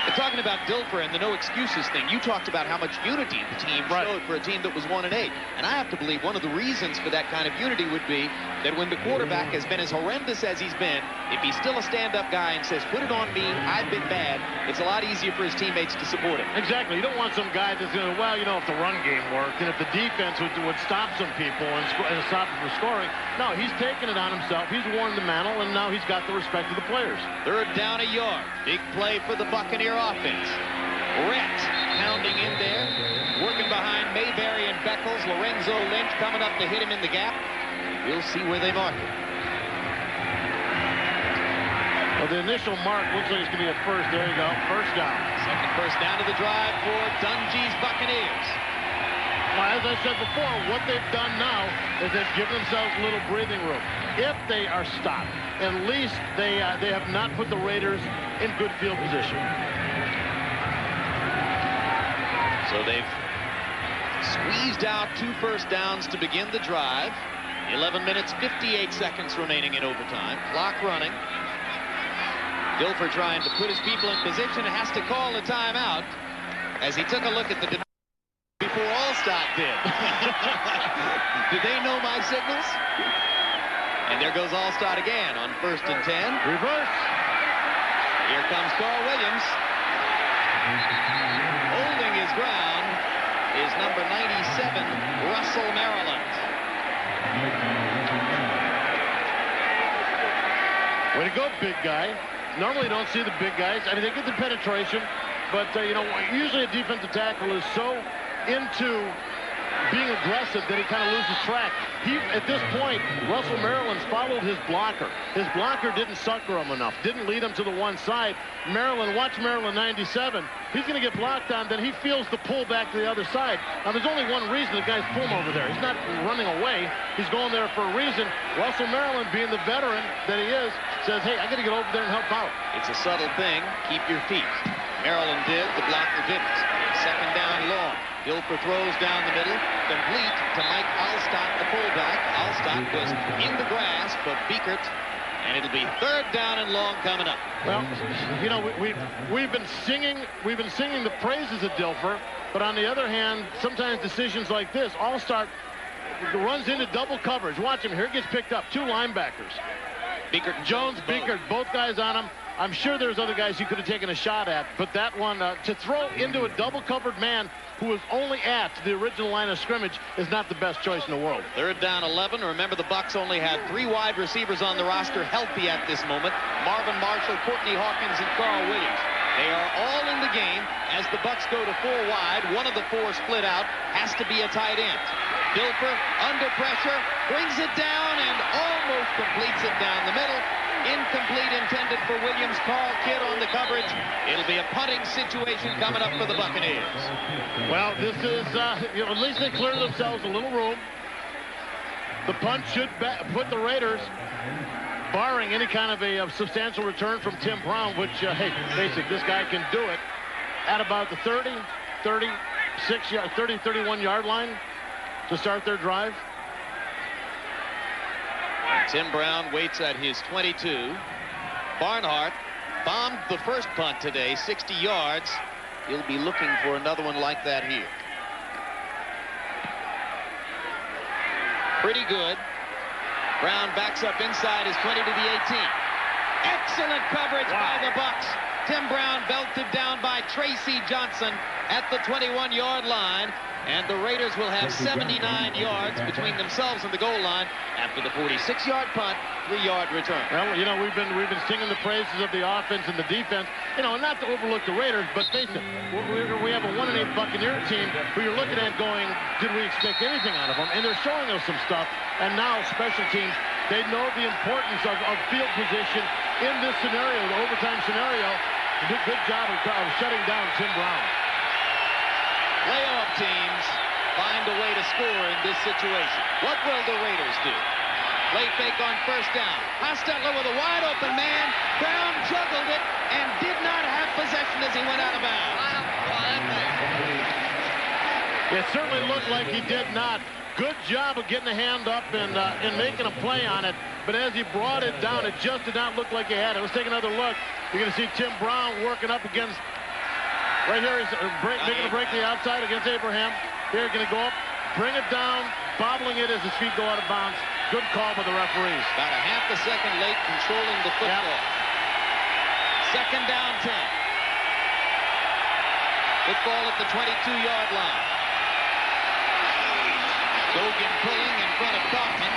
And talking about Dilfer and the no excuses thing, you talked about how much unity the team showed for a team that was 1-8. And I have to believe one of the reasons for that kind of unity would be that when the quarterback has been as horrendous as he's been, if he's still a stand-up guy and says, put it on me, I've been bad, it's a lot easier for his teammates to support him. Exactly. You don't want some guy that's going to, well, you know, if the run game worked and if the defense would stop some people and stop them from scoring. No, he's taken it on himself. He's worn the mantle, and now he's got the respect of the players. Third down a yard. Big play for the Buccaneer offense. Rhett pounding in there, working behind Mayberry and Beckles. Lorenzo Lynch coming up to hit him in the gap. We'll see where they mark it. Well, the initial mark looks like it's going to be a first. There you go. First down. Second first down to the drive for Dungy's Buccaneers. Well, as I said before, what they've done now is they've given themselves a little breathing room. If they are stopped, at least they have not put the Raiders in good field position. So they've squeezed out 2 first downs to begin the drive. 11 minutes, 58 seconds remaining in overtime. Clock running. Dilfer trying to put his people in position and has to call a timeout as he took a look at the before Allstott did. Did they know my signals? And there goes Allstott again on 1st and 10. Reverse. Here comes Carl Williams. Holding his ground is number 97, Russell Maryland. Way to go, big guy. Normally you don't see the big guys. I mean, they get the penetration, but, you know, usually a defensive tackle is so into being aggressive that he kind of loses track. At this point, Russell Maryland's followed his blocker. His blocker didn't sucker him enough, didn't lead him to the one side. Watch Maryland 97. He's going to get blocked on, then he feels the pull back to the other side. Now, there's only one reason the guy's pulling over there. He's not running away. He's going there for a reason. Russell Maryland, being the veteran that he is, says, hey, I got to get over there and help out. It's a subtle thing. Keep your feet. Maryland did. The blocker didn't. Second down long. Dilfer throws down the middle, complete to Mike Allstott, the fullback. Allstott was in the grasp of Biekert, and it'll be 3rd down and long coming up. Well, you know, we've been singing the praises of Dilfer, but on the other hand, sometimes decisions like this, Allstott runs into double coverage. Watch him here. He gets picked up. 2 linebackers. Biekert, Jones, Biekert, both guys on him. I'm sure there's other guys he could have taken a shot at, but that one, to throw into a double-covered man who was only at the original line of scrimmage is not the best choice in the world. 3rd down 11. Remember, the Bucs only had 3 wide receivers on the roster healthy at this moment. Marvin Marshall, Courtney Hawkins, and Carl Williams. They are all in the game as the Bucs go to 4 wide. One of the 4 split out, has to be a tight end. Dilfer under pressure, brings it down and almost completes it down the middle. Incomplete, intended for Williams. Carl Kidd on the coverage. It'll be a punting situation coming up for the Buccaneers. Well, this is, you know, at least they clear themselves a little room. The punt should put the Raiders, barring any kind of a substantial return from Tim Brown, which, hey, basic, this guy can do it, at about the 30, 31 yard line to start their drive. Tim Brown waits at his 22. Barnhart bombed the first punt today, 60 yards. He'll be looking for another one like that here. Pretty good. Brown backs up inside his 20 to the 18. Excellent coverage by the Bucs. Tim Brown belted down by Tracy Johnson at the 21-yard line. And the Raiders will have 79 yards between themselves and the goal line after the 46-yard punt, 3-yard return. Well, you know, we've been singing the praises of the offense and the defense. You know, and not to overlook the Raiders, but face it, we have a 1-8 Buccaneer team who you're looking at going, did we expect anything out of them? And they're showing us some stuff. And now special teams, they know the importance of field position in this scenario, the overtime scenario. Good job of shutting down Tim Brown. Playoff teams find a way to score in this situation. What will the Raiders do? Play fake on 1st down. Hostetler with a wide open man. Brown juggled it and did not have possession as he went out of bounds. It certainly looked like he did not. Good job of getting a hand up and making a play on it. But as he brought it down, it just did not look like he had it. Let's take another look. You're going to see Tim Brown working up against. Right here, he's making a break to the outside against Abraham. Here, going to go up, bring it down, bobbling it as his feet go out of bounds. Good call by the referees. About a half a second late controlling the football. Yep. 2nd down 10. Football at the 22-yard line. Gogan pulling in front of Kaufman.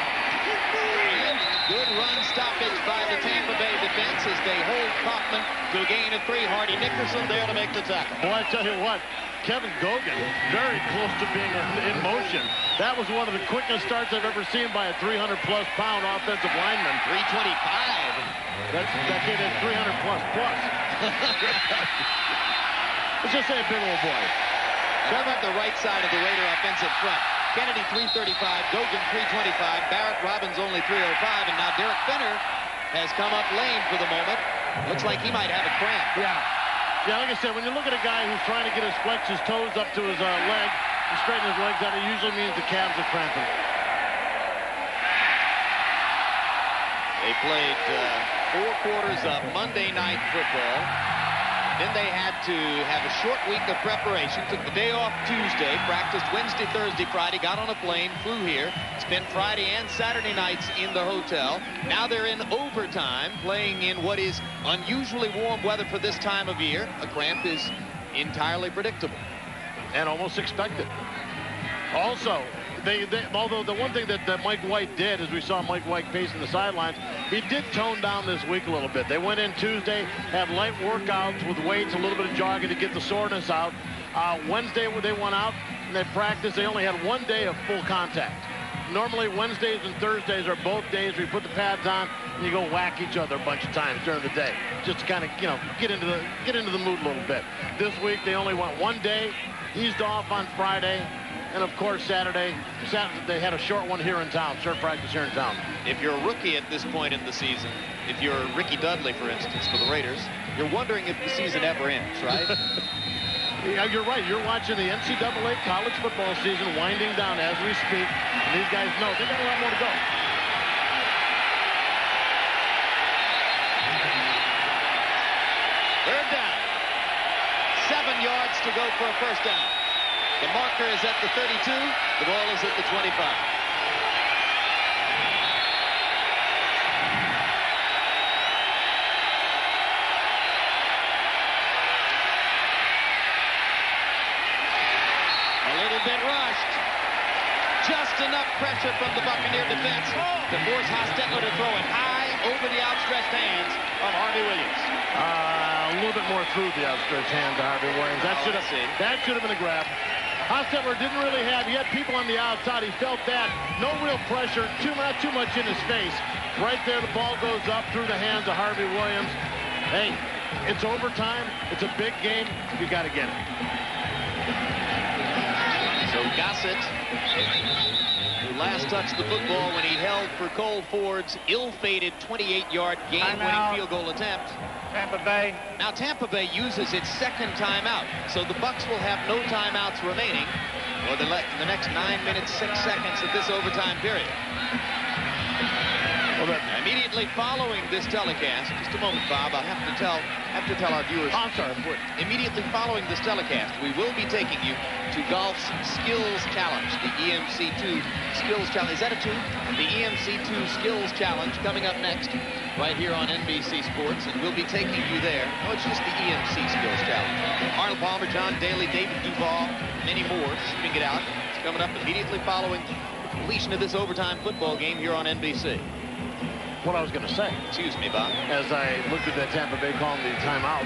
And good run stoppage by the Tampa Bay defense as they hold Kaufman to a gain of 3. Hardy Nickerson there to make the tackle. Boy, I tell you what, Kevin Gogan very close to being in motion. That was one of the quickest starts I've ever seen by a 300-plus pound offensive lineman. 325. That kid is 300-plus. Let's just say a big old boy. How about the right side of the Raider offensive front? Kennedy 335, Gogan 325, Barrett Robbins only 305, and now Derek Finner has come up lame for the moment. Looks like he might have a cramp. Yeah, like I said, when you look at a guy who's trying to flex his toes up to his leg and straighten his legs out, it usually means the calves are cramping. They played 4 quarters of Monday Night Football. Then they had to have a short week of preparation. Took the day off Tuesday, practiced Wednesday, Thursday, Friday, got on a plane, flew here, spent Friday and Saturday nights in the hotel. Now they're in overtime, playing in what is unusually warm weather for this time of year. A cramp is entirely predictable. And almost expected. Also, although the one thing that Mike White did, as we saw Mike White pacing the sidelines, he did tone down this week a little bit. They went in Tuesday, had light workouts with weights, a little bit of jogging to get the soreness out. Wednesday, they went out and they practiced. They only had 1 day of full contact. Normally, Wednesdays and Thursdays are both days where you put the pads on and you go whack each other a bunch of times during the day, just to kind of, get into the mood a little bit. This week, they only went 1 day, eased off on Friday. And, of course, Saturday, they had a short one here in town, short practice here in town. If you're a rookie at this point in the season, if you're Ricky Dudley, for instance, for the Raiders, you're wondering if the season ever ends, right? Yeah, you're right. You're watching the NCAA college football season winding down as we speak. And these guys know they got a lot more to go. Third down. 7 yards to go for a first down. The marker is at the 32. The ball is at the 25. A little bit rushed. Just enough pressure from the Buccaneer defense to force Hostetler to throw it high over the outstretched hands of Harvey Williams. A little bit more through the outstretched hands of Harvey Williams. That should have been a grab. Hostetler didn't really have, he had people on the outside. He felt that. No real pressure, not too much in his face. Right there, the ball goes up through the hands of Harvey Williams. Hey, it's overtime. It's a big game. You got to get it. So Gossett, who last touched the football when he held for Cole Ford's ill-fated 28-yard game-winning field goal attempt. Tampa Bay. Now Tampa Bay uses its second timeout, so the Bucs will have no timeouts remaining for the next 9 minutes, 6 seconds of this overtime period. Immediately following this telecast, just a moment, Bob, I have to tell our viewers. I'm sorry. Immediately following this telecast, we will be taking you to golf's Skills Challenge, the EMC2 Skills Challenge. Is that a 2? The EMC2 Skills Challenge coming up next, right here on NBC Sports, and we'll be taking you there. Oh, it's just the EMC Skills Challenge. Arnold Palmer, John Daly, David Duval, many more shipping it out. It's coming up immediately following the completion of this overtime football game here on NBC. What I was going to say. Excuse me, Bob. As I looked at that Tampa Bay calling the timeout,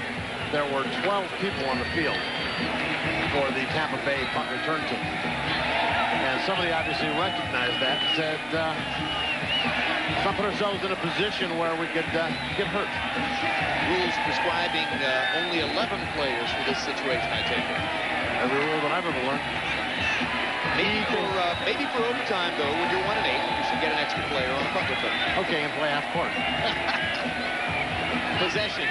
there were 12 people on the field for the Tampa Bay punt return team. And somebody obviously recognized that and said, let's not put ourselves in a position where we could get hurt. Rules prescribing only 11 players for this situation, I take it. Every rule that I've ever learned. Maybe for overtime, though, when you're 1-8, you should get an extra player on a punt return. Okay, and play half court. Possession.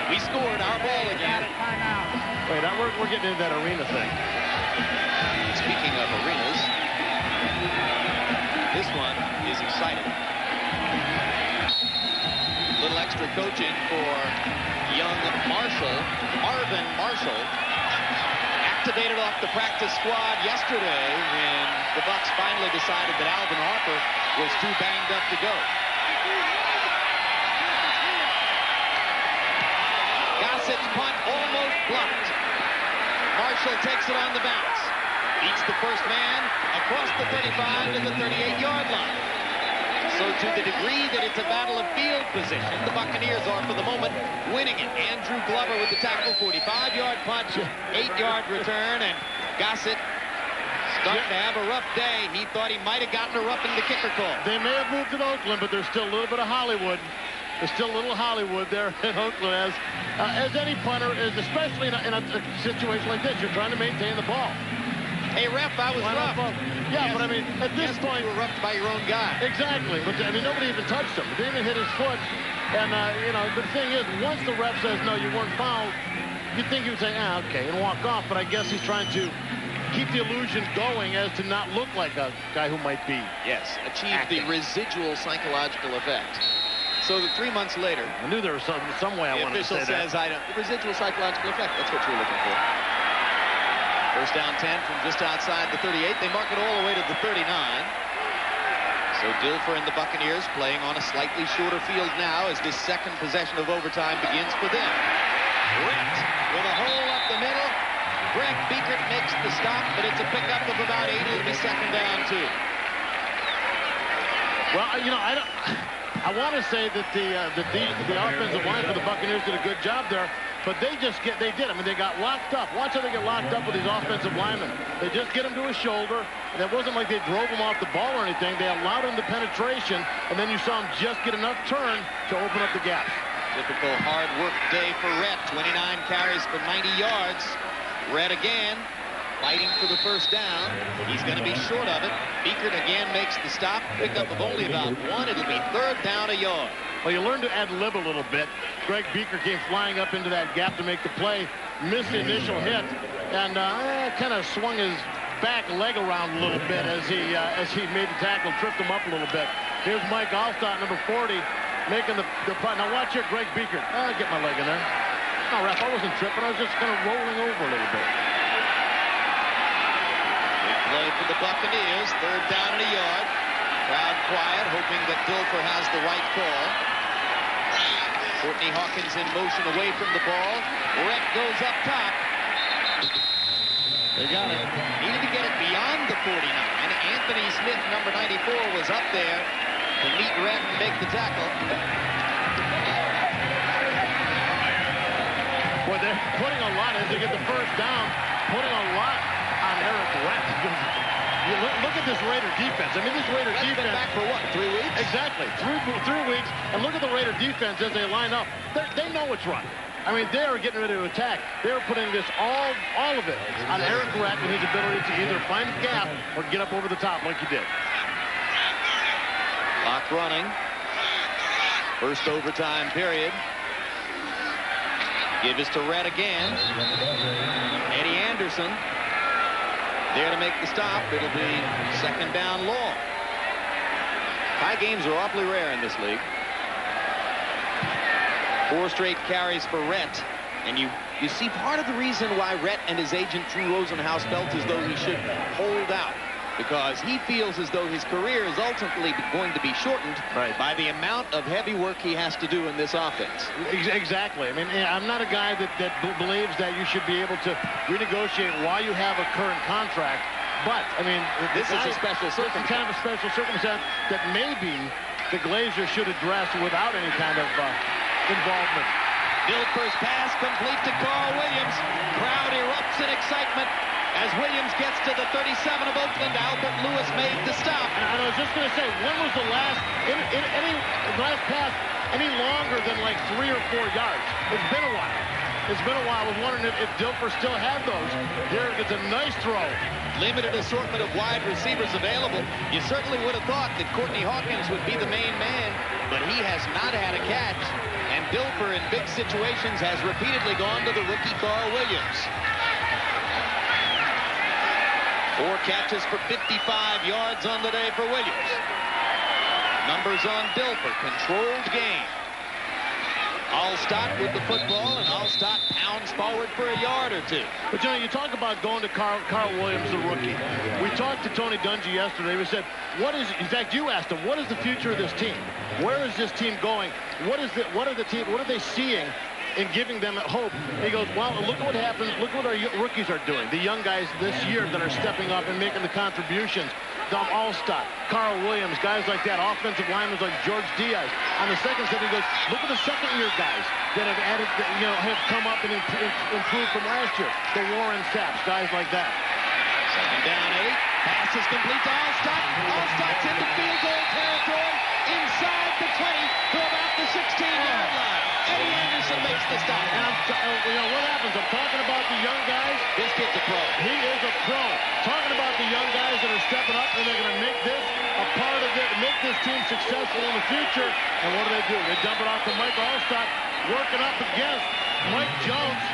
We scored our ball again. Wait, we're getting into that arena thing. Speaking of arenas, this one is exciting. A little extra coaching for young Marvin Marshall. Activated off the practice squad yesterday when the Bucs finally decided that Alvin Harper was too banged up to go. Gossett's punt almost blocked. Marshall takes it on the bounce. Beats the first man across the 35 to the 38-yard line. So to the degree that it's a battle of field position, the Buccaneers are, for the moment, winning it. Andrew Glover with the tackle, 45-yard punch, 8-yard return, and Gossett starting to have a rough day. He thought he might have gotten a roughing the kicker call. They may have moved to Oakland, but there's still a little bit of Hollywood. There's still a little Hollywood there in Oakland, as any punter is, especially in a situation like this. You're trying to maintain the ball. Hey, ref, I was roughed. Yeah, but I mean, at this point, you were roughed by your own guy. Exactly, but I mean, nobody even touched him. They didn't hit his foot. And, you know, the thing is, once the ref says, no, you weren't fouled, you'd think he would say, okay, and walk off. But I guess he's trying to keep the illusion going as to not look like a guy who might be. Yes, achieve the residual psychological effect. So that 3 months later, I knew there was some way I wanted to say that. The official says, the residual psychological effect, that's what you're looking for. First down 10 from just outside the 38. They mark it all the way to the 39. So Dilfer and the Buccaneers playing on a slightly shorter field now as this second possession of overtime begins for them. Ripped with a hole up the middle. Greg Biekert makes the stop, but it's a pickup of about 8. It'll be second down, too. Well, you know, I want to say that the offensive line for the Buccaneers did a good job there, but they did. I mean, they got locked up. Watch how they get locked up with these offensive linemen. They just get him to his shoulder, and it wasn't like they drove him off the ball or anything. They allowed him the penetration, and then you saw him just get enough turn to open up the gap. Typical hard work day for Rhett. 29 carries for 90 yards. Rhett again, fighting for the first down. He's going to be short of it. Biekert again makes the stop. Pickup of only about 1. It'll be third down, a yard. Well, you learn to ad-lib a little bit. Greg Biekert came flying up into that gap to make the play, missed the initial hit, and kind of swung his back leg around a little bit as he made the tackle, tripped him up a little bit. Here's Mike Allstott, number 40, making the punt. Now watch here, Greg Biekert. I'll get my leg in there. No, ref, I wasn't tripping. I was just kind of rolling over a little bit. Big play for the Buccaneers. Third down and a yard. Crowd quiet, hoping that Dilfer has the right call. Courtney Hawkins in motion away from the ball. Rhett goes up top. They got it. Needed to get it beyond the 49. Anthony Smith, number 94, was up there to meet Rhett and make the tackle. Well, they're putting a lot as they get the first down, putting a lot on Eric Rhett. You look at this Raider defense. I mean, this Raider defense. Been back for what, 3 weeks? Exactly, 3 weeks. And look at the Raider defense as they line up. They know it's right. I mean, they are getting ready to attack. They're putting this all of it on Eric Rhett and his ability to either find a gap or get up over the top like he did. Clock running. First overtime period. Give us to Rhett again. Eddie Anderson there to make the stop. It'll be second down long. Tie games are awfully rare in this league. 4 straight carries for Rhett. And you see part of the reason why Rhett and his agent Drew Rosenhaus felt as though he should hold out. Because he feels as though his career is ultimately going to be shortened by the amount of heavy work he has to do in this offense. Exactly. I mean, I'm not a guy that believes that you should be able to renegotiate while you have a current contract. But, I mean, this is a special circumstance. This is kind of a special circumstance that maybe the Glazers should address without any kind of involvement. Dilfer's pass complete to Carl Williams. Crowd erupts in excitement. As Williams gets to the 37 of Oakland, Albert Lewis made the stop. And I was just going to say, when was the last last pass any longer than like 3 or 4 yards? It's been a while. It's been a while. I was wondering if Dilfer still had those. Here gets a nice throw. Limited assortment of wide receivers available. You certainly would have thought that Courtney Hawkins would be the main man, but he has not had a catch. And Dilfer in big situations has repeatedly gone to the rookie Carl Williams. 4 catches for 55 yards on the day for Williams. Numbers on Dilfer. Controlled game. Allstott with the football, and Allstott pounds forward for a yard or 2. But, you know, you talk about going to Carl Williams, the rookie. We talked to Tony Dungy yesterday. We said, in fact, you asked him, what is the future of this team? Where is this team going? What are they seeing in giving them hope? He goes, well, look at what happens. Look what our rookies are doing. The young guys this year that are stepping up and making the contributions. Allstott, Carl Williams, guys like that, offensive linemen like George Diaz. On the second set, he goes, look at the second-year guys that have added, have come up and improved from last year. The Warren Sapps, guys like that. Second down, 8. Pass is complete to Allstott. Allstott's into field goal territory inside the 20 to about the 16-yard line. Eddie Anderson makes the stop. And what happens? I'm talking about the young guys. This kid's a pro. He is a pro. Talking about the young guys that are stepping up and they're going to make this a part of it, make this team successful in the future. And what do? They dump it off to Mike Allstott, working up against Mike Jones.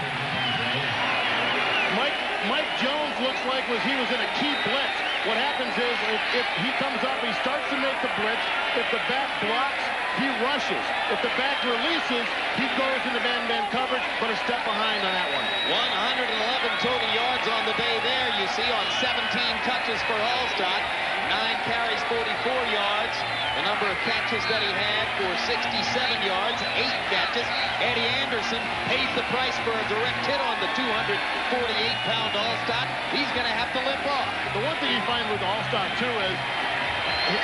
Mike Jones looks like he was in a key blitz. What happens is if he comes up, he starts to make the blitz. If the back blocks, he rushes. If the back releases, he goes into man-to-man coverage, but a step behind on that one. 111 total yards on the day there, you see, on 17 touches for Allstott. 9 carries, 44 yards. The number of catches that he had for 67 yards, 8 catches. Eddie Anderson pays the price for a direct hit on the 248-pound Allstott. He's going to have to limp off. The one thing you find with Allstott, too, is,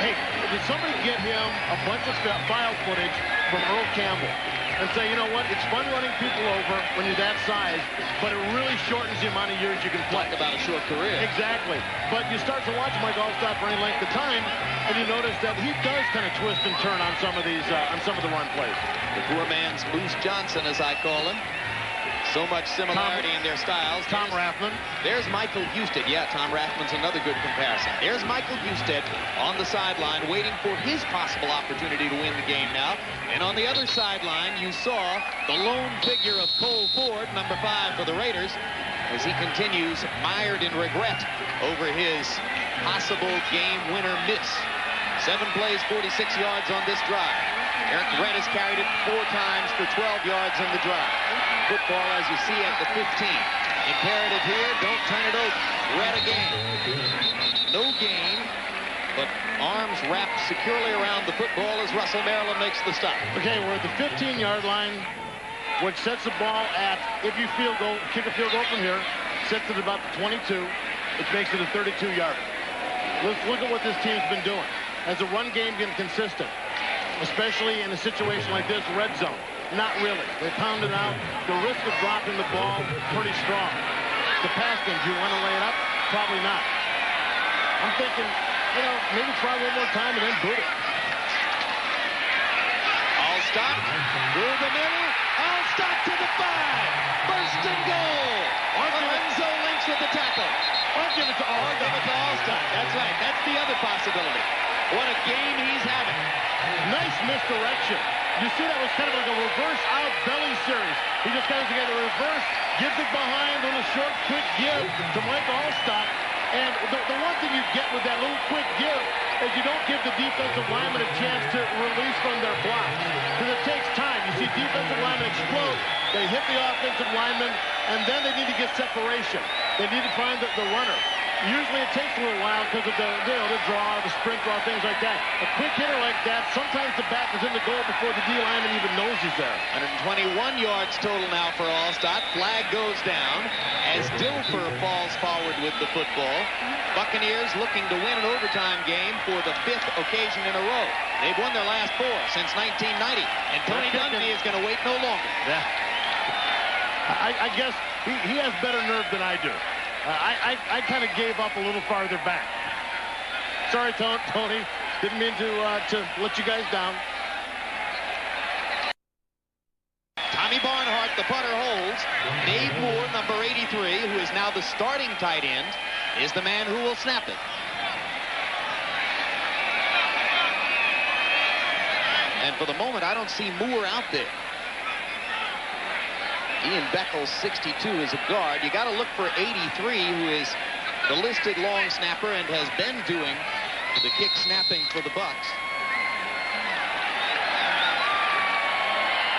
hey, did somebody get him a bunch of file footage from Earl Campbell and say, you know what, it's fun running people over when you're that size, but it really shortens the amount of years you can play. Talk about a short career. Exactly. But you start to watch Mike Allstott for any length of time, and you notice that he does kind of twist and turn on some of these, on some of the run plays. The poor man's Moose Johnson, as I call him. So much similarity in their styles. Tom Rathman. There's Michael Husted. Yeah, Tom Rathman's another good comparison. There's Michael Husted on the sideline waiting for his possible opportunity to win the game now. And on the other sideline, you saw the lone figure of Cole Ford, number 5 for the Raiders, as he continues mired in regret over his possible game winner miss. 7 plays, 46 yards on this drive. Eric Brett has carried it 4 times for 12 yards in the drive. Football, as you see, at the 15. Imperative here, don't turn it over. Brett again. No gain, but arms wrapped securely around the football as Russell Maryland makes the stop. Okay, we're at the 15-yard line, which sets the ball at, if you kick a field goal from here, sets it about the 22, which makes it a 32-yarder. Let's look at what this team's been doing. Has the run game been consistent? Especially in a situation like this, red zone. Not really. They pound it out. The risk of dropping the ball, pretty strong. The pass game, do you want to lay it up? Probably not. I'm thinking, maybe try one more time and then boot it. Allstott through the middle. Allstott to the 5. First and goal. Lorenzo Lynch with the tackle. Or give it to Allstott. Or give it to Allstott. That's right. That's the other possibility. What a game he's having. Nice misdirection. You see that was kind of like a reverse out belly series. He just kind of together reverse, gives it behind on a short, quick give to Mike Allstott. And the one thing you get with that little quick give is you don't give the defensive lineman a chance to release from their blocks. Because it takes time. You see defensive linemen explode. They hit the offensive lineman, and then they need to get separation. They need to find the runner. Usually it takes a little while because of the draw, the sprint draw, things like that. A quick hitter like that, sometimes the back is in the goal before the D lineman even knows he's there. 121 yards total now for Allstott. Flag goes down as Dilfer falls forward with the football. Buccaneers looking to win an overtime game for the 5th occasion in a row. They've won their last 4 since 1990. And Tony Dungy is going to wait no longer. Yeah. I guess he has better nerve than I do. I kind of gave up a little farther back. Sorry, Tony. Didn't mean to let you guys down. Tommy Barnhart, the punter, holds. Dave Moore, number 83, who is now the starting tight end, is the man who will snap it. And for the moment, I don't see Moore out there. Ian Beckles, 62, is a guard. You got to look for 83, who is the listed long snapper and has been doing the kick snapping for the Bucs.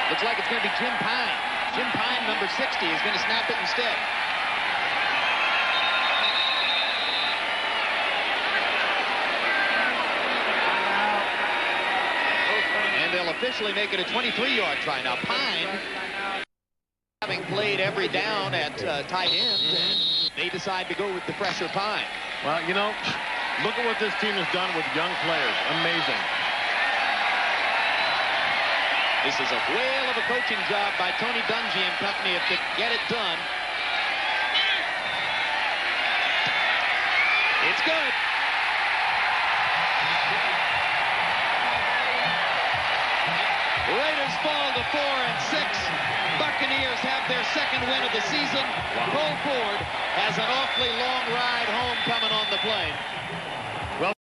Looks like it's going to be Jim Pine. Jim Pine, number 60, is going to snap it instead. And they'll officially make it a 23-yard try. Now, Pine, having played every down at tight end, and they decide to go with the fresher Pine. Well, Look at what this team has done with young players. Amazing. This is a whale of a coaching job by Tony Dungy and company to get it done. It's good. Raiders fall to 4-6. Buccaneers have their second win of the season. Cole Ford has an awfully long ride home coming on the plane.